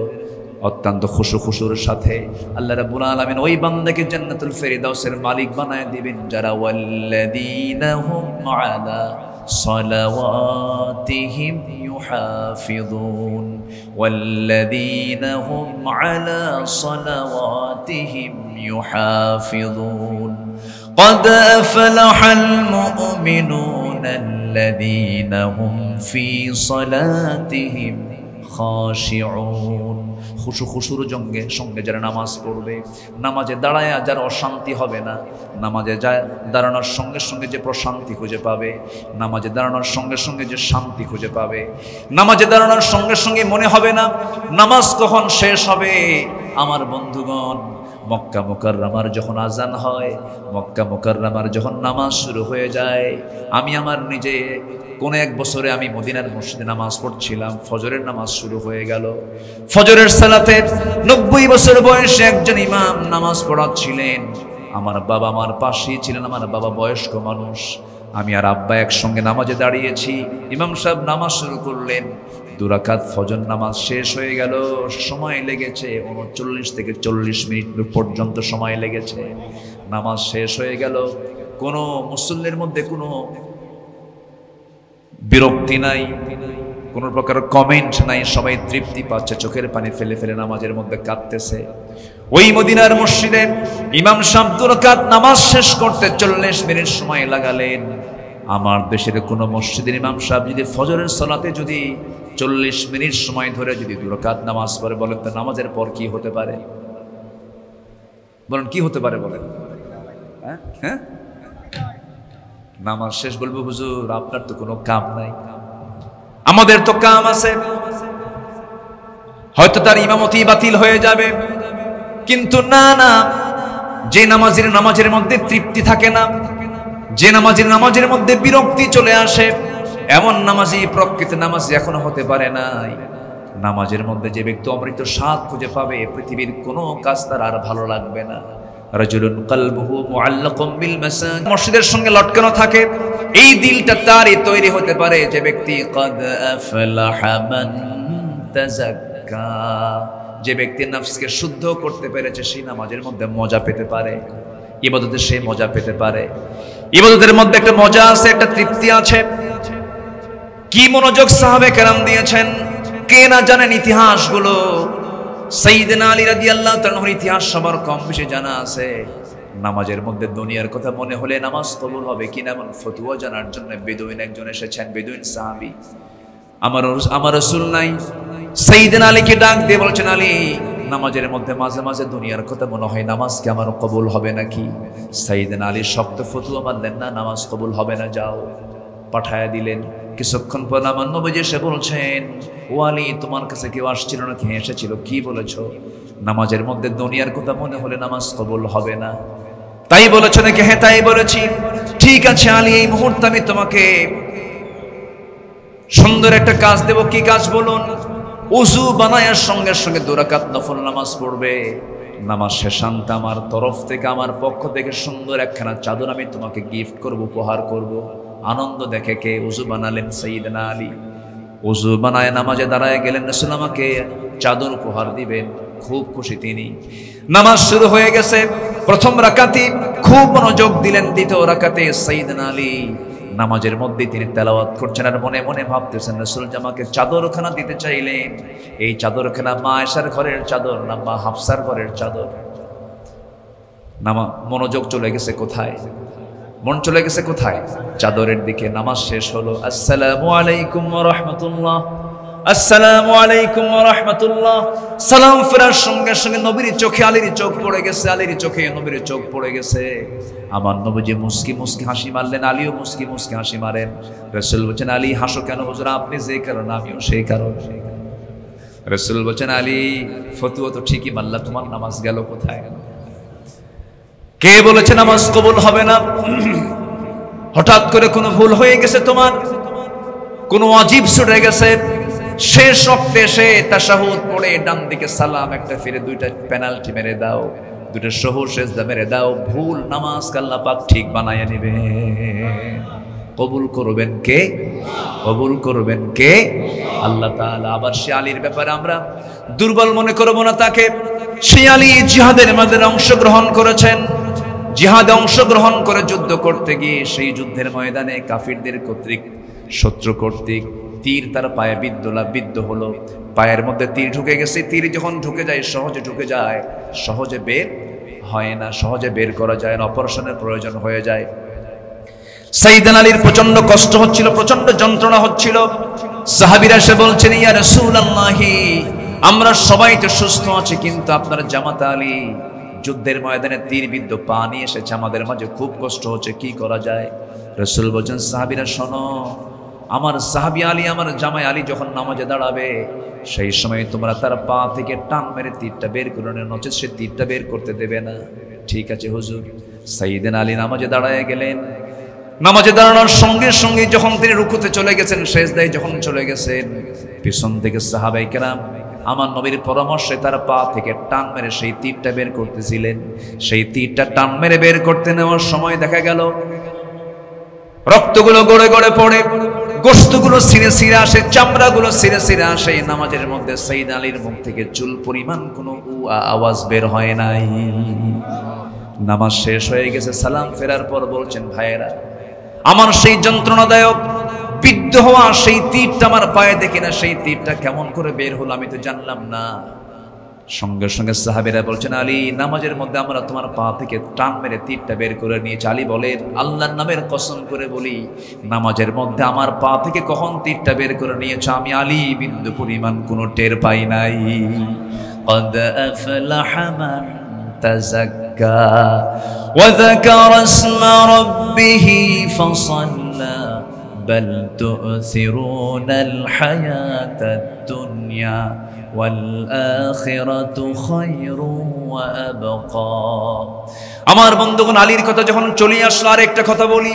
অত্যন্ত খুশু খুশুর সাথে। আল্লাহ রাব্বুল আলামিন ওই বান্দাকে জান্নাতুল ফেরদাউসের মালিক বানায় দিবেন যারা ওয়াল্লাযীনা হুম আলা সালাওয়াতিহিম ইউহাফিযুন ওয়াল্লাযীনা হুম আলা সালাওয়াতিহিম ইউহাফিযুন قد أفلح المؤمنون الذين هم في صلاتهم خاشعون। খুশুর সঙ্গে যারা নামাজ পড়বে, নামাজে দাঁড়ায় যার অশান্তি হবে না, নামাজে দাঁড়ানোর সঙ্গে সঙ্গে যে প্রশান্তি খুঁজে পাবে, নামাজে দাঁড়ানোর সঙ্গে সঙ্গে যে শান্তি খুঁজে পাবে, নামাজে দাঁড়ানোর সঙ্গে সঙ্গে মনে হবে না নামাজ কখন শেষ হবে। আমার বন্ধুগণ, মক্কা মুকাররমার যখন আজান হয়, মক্কা মুকাররমার যখন নামাজ শুরু হয়ে যায়, আমি আমার নিজে কোন এক বছরে আমি মদিনার মসজিদে নামাজ পড়ছিলাম, ফজরের নামাজ শুরু হয়ে গেল। ফজরের সালাতে 90 বছর বয়সে একজন ইমাম নামাজ পড়াচ্ছিলেন। আমার বাবা আমার পাশেই ছিলেন, আমার বাবা বয়স্ক মানুষ। আমি আর আব্বা একসঙ্গে নামাজে দাঁড়িয়েছি। ইমাম সাহেব নামাজ শুরু করলেন, 2 রাকাত ফজর নামাজ শেষ হয়ে গেল। সময় লেগেছে 39 থেকে 40 মিনিট পর্যন্ত সময় লেগেছে। নামাজ শেষ হয়ে গেল, কোনো মুসল্লির মধ্যে কোনো বিরক্তি নাই, কোনো প্রকার কমেন্ট নাই, সবাই তৃপ্তি পাচ্ছে, চোখের পানি ফেলে ফেলে নামাজের মধ্যে কাঁদতেছে। ওই মদিনার মসজিদে ইমাম সাহেব 2 রাকাত নামাজ শেষ করতে 40 মিনিট সময় লাগালেন। আমার দেশের কোন মসজিদের ইমাম সাহেব যদি ফজরের সালাতে যদি 40 মিনিট সময় ধরে যদি 2 রাকাত নামাজ পড়ে, বলেন তো নামাজের পর কি হতে পারে? বলেন কি হতে পারে? বলেন। হ্যাঁ, নামাজ শেষ বলবো হুজুর আপনার তো কোনো কাম নাই, আমাদের তো কাম আছে। হয়তো তার ইমামতি বাতিল হয়ে যাবে, কিন্তু না না, যে নামাজের মধ্যে তৃপ্তি থাকে না, যে নামাজের মধ্যে বিরক্তি চলে আসে, এমন নামাজি প্রকৃত নামাজি এখনো হতে পারে নাই। নামাজের মধ্যে যে ব্যক্তি অমৃত স্বাদ খুঁজে পাবে, পৃথিবীর কোনো কাজ তার আর ভালো লাগবে না। রাজুলুন কলবুহু মুআল্লাকুম বিল মাসাজিদ, মসজিদের সঙ্গে লটকানো থাকে, এই দিলটা তারই তৈরি হতে পারে যে ব্যক্তি কদ আফলাহা মান তাযাক্কা, যে ব্যক্তি নফসকে শুদ্ধ করতে পেরেছে, সেই নামাজের মধ্যে মজা পেতে পারে, ইবাদতে সে মজা পেতে পারে। ইবাদতের মধ্যে একটা মজা আছে, একটা তৃপ্তি আছে। কি মনোযোগ সাহাবে কেরাম দিয়েছেন, কে না জানেন ইতিহাসগুলো। সাইয়েদনা আলী রাদিয়াল্লাহু তাআলার ইতিহাস সবার কম বেশি জানা আছে। নামাজের মধ্যে দুনিয়ার কথা মনে হলে নামাজ কবুল হবে কিনা এমন ফতোয়া জানার জন্য বেদুইন একজন এসেছেন, বেদুইন সাহাবী। আমার রাসূল নাই, সাইয়েদনা আলীকে ডাক দিয়ে বলছেন, আলী নামাজের মধ্যে মাঝে মাঝে দুনিয়ার কথা মনে হয়, নামাজ কি আমার কবুল হবে নাকি? সাইয়েদনা আলী শক্ত ফতোয়া মানলেন না, নামাজ কবুল হবে না, যাও। পাঠায়া দিলেন। কিছুক্ষণ পর আমার নবীজি এসে বলছেন, ও আলী তোমার কাছে কেউ আসছিল না? কে এসেছিল? কি বলেছো? নামাজের মধ্যে দুনিয়ার কথা মনে হলে নামাজ কবুল হবে না, তাই বলেছো নাকি? হ্যাঁ তাই বলেছি। ঠিক আছে আলী, এই মুহূর্তে আমি তোমাকে সুন্দর একটা কাজ দেব। কি কাজ বলুন? ওযু বানায়ার সঙ্গে সঙ্গে 2 রাকাত নফল নামাজ পড়বে। নামাজ শেষান্তে আমার তরফ থেকে, আমার পক্ষ থেকে সুন্দর একখানা চাদর আমি তোমাকে গিফট করব, উপহার করব। আনন্দ দেখে কে? ওযু বানালেন সাইয়েদনা আলী। ওযু বানায় নামাজে দাঁড়ায় গেলেন, রাসূল আমাকে চাদর উপহার দিবেন। খুব খুশি তিনি। নামাজ শুরু হয়ে গেছে। প্রথম রাকাতে খুব মনোযোগ দিলেন। দ্বিতীয় রাকাতে সাইয়েদনা আলী নামাজের মধ্যে তিনি তেলাওয়াত করছেন আর মনে মনে ভাবতেছেন, রাসূল আমাকে চাদরখানা দিতে চাইলেন, এই চাদরখানা মা আয়েশার ঘরের চাদর না মা হাফসার ঘরের চাদর? মনোযোগ চলে গেছে কোথায়? মন চলে গেছে কোথায়? চাদরের দিকে। নামাজ শেষ হলো। আসসালামু আলাইকুম ওয়া রাহমাতুল্লাহ, আসসালামু আলাইকুম ওয়া রাহমাতুল্লাহ। সালাম ফেরার সঙ্গে সঙ্গে নবীর চোখে আলীর চোখ পড়ে গেছে, আলীর চোখে নবীর চোখ পড়ে গেছে। আমার নবীজি মুস্কি মুস্কি হাসি মারলেন, আলীও মুস্কি মুস্কি হাসি মারেন। রাসূল বলেন, আলী হাসো কেন? হুজুর আপনি যে কারণ আমিও সেই কারণ। রাসূল বলেন, আলী ফতোয়া তো ঠিকই মারলা, তোমার নামাজ গেল কোথায়? কে বলেছে নামাজ কবুল হবে না? হঠাৎ করে কোনো ভুল হয়ে গেছে তোমার, কোনো ওয়াজিব ছুটে গেছে। শেষ ওয়াক্তে এসে তাশাহুদ পড়ে ডান দিকে সালাম একটা ফিরে 2টা পেনাল্টি মেরে দাও, 2টা সহুর সেজদা মেরে দাও। ভুল নামাজ আল্লাহ পাক ঠিক বানায় নেবে। কবুল করবেন কে? কবুল করবেন কে? আল্লাহ তাআলা। আবার সে আলীর ব্যাপারে আমরা দুর্বল মনে করব না তাকে। সে আলী জিহাদের মধ্যে অংশগ্রহণ করেছেন। জিহাদে অংশগ্রহণ করে যুদ্ধ করতে গিয়ে সেই যুদ্ধের ময়দানে কাফিরদের কর্তৃক, শত্রু কর্তৃক তীর তার পায়ে বিদ্ধ হলো। পায়ের মধ্যে তীর ঢুকে গেছে। তীর যখন ঢুকে যায়, সহজে ঢুকে যায়, সহজে বের হয় না, সহজে বের করা যায় না, অপারেশনের প্রয়োজন হয়ে যায়। সাইয়েদনা আলীর প্রচন্ড কষ্ট হচ্ছিল, প্রচন্ড যন্ত্রণা হচ্ছিল। সাহাবীরা এসে বলছেন, ইয়া রাসূলুল্লাহ, আমরা সবাই তো সুস্থ আছি, কিন্তু আপনার জামাতা আলী যুদ্ধের ময়দানে তীরবিদ্ধ, পা নিয়ে এসেছে, আমাদের মাঝে খুব কষ্ট হচ্ছে, কি করা যায়? রাসূল বলেন, সাহাবীরা শোনো, আমার সাহাবী আলী, আমার জামাই আলী যখন নামাজে দাঁড়াবে, সেই সময় তোমরা তার পা থেকে টান মেরে তীরটা বের করে নেবে, নচেৎ সে তীরটা বের করতে দেবে না। ঠিক আছে হুজুর। সাইয়েদনা আলী নামাজে দাঁড়ায় গেলেন। নামাজে দাঁড়ানোর সঙ্গে সঙ্গে যখন তিনি রুকুতে চলে গেছেন, সেজদায় যখন চলে গেছেন, পিছন থেকে সাহাবায়ে কেরাম আমার নবীর পরামর্শে তার পা থেকে টান মেরে সেই তীরটা বের করতেছিলেন। সেই তীরটা টান মেরে বের করতে নেওয়ার সময় দেখা গেল রক্তগুলো গড়ে গড়ে পড়ে, গোশতগুলো ছিঁড়ে ছিঁড়ে আসে, চামড়াগুলো ছিঁড়ে ছিঁড়ে আসে। নামাজের মধ্যে সাইয়েদনা আলীর মুখ থেকে চুল পরিমাণ কোনো আওয়াজ বের হয় নাই। নামাজ শেষ হয়ে গেছে। সালাম ফেরার পর বলছেন, ভাইয়েরা, আমার সেই যন্ত্রণাদায়ক বিদ্ধ হওয়া সেই তীরটা আমার পায়ে দেখি না, সেই তীরটা কেমন করে বের হলো আমি তো জানলাম না। সঙ্গে সঙ্গে সাহাবীরা বলছেন, আলী নামাজের মধ্যে আমরা তোমার পা থেকে টান মেরে তীরটা বের করে নিয়েছি। আলী বলেন, আল্লাহর নামের কসম করে বলি, নামাজের মধ্যে আমার পা থেকে কখন তীরটা বের করে নিয়েছ আমি আলী বিন্দু পরিমাণ কোনো টের পাই নাই। قد أفلح من تزكى وذكر اسم ربه فصلى بل تؤثرون الحياة الدنيا والآخرة خير وأبقى। আমার বন্ধুগণ, আলীর কথা যখন চলে আসলো, আর একটা কথা বলি,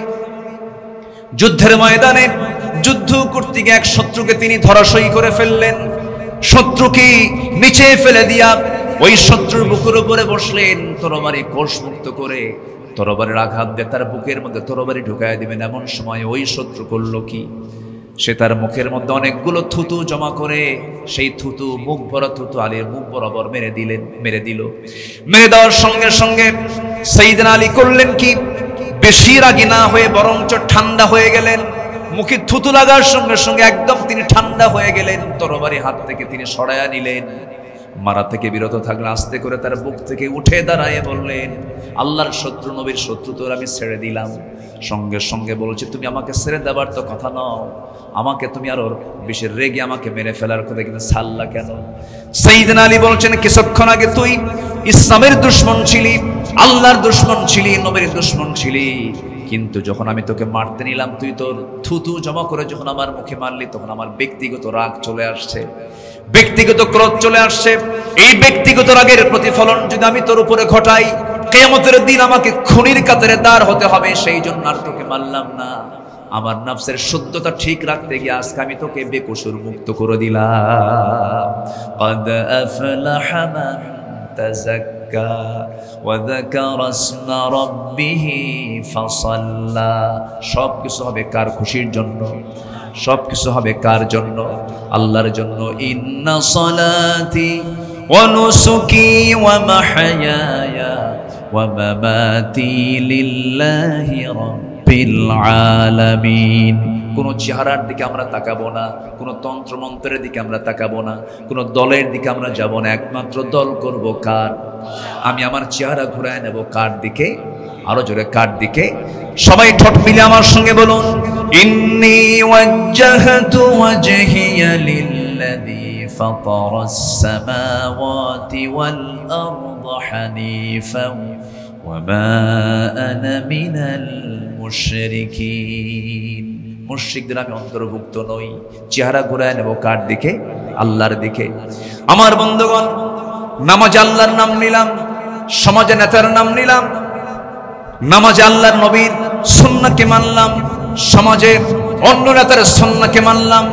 যুদ্ধের ময়দানে যুদ্ধ করতে গিয়ে এক শত্রুকে তিনি ধরাশয়ী করে ফেললেন। শত্রুকে নিচে ফেলে দিয়া ওই শত্রুর বুকের উপরে বসলেন, তরবারি কোষমুক্ত করে তরবারির আঘাত দিয়ে তার বুকের মধ্যে তরবারি ঢুকায় দিবেন। এমন সময় ওই শত্রু করলো কি, সে তার মুখের মধ্যে অনেকগুলো থুতু জমা করে সেই থুতু, মুখ ভরা থুতু আলীর মুখ বরাবর মেরে দিল। মেরে দেওয়ার সঙ্গে সঙ্গে সাইয়েদনা আলী করলেন কি, বেশি রাগী না হয়ে বরঞ্চ ঠান্ডা হয়ে গেলেন। মুখে থুতু লাগার সঙ্গে সঙ্গে একদম তিনি ঠান্ডা হয়ে গেলেন। তরবারি হাত থেকে তিনি সরায়া নিলেন, মারা থেকে বিরত থাকলে আস্তে করে তার বুক থেকে উঠে দাঁড়ায় বললেন, আল্লাহর শত্রু নবীর শত্রু তোর আমি ছেড়ে দিলাম। সঙ্গে সঙ্গে বলছে, তুমি আমাকে ছেড়ে দেবার তো কথা নও, আমাকে তুমি আরো বেশি রেগে আমাকে মেরে ফেলার কথা, কিন্তু ছাড়লা কেন? সাইয়েদনা আলী বলছেন, কিছুক্ষণ আগে তুই ইসলামের দুশমন ছিলি, আল্লাহর দুশমন ছিলি, নবীর দুশমন ছিলি, কিন্তু যখন আমি তোকে মারতে নিলাম তুই তোর থুতু জমা করে যখন আমার মুখে মারলি, তখন আমার ব্যক্তিগত রাগ চলে আসছে, ব্যক্তিগত ক্রোধ চলে আসছে। এই ব্যক্তিগত রাগের প্রতিফলন যদি আমি তোর উপরে ঘটাই, কিয়ামতের দিন আমাকে খুনির কাতারে দাঁড় হতে হবে, সেই জন্য আর তোকে মারলাম না। আমার নফসের শুদ্ধতা ঠিক রাখতে গিয়ে আজকে আমি তোকে বেকসুর মুক্ত করে দিলাম। قد أفلح من تزكى وذكر اسم ربه فصلى। সব কিছু হবে কার খুশির জন্য? সব কিছু হবে কার জন্য? আল্লাহর জন্য। ইন্না সালাতি ওয়া নুসুকি ওয়া মাহইয়ায়া ওয়া মামাতি লিল্লাহি রাব্বিল আলামিন। কোনো চেহারার দিকে আমরা তাকাবো না, কোনো তন্ত্রমন্ত্রের দিকে আমরা তাকাবো না, কোনো দলের দিকে আমরা যাব না, একমাত্র দল করব কার? আমি আমার চেহারা ঘুরায় নেব কার দিকে? আরো জোরে কার দিকে? সবাই ঠোঁট মিলে আমার সঙ্গে বলুন, ইন্নী ওয়াজ্জাহতু ওয়াজহিয়া লিল্লাযী ফাতারাস সামাওয়াতি ওয়াল আরদা হানিফান ওয়া মা আনা মিনাল মুশরিকিন। মুশরিকদের আমি অন্তর্ভুক্ত নই। চেহারা ঘুরায় নেব কার দিকে? আল্লাহর দিকে। আমার বন্ধুগণ, নামাজে আল্লাহর নাম নিলাম, সমাজে নেতার নাম নিলাম, নামাজে আল্লাহর নবীর সুন্নাহকে মানলাম, সমাজে অন্য নেতার সুন্নাহকে মানলাম,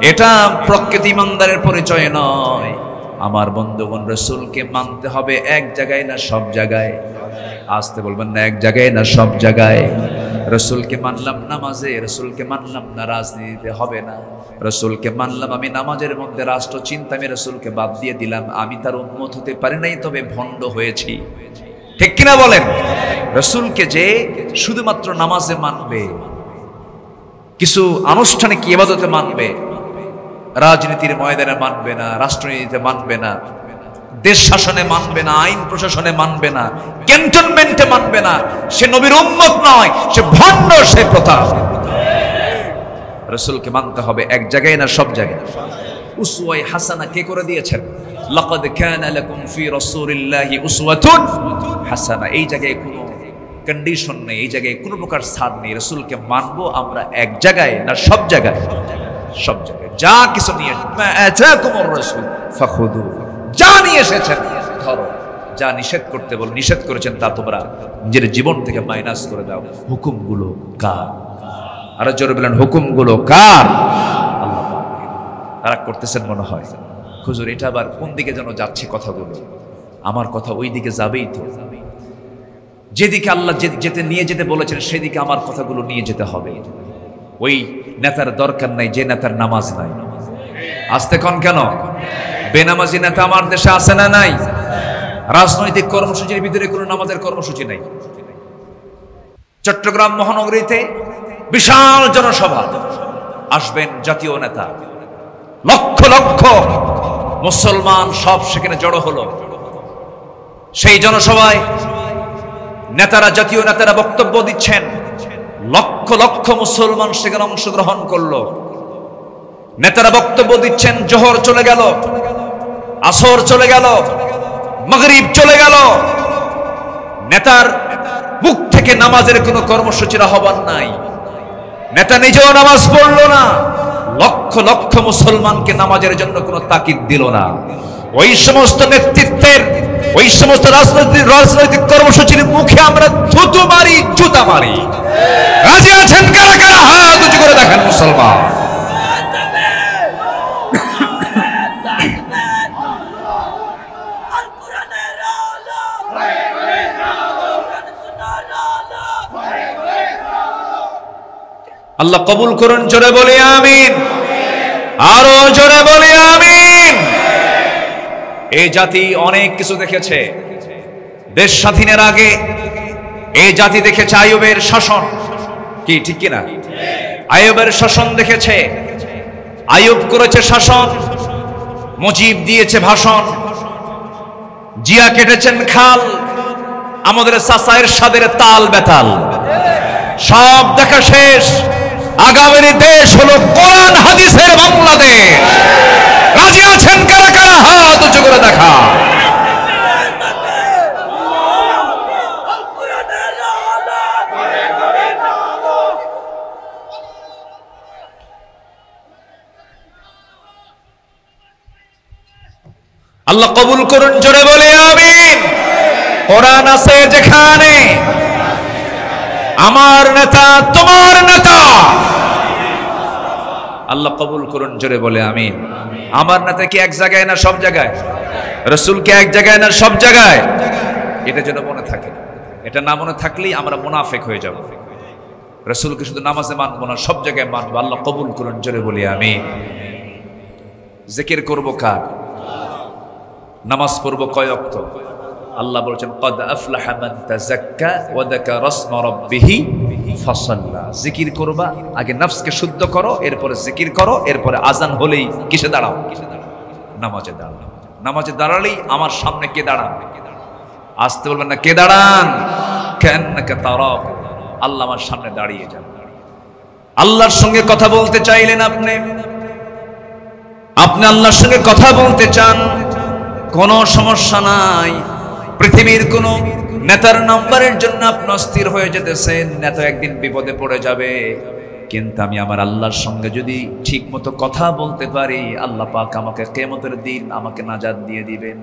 এটা প্রকৃত ইমানদারের পরিচয় নয়। আমার বন্ধুগণ, রাসূলকে মানতে হবে এক জায়গায় না সব জায়গায়? আসতে বলবেন না, এক জায়গায় না সব জায়গায়? রাসূলকে মানলাম নামাজে, রাসূলকে মানলাম না রাজনীতিতে, হবে না। রাসূলকে মানলাম আমি নামাজের মধ্যে, রাষ্ট্র চিন্তা আমি রাসূলকে বাদ দিয়ে দিলাম, আমি তার উম্মত হতে পারি নাই, তবে ভণ্ড হয়েছি। ঠিক কিনা বলেন? রাসূলকে যে শুধুমাত্র নামাজে মানবে, কিছু আনুষ্ঠানিক ইবাদতে মানবে, রাজনীতির ময়দানে মানবে না, রাষ্ট্রনীতিতে মানবে না, দেশ শাসনে মানবে না, আইন প্রশাসনে মানবে না, ক্যান্টনমেন্টে মানবে না, সে নবীর উম্মত নয়, সে ভণ্ড, সে প্রথা। রাসূলকে মানতে হবে এক জায়গায় না সব জায়গায়। উসওয়ায়ে হাসানা কে করে দিয়েছেন? লাকাদ কানা লাকুম ফি রাসূলিল্লাহি উসওয়াতুন হাসানা। এই জায়গায় কোনো কন্ডিশন নেই, এই জায়গায় কোনো প্রকার ছাড় নেই। রাসূলকে মানবো আমরা এক জায়গায় না সব জায়গায়? সব জায়গায়। যা কিছু নিয়ে মা আতাকুমুর রাসূল ফাখুযু, যা নিয়ে এসেছেন ধরো, যা নিষেধ করতে বল নিষেধ করেছেন তা তোমরা নিজের জীবন থেকে মাইনাস করে দাও। হুকুমগুলো কার? আরো জোরে বলেন, হুকুমগুলো কার? আল্লাহ পাকের। তারা করতেছেন মনে হয়, হুজুর এটা আবার কোন দিকে যেন যাচ্ছে কথাগুলো। আমার কথা ওই দিকে যাবেই তো, যেদিকে আল্লাহ যেতে নিয়ে যেতে বলেছেন সেদিকে আমার কথাগুলো নিয়ে যেতে হবে। ওই নেতার দরকার নাই যে নেতার নামাজ নাই। আসতে কন কেন? বেনামাজি নেতা আমার দেশে আছে না নাই? রাজনৈতিক কর্মসূচির ভিতরে কোনো নামাজের কর্মসূচি নাই। চট্টগ্রাম মহানগরীতে বিশাল জনসভা, আসবেন জাতীয় নেতা, লক্ষ লক্ষ মুসলমান সব সেখানে জড়ো হলো। সেই জনসভায় নেতারা, জাতীয় নেতারা বক্তব্য দিচ্ছেন, লক্ষ লক্ষ মুসলমান সেখানে অংশগ্রহণ করলো। নেতারা বক্তব্য দিচ্ছেন, জোহর চলে গেল, আসর চলে গেল, মাগরিব চলে গেল, নেতার মুখ থেকে নামাজের কোনো কর্মসূচির আহ্বান নাই। নেতা নিজেও নামাজ পড়লো না, লক্ষ লক্ষ মুসলমানকে নামাজের জন্য কোনো তাকিদ দিল না। ওই সমস্ত নেতৃত্বের, ওই সমস্ত রাজনৈতিক কর্মসূচির মুখে আমরা থুতু মারি, জুতা মারি। রাজি আছেন কারা কারা? হাত উঁচু করে দেখেন মুসলমান। আল্লাহ কবুল করুন, জোরে বলি আমিন, আরো জোরে বলি আমিন। এই জাতি অনেক কিছু দেখেছে। দেশ স্বাধীনের আগে এই জাতি দেখেছে আইয়ুবের শাসন, কি ঠিক কিনা? আইয়ুবের শাসন দেখেছে। আইয়ুব করেছে শাসন, মুজিব দিয়েছে ভাষণ, জিয়া কেটেছেন খাল, আমাদের চাচায়ের সাদের তাল বেতাল সব দেখা শেষ। আগামীর দেশ হলো কোরআন হাদিসের বাংলাদেশ। রাজি আছেন কারা কারা? হাত উঁচু করে দেখা। আল্লাহ কবুল করুন, জোরে বলে আমিন। কোরআন আছে যেখানে, আমার নেতা তোমার নেতা। আল্লাহ কবুল করুন, জোরে বলে আমিন। আমার নেতা কি এক জায়গায় না সব জায়গায়? রাসূল কি এক জায়গায় না সব জায়গায়? এটা যেন মনে থাকে। এটা না মনে থাকলেই আমরা মুনাফিক হয়ে যাব। রাসূলকে শুধু নামাজে মানবো না, সব জায়গায় মানবো। আল্লাহ কবুল করুন, জোরে বলি আমিন। জিকির করব কার? নামাজ পড়ব কয় ওয়াক্ত? আল্লাহ বলেছেন ক্বাদ আফলাহা মান তাযাক্কা ওয়া যাকারা ইসমা রাব্বিহি ফাসাল্লা। জিকির করবা, আগে নফসকে শুদ্ধ করো, এরপরে জিকির করো, এরপরে আজান হলেই কিসে দাঁড়াও? নামাজে দাঁড়াও। নামাজে দাঁড়ালেই আমার সামনে কে দাঁড়ান? আসতে বলবেন না, কে দাঁড়ান? কান্নাকা তারা, আল্লাহ আমার সামনে দাঁড়িয়ে যান। আল্লাহর সঙ্গে কথা বলতে চাইলেন আপনি আল্লাহর সঙ্গে কথা বলতে চান, কোনো সমস্যা নাই। পৃথিবীর কোন নেতার নাম্বারের জন্য আপনি অস্থির হয়ে যেতেছেন, নেতা একদিন বিপদে পড়ে যাবে। কিন্তু আমি আমার আল্লাহর সঙ্গে যদি ঠিক মতো কথা বলতে পারি, আল্লাহ পাক আমাকে কিয়ামতের দিন আমাকে নাজাত দিয়ে দিবেন।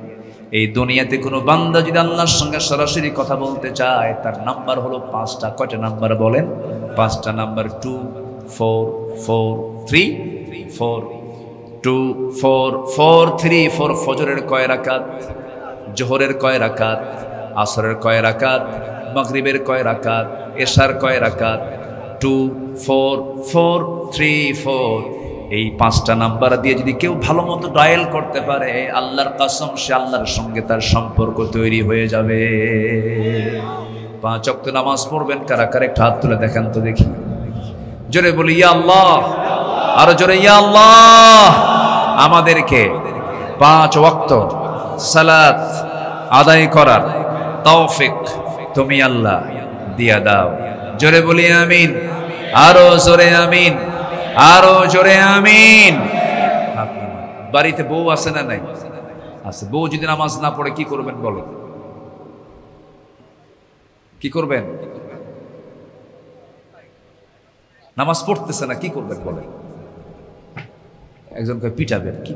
এই দুনিয়াতে কোনো বান্দা যদি আল্লাহর সঙ্গে সরাসরি কথা বলতে চায়, তার নাম্বার হলো 5টা। কয়টা নাম্বার বলেন? 5টা নাম্বার। 2 4 4 3 4 2 4 4 3 4। ফজরের কয় রাকাত? জোহরের কয় রাকাত? আসরের কয় রাকাত? মাগরিবের কয় রাকাত? এশার কয় রাকাত? 2 4 4 3 4। এই 5টা নাম্বার দিয়ে যদি কেউ ভালো মতো ডায়াল করতে পারে, আল্লাহর কসম, সে আল্লাহর সঙ্গে তার সম্পর্ক তৈরি হয়ে যাবে। 5 ওয়াক্ত নামাজ পড়বেন কারা কারা? একটু হাত তুলে দেখান তো দেখি। জোরে বলি ইয়া আল্লাহ, আরো জোরে ইয়া আল্লাহ। আমাদেরকে 5 ওয়াক্ত সালাত আদায় করার তৌফিক তুমি আল্লাহ দিয়া দাও। জোরে বলি আমিন, আরো জোরে আমিন, আরো জোরে আমিন। বাড়িতে বউ আছে না নাই? আছে। বউ যদি নামাজ না পড়ে কি করবেন বলেন? কি করবেন? নামাজ পড়তেছে না, কি করবেন বলেন? একজনকে পিটাবেন। কি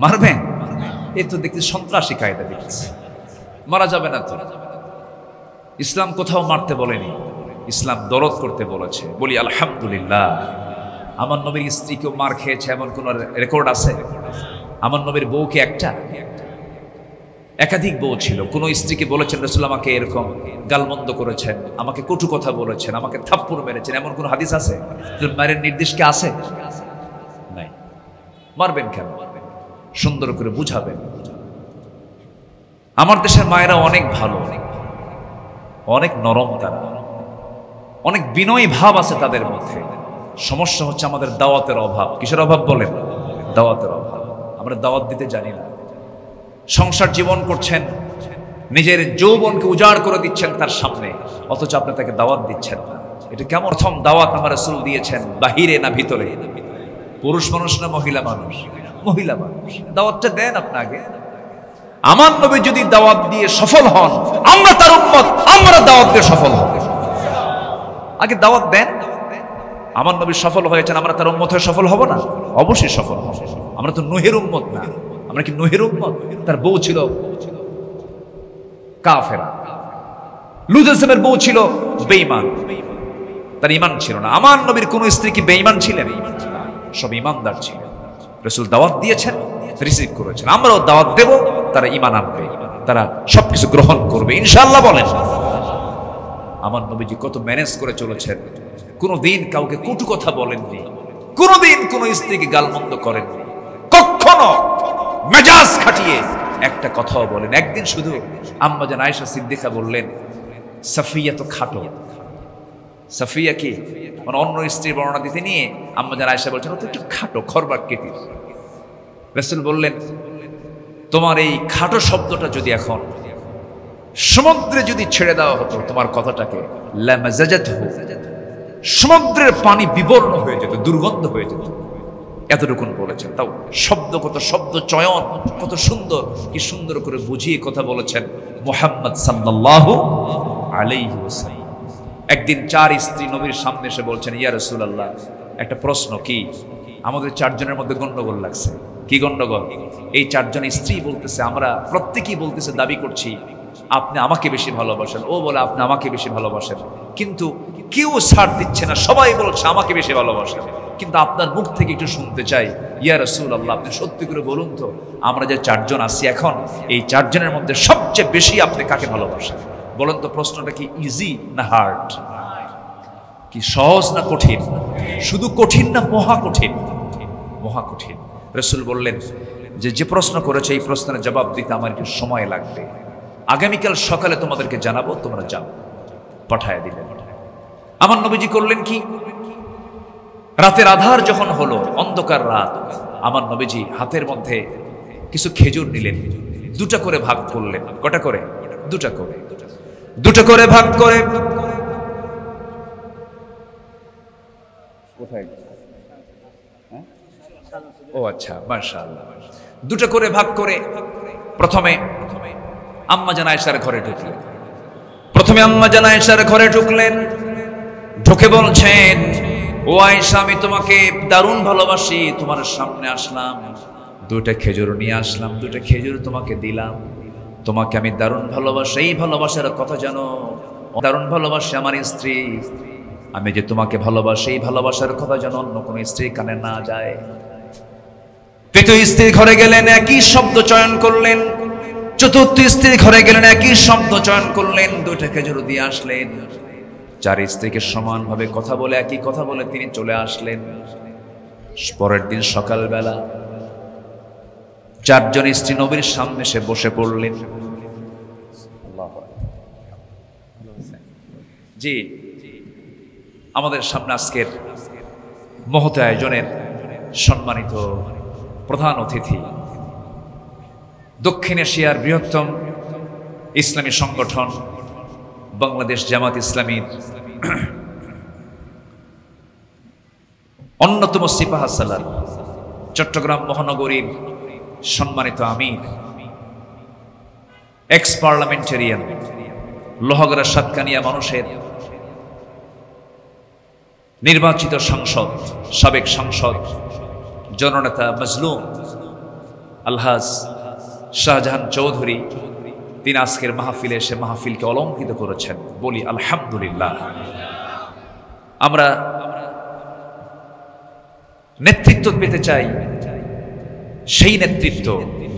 মারবেন? এই তো দেখতে সন্ত্রাসী কায়দা দেখতেছে। মারা যাবে না তো। ইসলাম কোথাও মারতে বলেনি, ইসলাম দরদ করতে বলেছে। বলি আলহামদুলিল্লাহ। আমার নবীর স্ত্রী কেউ মার খেয়েছে এমন কোন রেকর্ড আছে? আমার নবীর বউ কি একটা? একাধিক বউ ছিল। কোন স্ত্রীকে বলেছেন রাসূল আমাকে এরকম গালমন্দ করেছেন, আমাকে কটু কথা বলেছেন, আমাকে থাপ্পড় মেরেছেন, এমন কোন হাদিস আছে? মায়ের নির্দেশ কি আছে? নাই। মারবেন কেন? সুন্দর করে বুঝাবেন। আমার দেশের মায়েরা অনেক ভালো, অনেক নরম, তারা অনেক বিনয়ী ভাব আছে তাদের মধ্যে। সমস্যা হচ্ছে আমাদের দাওয়াতের অভাব। কিসের অভাব বলেন? দাওয়াতের অভাব। আমরা দাওয়াত দিতে জানি না। সংসার জীবন করছেন, নিজের যৌবনকে উজাড় করে দিচ্ছেন তার সামনে, অথচ আপনি তাকে দাওয়াত দিচ্ছেন না। এটা কেমন প্রথম দাওয়াত আমার রাসূল দিয়েছেন? বাহিরে না ভিতরে? পুরুষ মানুষ না মহিলা মানুষ? মহিলা মানুষ। দাওয়াতটা দেন আপনাকে। আমার নবী যদি দাওয়াত দিয়ে সফল হন, আমরা তার উম্মত, আমরা দাওয়াত দিয়ে সফল হব। আগে দাওয়াত দেন। আমার নবী সফল হয়েছেন, আমরা তার উম্মত হয়ে সফল হব না? অবশ্যই সফল হব। আমরা তো নূহের উম্মত না। আমরা কি নূহের উম্মত? তার বউ ছিল কাফেরা। লূত আলাইহিসসালামের বউ ছিল বেঈমান, তার ঈমান ছিল না। আমার নবীর কোন স্ত্রী কি বেঈমান ছিলেন? সব ঈমানদার ছিলেন। রাসূল দাওয়াত দিয়েছেন, রিসিভ করেছেন। আমরাও দাওয়াত দেব, তারা ঈমান আনবে, তারা সবকিছু গ্রহণ করবে ইনশাআল্লাহ। বলেন আমার নবীজি কত ম্যানেজ করে চলেছেন। কোনদিন কাউকে কটু কথা বলেননি, কোনদিন কোন স্ত্রীকে গালমন্দ করেননি, কখনো মেজাজ খাটিয়ে একটা কথাও বলেন। একদিন শুধু আম্মা জান আয়েশা সিদ্দিকা বললেন, সাফিয়া তো খাটো। সাফিয়া কি মানে অন্য স্ত্রীর বর্ণনা দিতে নিয়ে আম্মা জান আয়েশা বলছেন ও তো একটু খাটো, খরবাক কেতির। রাসূল বললেন তোমার এই খাটো শব্দটা যদি এখন সমুদ্রে যদি ছেড়ে দেওয়া হতো, তোমার কথাটাকে লামাজাজাতহু, সমুদ্রের পানি বিবর্ণ হয়ে যেত, দুর্গন্ধ হয়ে যেত। এতটুকুন বলেছেন। তাও শব্দ, কত শব্দ চয়ন, কত সুন্দর, কি সুন্দর করে বুঝিয়ে কথা বলেছেন মুহাম্মদ সাল্লাল্লাহু আলাইহি ওয়াসাল্লাম। একদিন 4 স্ত্রী নবীর সামনে এসে বলছেন, ইয়া রাসূলুল্লাহ, একটা প্রশ্ন, কি আমাদের 4 জনের মধ্যে গন্ডগোল লাগছে। কি গন্ডগোল? এই 4 জন স্ত্রী বলতেছে, আমরা প্রত্যেকেই বলতেছে, দাবি করছি আপনি আমাকে বেশি ভালোবাসেন, ও বলে আপনি আমাকে বেশি ভালোবাসেন, কিন্তু কেউ ছাড় দিচ্ছে না, সবাই বলছে আমাকে বেশি ভালোবাসেন, কিন্তু আপনার মুখ থেকে একটু শুনতে চাই, ইয়া রাসূলুল্লাহ, আপনি সত্যি করে বলুন তো, আমরা যে 4 জন আছি এখন, এই 4 জনের মধ্যে সবচেয়ে বেশি আপনি কাকে ভালোবাসেন? বলেন তো, প্রশ্নটা কি ইজি না হার্ড? কি সহজ না কঠিন? শুধু কঠিন না মহা কঠিন? মহা কঠিন। রাসূল বললেন যে প্রশ্ন করেছে এই প্রশ্নের জবাব দিতে আমার একটু সময় লাগবে, আগামীকাল সকালে তোমাদেরকে জানাবো, তোমরা যাও। পাঠায় দিলেন। আমার নবীজি করলেন কি, রাতের আধার যখন হলো, অন্ধকার রাত, আমার নবীজি হাতের মধ্যে কিছু খেজুর নিলেন, 2টা করে ভাগ করলেন। কটা করে? 2টা করে। 2টা করে ভাগ করে, কোথায়? ও আচ্ছা, মাশাআল্লাহ। 2টা করে ভাগ করে প্রথমে আম্মা জান আয়েশার ঘরে ঢুকলেন। প্রথমে আম্মা জান আয়েশার ঘরে ঢুকলেন, ঢুকে বলছেন, ও আয়েশা, আমি তোমাকে দারুণ ভালোবাসি, তোমার সামনে আসলাম, 2টা খেজুর নিয়ে আসলাম, 2টা খেজুর তোমাকে দিলাম, তোমাকে আমি দারুণ ভালোবাসি, এই ভালোবাসার কথা জানো, দারুণ ভালোবাসি আমার স্ত্রী, আমি যে তোমাকে ভালোবাসি এই ভালোবাসার কথা যেন অন্য কোনো স্ত্রীর কানে না যায়। তৃতীয় স্ত্রীর ঘরে গেলেন, একই শব্দ চয়ন করলেন। চতুর্থ স্ত্রীর ঘরে গেলেন, একই শব্দ চয়ন করলেন, 2টা খেজুর দিয়ে আসলেন। 4 স্ত্রীকে সমানভাবে কথা বলে, একই কথা বলে তিনি চলে আসলেন। পরের দিন সকালবেলা 4 জন স্ত্রী নবীর সামনে এসে বসে পড়লেন। জি, আমাদের সামনে আজকের মহৎ আয়োজনের সম্মানিত প্রধান অতিথি, দক্ষিণ এশিয়ার বৃহত্তম ইসলামী সংগঠন বাংলাদেশ জামাত ইসলামীর অন্যতম সিপাহসালার, চট্টগ্রাম মহানগরীর সম্মানিত আমির, এক্স পার্লামেন্টারিয়ান, লোহাগড়া সাতকানিয়া মানুষের নির্বাচিত সংসদ, সাবেক সংসদ, জননেতা মজলুম আলহাজ শাহজাহান চৌধুরী, তিনি আজকের মাহফিলে এসে মাহফিলকে অলঙ্কৃত করেছেন। বলি আলহামদুলিল্লাহ। আমরা নেতৃত্ব পেতে চাই, সেই নেতৃত্ব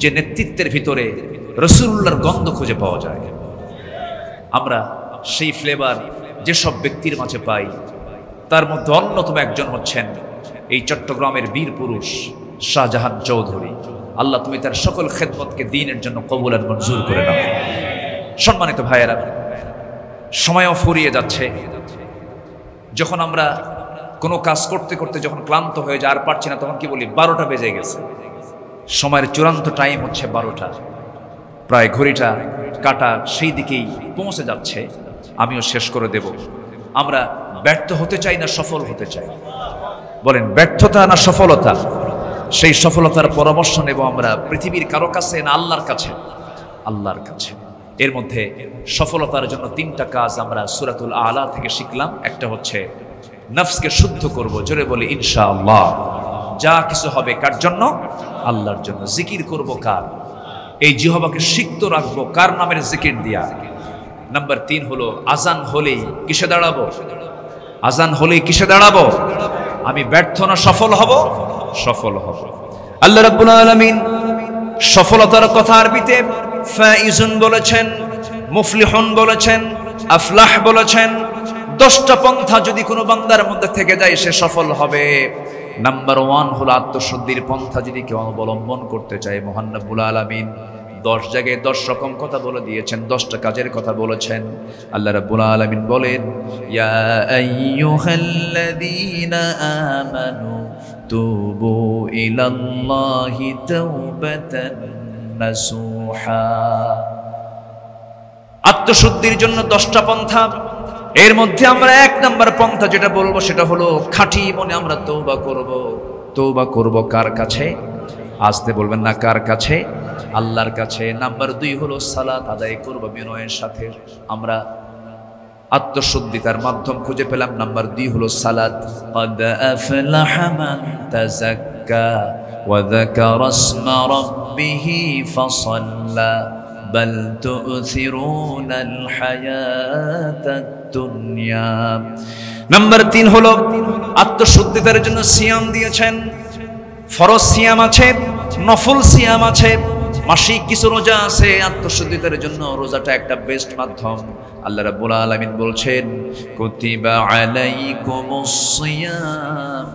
যে নেতৃত্বের ভিতরে রাসূলুল্লাহর গন্ধ খুঁজে পাওয়া যায়। আমরা সেই ফ্লেভার যেসব ব্যক্তির মাঝে পাই, তার মধ্যে অন্যতম একজন হচ্ছেন এই চট্টগ্রামের বীর পুরুষ শাহজাহান চৌধুরী। আল্লাহ তুমি তার সকল খেদমতকে দ্বীনের জন্য কবুল আর মঞ্জুর করে নাও। সম্মানিত ভাইয়েরা, সময়ও ফুরিয়ে যাচ্ছে। যখন আমরা কোনো কাজ করতে করতে যখন ক্লান্ত হয়ে যায়, আর পারছি না, তখন কি বলি, 12টা বেজে গেছে। সময়ের চূড়ান্ত টাইম হচ্ছে 12টা, প্রায় ঘড়িটা কাটা সেই দিকেই পৌঁছে যাচ্ছে। আমিও শেষ করে দেব। আমরা ব্যর্থ হতে চাই না সফল হতে চাই? বলেন, ব্যর্থতা না সফলতা? সেই সফলতার পরামর্শ নেব আমরা পৃথিবীর কারো কাছে না আল্লাহর কাছে? আল্লাহর কাছে। এর মধ্যে সফলতার জন্য 3টা কাজ আমরা সূরাতুল আলা থেকে শিখলাম। একটা হচ্ছে নফসকে শুদ্ধ করব, জোরে বলি ইনশাআল্লাহ। যা কিছু হবে কার জন্য? আল্লাহর জন্য। জিকির করব কার? এই জিহ্বাকে সিক্ত রাখবো কার নামের জিকির দিয়া? নাম্বার 3 হলো আজান হলেই কিসে দাঁড়াবো? আজান হলেই কিসে দাঁড়াবো? আমি ব্যর্থ না সফল হব? সফল হব। আল্লাহ রাব্বুল আলামিন সফলতার কথা আরবিতে ফাইজুন বলেছেন, মুফলিহুন বলেছেন, আফলাহ বলেছেন। 10টা পন্থা যদি কোনো বান্দার মধ্যে থেকে যায় সে সফল হবে। নাম্বার 1 হলো আত্মশুদ্ধির পন্থা যদি কেউ অবলম্বন করতে চায়, মহান রব্বুল আলামিন 10 জায়গায় 10 রকম কথা বলে দিয়েছেন, 10টা কাজের কথা বলেছেন। আল্লাহ রাব্বুল আলামিন বলেন, ইয়া আইয়ুহাল্লাযীনা আমানু তুবু ইলাল্লাহি তাওবাতান নাসুহা। আত্মশুদ্ধির জন্য 10টা পন্থা, এর মধ্যে আমরা 1 নাম্বার পন্থা যেটা বলবো সেটা হলো খাঁটি মনে আমরা তওবা করব। তওবা করব কার কাছে? আসতে বলবেন না, কার কাছে? আল্লাহর কাছে। নাম্বার 2 হলো সালাত আদায় করব বিনয়ের সাথে। আমরা আত্মশুদ্ধিতার মাধ্যম খুঁজে পেলাম। নাম্বার 2 হলো সালাত। ক্বাদ আফলাহা মান তাযাক্কা ওয়া যাকারা ইসমা রাব্বিহি ফাসাল্লা বাল তু'থিরুনাল হায়াতাদ দুনিয়া। নাম্বার 3 হলো আত্মশুদ্ধিতার জন্য সিয়াম দিয়েছেন। ফরজ সিয়াম আছে, নফল সিয়াম আছে, মাসিক কিছু রোজা আছে। আত্মশুদ্ধিতার জন্য রোজাটা একটা বেস্ট মাধ্যম। আল্লাহ রাব্বুল আলামিন বলছেন, কুতিবা আলাইকুমুস সিয়াম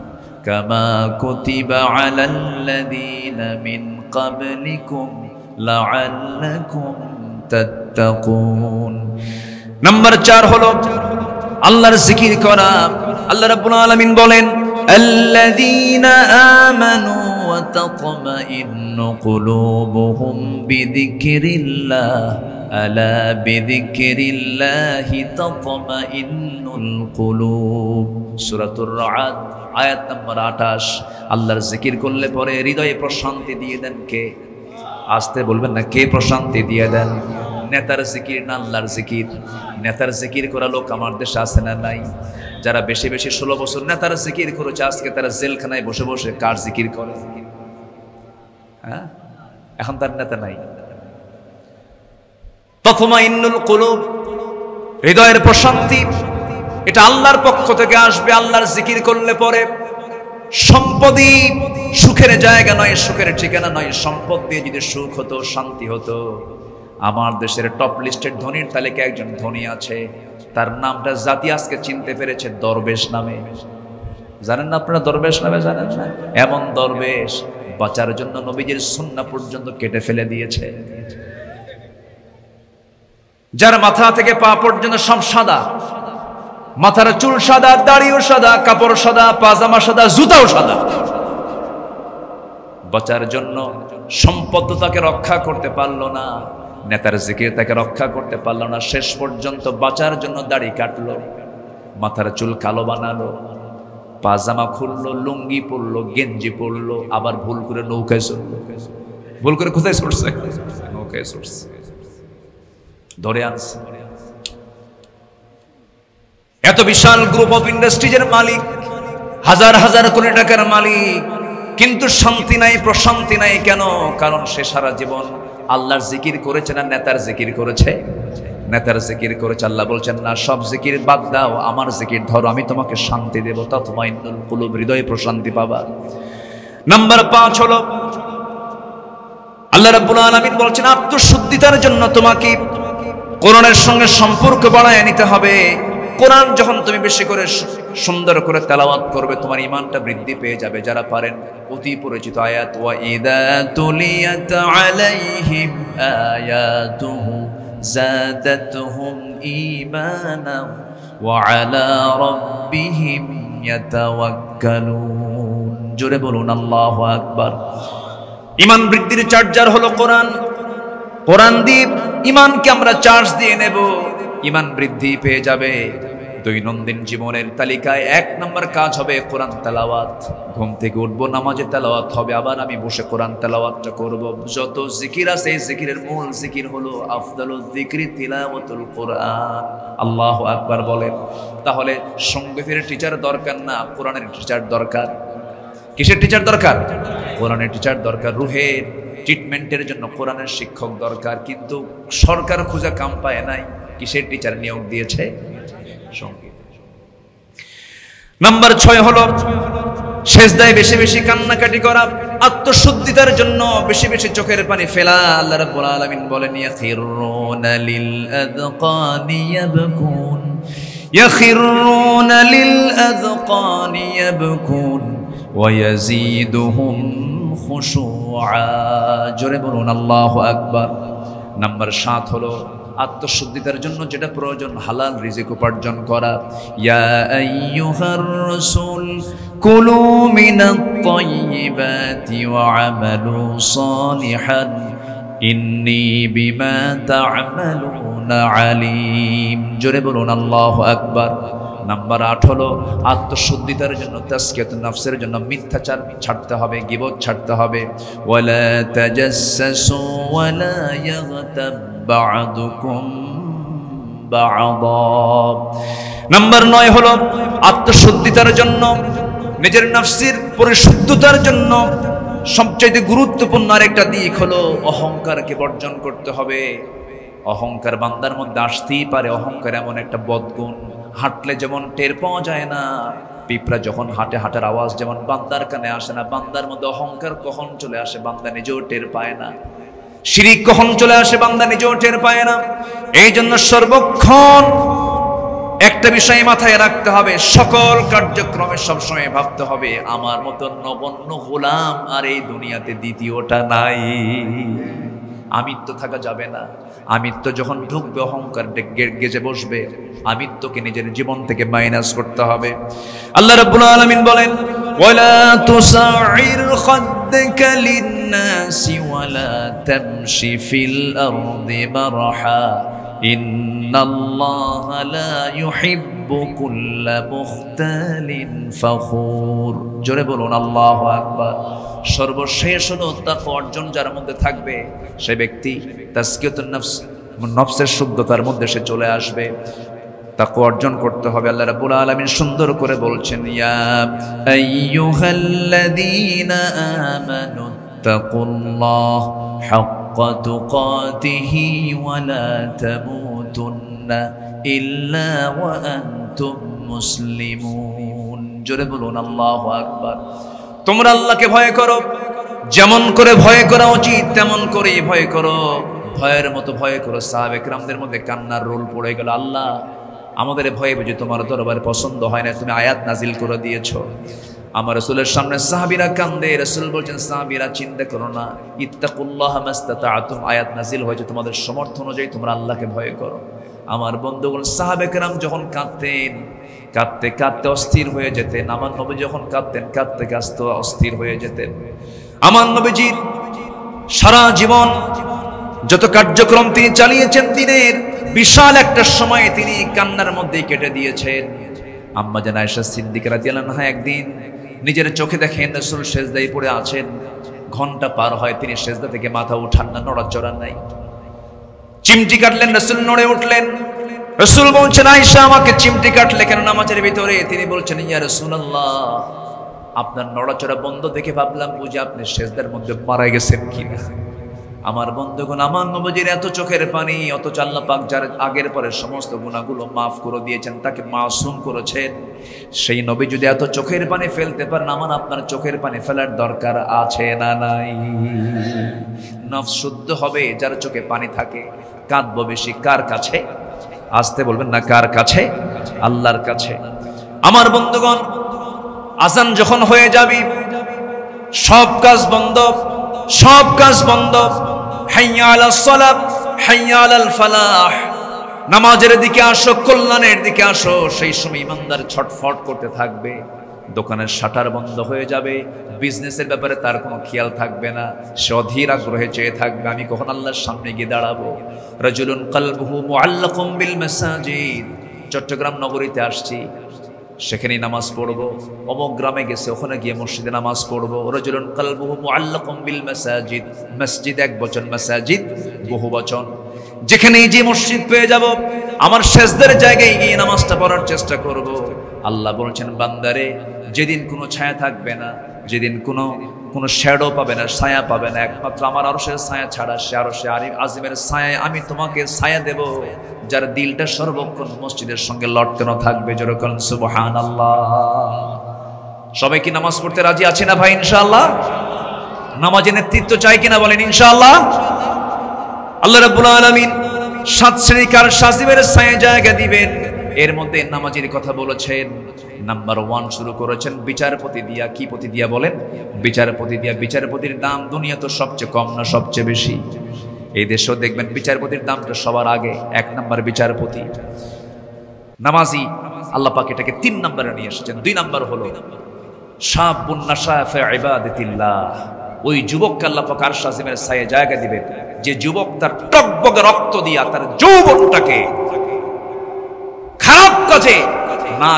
কামা কুতিবা আলাল্লাযীনা মিন ক্বাবলিকুম লাআল্লাকুম তাত্তাকুন। নাম্বার 4 হলো আল্লাহর জিকির করা। আল্লাহ রাব্বুল আলামিন বলেন, আল্লাযীনা আমানু ওয়া তাতমাইন্নু কুলুবুহুম বিযিকরিল্লাহ আলা বিযিকরিল্লাহি তাতমাইন্নুল কুলুব। সূরাতুর রা'দ আয়াত নম্বর 28। আল্লাহর জিকির করলে পরে হৃদয়ে প্রশান্তি দিয়ে দেন কে? আসতে বলবেন না, কে প্রশান্তি দিয়ে দেন? নেতার জিকির না আল্লাহর জিকির? নেতার জিকির করা লোক আমার দেশে আছে না নাই? যারা বেশি বেশি 16 বছর নেতার জিকির করেছে, আজকে তারা জেলখানায় বসে বসে কার জিকির করে? হ্যাঁ, এখন তার নেতা নাই। তাতমাইন্নুল কুলুব, হৃদয়ের প্রশান্তি, এটা আল্লাহর পক্ষ থেকে আসবে। আল্লাহর জিকির করলে পরে সম্পদই সুখের জায়গা নয়, সুখের ঠিকানা নয়। সম্পদ দিয়ে যদি সুখ হতো, শান্তি হতো। আমার দেশের টপ লিস্টেড ধনীর তালিকায় একজন ধনী আছে, তার নামটা জাতি আজকে চিনতে পেরেছে দরবেশ নামে। জানেন না আপনারা দরবেশ নামে? জানেন না? এমন দরবেশ বাঁচার জন্য নবীজির সুন্নাহ পর্যন্ত কেটে ফেলে দিয়েছে। যার মাথা থেকে পা পর্যন্ত সব সাদা, মাথার চুল সাদা, দাড়িও সাদা, কাপড় সাদা, পাজামা সাদা, জুতাও সাদা। বাঁচার জন্য সম্পদ তাকে রক্ষা করতে পারলো না, নেতার জিকির তাকে রক্ষা করতে পারলো না। শেষ পর্যন্ত বাঁচার জন্য দাড়ি কাটলো, মাথার চুল কালো বানালো, পাজামা খুললো, লুঙ্গি পরলো, গেঞ্জি পরলো, আবার ভুল করে নৌকায় চড়লো। ভুল করে কোথায় চড়ছে? নৌকায় চড়ছে, ধরে আনছে। এত বিশাল গ্রুপ অফ ইন্ডাস্ট্রিজের মালিক, হাজার হাজার কোটি টাকার মালিক, কিন্তু শান্তি নাই, প্রশান্তি নাই। কেন? কারণ সে সারা জীবন আল্লাহর জিকির করেছে না নেতার জিকির করেছে? নেতার জিকির করেছে। আল্লাহ বলছেন, না, সব জিকির বাদ দাও, আমার জিকির ধরো, আমি তোমাকে শান্তি দেব। তাতমাইন্নুল কুলুব, হৃদয়ে প্রশান্তি পাবা। নাম্বার 5 হলো আল্লাহ রাব্বুল আলামিন বলছেন, আত্মশুদ্ধিতার জন্য তোমাকে কোরআনের সঙ্গে সম্পর্ক বাড়ায় নিতে হবে। কোরআন যখন তুমি বেশি করে সুন্দর করে তেলাওয়াত করবে, তোমার ঈমানটা বৃদ্ধি পেয়ে যাবে। যারা পারেন অতি পরিচিত আয়াত, ওয়া ইযা তুলিয়াত আলাইহিম আয়াতুহু যাদাতুহুম ঈমানা ওয়া আলা রাব্বিহিম ইয়াতাওয়াক্কালুন। জোরে বলুন আল্লাহু আকবার। ঈমান বৃদ্ধির চার্জার হলো কোরআন। কোরআন দিয়ে ঈমানকে আমরা চার্জ দিয়ে নেব, ঈমান বৃদ্ধি পেয়ে যাবে। দৈনন্দিন জীবনের তালিকায় 1 নম্বর কাজ হবে কোরআন তেলাওয়াত। ঘুম থেকে উঠবো, নামাজে তেলাওয়াত হবে, আবার আমি বসে কোরআন তেলাওয়াতটা করব। যত জিকির আছে, এই জিকিরের মূল জিকির হলো আফদালুয যিকরি তিলাওয়াতুল কোরআন। আল্লাহু আকবার বলেন। তাহলে সঙ্গীতের টিচার দরকার না, কোরআনের টিচার দরকার। কিসের টিচার দরকার? কোরআনের টিচার দরকার। রুহের ট্রিটমেন্টের জন্য কোরআনের শিক্ষক দরকার। কিন্তু সরকার খুঁজে কাম পায় নাই, কিসের টিচার নিয়োগ দিয়েছে? সঙ্গীত। নাম্বার 6 হলো সেজদায় বেশি বেশি কান্নাকাটি করা, আত্মশুদ্ধিতার জন্য বেশি বেশি চোখের পানি ফেলা। আল্লাহ রাব্বুল আলামিন বলেন, ইয়াখিরুনা লিল আযকানি ইয়াবকুন, ইয়াখিরুনা লিল আযকানি ইয়াবকুন ওয়া ইয়াজিদুহুম খুশুআ। জোরে বলুন আল্লাহু আকবার। নাম্বার 7 হলো আত্মশুদ্ধিতার জন্য যেটা প্রয়োজন, হালাল রিজিক উপার্জন করা। ইয়া আইয়ুহার রাসূল কুলু মিনাত তাইয়্যিবাতি ওয়া আমালু সালিহান ইন্নী বিমা তা'মালুনা আলীম। জোরে বলুন আল্লাহু আকবার। নাম্বার 8 হলো আত্মশুদ্ধিতার জন্য, তাজকিয়াতুন নাফসের জন্য মিথ্যাচার ছাড়তে হবে, গীবত ছাড়তে হবে। ওয়ালা তাজাসসু ওয়ালা ইয়াগতাব বা'দুকুম বা'দা। নাম্বার 9 হলো আত্মশুদ্ধিতার জন্য, নিজের নফসের পরিশুদ্ধতার জন্য সবচেয়ে গুরুত্বপূর্ণ আরেকটা দিক হলো অহংকারকে বর্জন করতে হবে। অহংকার বান্দার মধ্যে আসতেই পারে। অহংকার এমন একটা বদগুণ, হাঁটলে যেমন টের পাওয়া যায় না, পিঁপড়া যখন হাঁটে হাঁটার আওয়াজ যেমন বান্দার কানে আসে না, বান্দার মধ্যে অহংকার কখন চলে আসে বান্দা নিজেও টের পায় না। শিরিক কখন চলে আসে বান্দা নিজেও টের পায় না। এই জন্য সর্বক্ষণ একটা বিষয় মাথায় রাখতে হবে, সকল কার্যক্রমে সবসময় ভাবতে হবে আমার মতো নগণ্য গোলাম আর এই দুনিয়াতে দ্বিতীয়টা নাই। আমিত্ব থাকা যাবে না। আমিত্ব যখন ঢুকবে অহংকার গেজে বসবে। আমিত্বকে নিজের জীবন থেকে মাইনাস করতে হবে। আল্লাহ রাব্বুল আলামিন বলেন ওয়ালা তুসাইর খাদ্দাকা লিন-নাসি ওয়ালা তামশি ফিল আরদি মারহা ইন্নাল্লাহা লা ইউহিব্বু কুল্লা মুখতালিন ফখুর। জোরে বলুন আল্লাহু আকবার। সর্বশেষ হলো তাকওয়া অর্জন যার মধ্যে থাকবে সে ব্যক্তি তাজকিয়াতুন নফস, নফসের শুদ্ধতার মধ্যে সে চলে আসবে। তাকওয়া অর্জন করতে হবে। আল্লাহ রাব্বুল আলামিন সুন্দর করে বলছেন ইয়া আইয়ুহাল্লাযীনা আমানু তাকুল্লাহ হাক্কা তুকাতিহি ওয়া লা তামুতুন্না ইল্লা ওয়া আনতুম মুসলিমুন। জোরে বলুন আল্লাহু আকবার। তোমরা আল্লাহকে ভয় করো, যেমন করে ভয় করা উচিত তেমন করে ভয় করো। ভয়ের মতো ভয় করো। সাহাবে কেরামদের মধ্যে কান্নার রোল পড়ে গেল, আল্লাহ আমাদের ভয়ে বুঝি তোমার দরবারে পছন্দ হয় না, তুমি আয়াত নাজিল করে দিয়েছো। আমার রাসূলের সামনে সাহাবীরা কান্দে। রাসূল বলছেন সাহাবীরা চিন্তা করো না, ইত্তাকুল্লাহ মাস্তাতা'তুম, আয়াত নাজিল হয়েছে তোমাদের সামর্থ্য অনুযায়ী তোমরা আল্লাহকে ভয় করো। আমার বন্ধুগণ, সাহাবে কেরাম যখন কাঁদতেন কাঁদতে কাঁদতে অস্থির হয়ে যেতেন। আমার নবী যখন কাঁদতেন কাঁদতে কাঁদতে অস্থির হয়ে যেতেন। আমার নবীজির সারা জীবন যত কার্যক্রম তিনি চালিয়েছেন, দিনের বিশাল একটা সময় তিনি কান্নার মধ্যে কেটে দিয়েছেন। আম্মা জান আয়েশা সিদ্দিকা রাদিয়াল্লাহু আনহা একদিন নিজের চোখে দেখেন রাসূল সেজদায় পড়ে আছেন। ঘন্টা পার হয়, তিনি সেজদা থেকে মাথা উঠান না, নড়াচড়া নাই। চিমটি কাটলেন, রাসূল নড়ে উঠলেন। রাসূল বলছেন আয়েশা আমাকে চিমটি কাটলে কেন নামাজের ভিতরে? তিনি বলছেন ইয়া রাসূলুল্লাহ, আপনার নড়াচড়া বন্ধ দেখে ভাবলাম বুঝি আপনি সেজদার মধ্যে মারা গেছেন কিনা। আমার বন্ধুগণ, আমার নবীজির এত চোখের পানি, অথচ আল্লাহ পাক যার আগের পরে সমস্ত গুনাহগুলো মাফ করে দিয়েছেন, তাকে মাসুম করেছেন। সেই নবী যদি এত চোখের পানি ফেলতে পারেন, আমার আপনার চোখের পানি ফেলার দরকার আছে না নাই? নফস শুদ্ধ হবে যার চোখে পানি থাকে। কাঁদবো বেশি কার কাছে? আসতে বলবেন না, কার কাছে? আল্লাহর কাছে। আমার বন্ধুগণ, আজান যখন হয়ে যাবে সব কাজ বন্ধ, সব কাজ বন্ধ। হাইয়া আলাস সালাত, হাইয়া আলাল ফালাহ। নামাজের দিকে আসো, কল্যাণের দিকে আসো। সেই সময় ইমানদার ছটফট করতে থাকবে। দোকানের শাটার বন্ধ হয়ে যাবে, বিজনেসের ব্যাপারে তার কোনো খেয়াল থাকবে না। সে অধীর আগ্রহে চেয়ে থাকবে আমি কখন আল্লাহর সামনে গিয়ে দাঁড়াবো। রাজুলুন কলবুহু মুআল্লাকুম বিল মাসাজিদ। চট্টগ্রাম নগরীতে আসছি, সেখানেই নামাজ পড়বো। অমুক গ্রামে গেছে, ওখানে গিয়ে মসজিদে নামাজ পড়বো। রাজুলুন কলবুহু মুআল্লাকুম বিল মাসাজিদ। মসজিদ এক বচন, মাসাজিদ বহু বচন। যেখানেই যে মসজিদ পেয়ে যাব, আমার সেজদার জায়গায় গিয়ে নামাজটা পড়ার চেষ্টা করব। আল্লাহ বলছেন বান্দারে, যেদিন কোনো ছায়া থাকবে না, যেদিন কোনো শ্যাডো পাবে না, ছায়া পাবে না, একমাত্র আমার আরশের ছায়া ছাড়া, সে আরশে আজিমের ছায়ায় আমি তোমাকে ছায়া দেব, যার দিলটা সর্বক্ষণ মসজিদের সঙ্গে লটকানো থাকবে। যেরকম সুবহানাল্লাহ। সবাই কি নামাজ পড়তে রাজি আছে না ভাই? ইনশাআল্লাহ। নামাজের নেতৃত্ব চাই কিনা বলেন ইনশাআল্লাহ। আল্লাহ রাব্বুল আলামিন 7 শ্রেণী কার সাজিবের ছায়া জায়গা দিবেন, এর মধ্যে নামাজের কথা বলেছেন। নাম্বার 1 শুরু করেছেন বিচারপতি দিয়া। কি পতি দিয়া বলেন? বিচারপতি দিয়া। বিচারপতির দাম দুনিয়া তো সবচেয়ে কম না সবচেয়ে বেশি? এই দেশেও দেখবেন বিচারপতির দামটা সবার আগে। 1 নাম্বার বিচারপতি। নামাজি আল্লাহ পাক এটাকে 3 নম্বরে নিয়ে এসেছেন। 2 নাম্বার হলো শাবুন নাশা ফি ইবাদাতিল্লাহ। ওই যুবককে আল্লাহ পাক আরশ আজিমের ছায়ে জায়গা দিবেন, যে যুবক তার টকবগে রক্ত দিয়া তার যৌবনটাকে খারাপ কাজে না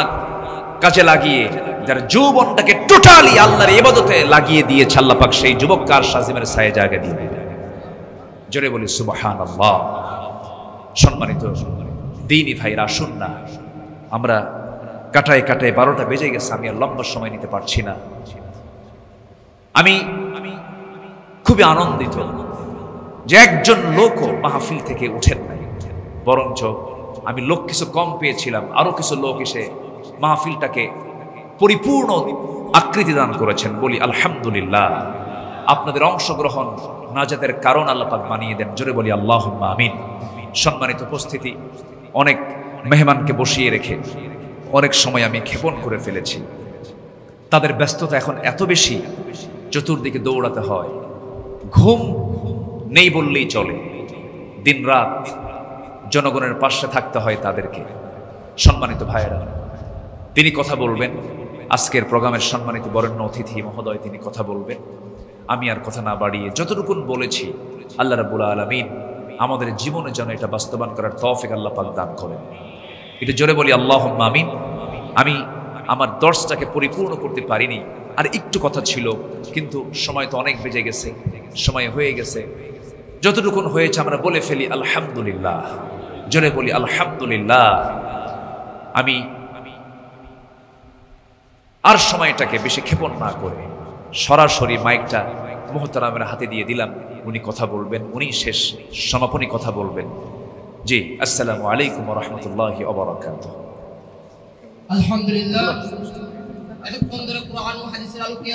কাজে লাগিয়ে, যার যৌবনটাকে টোটালি আল্লাহর ইবাদতে লাগিয়ে দিয়েছে, আল্লাহ পাক সেই যুবককে আরশ আজিমের ছায়ে জায়গা দিয়ে দিবেন। জোরে বলি সুবহানাল্লাহ। সম্মানিত দ্বীনি ভাইরা, আসুন না, আমরা কাটায় কাটায় 12টা বেজে গেছে, আমি আর লম্বা সময় নিতে পারছি না। আমি খুবই আনন্দিত যে একজন লোকও মাহফিল থেকে উঠেন নাই, বরঞ্চ আমি লোক কিছু কম পেয়েছিলাম, আরো কিছু লোক এসে মাহফিলটাকে পরিপূর্ণ আকৃতি দান করেছেন। বলি আলহামদুলিল্লাহ। আপনাদের অংশগ্রহণ নাজাতের কারণ আল্লাহ পাক বানিয়ে দেন। জোরে বলি আল্লাহুম্মা আমিন। সম্মানিত উপস্থিতি, অনেক মেহমানকে বসিয়ে রেখে অনেক সময় আমি ক্ষেপণ করে ফেলেছি। তাদের ব্যস্ততা এখন এত বেশি, চতুর্দিকে দৌড়াতে হয়, ঘুম নেই বললেই চলে, দিন রাত জনগণের পাশে থাকতে হয় তাদেরকে। সম্মানিত ভাইয়েরা, তিনি কথা বলবেন, আজকের প্রোগ্রামের সম্মানিত বরেণ্য অতিথি মহোদয় তিনি কথা বলবেন। আমি আর কথা না বাড়িয়ে যতটুকু বলেছি, আল্লাহ রাব্বুল আলামিন আমাদের জীবনে যেন এটা বাস্তবায়ন করার তৌফিক আল্লাহ পাক দান করেন। এটা জোরে বলি আল্লাহুম্মা আমিন। আমি আমার দর্শটাকে পরিপূর্ণ করতে পারিনি, আর একটু কথা ছিল, কিন্তু সময় তো অনেক বেজে গেছে, সময় হয়ে গেছে। যতটুকু হয়েছে আমরা বলে ফেলি আলহামদুলিল্লাহ। জোরে বলি আলহামদুলিল্লাহ। আমি আর সময়টাকে বেশি ক্ষেপণ না করে সরাসরি মাইকটা মুহতারামের হাতে দিয়ে দিলাম। উনি কথা বলবেন, উনি শেষ সমাপনী কথা বলবেন। জি, আসসালামু আলাইকুম ওয়া রাহমাতুল্লাহি ওয়া বারাকাতুহু। আলহামদুলিল্লাহ। এতক্ষণ ধরে কোরআন ও হাদিসের আলোকে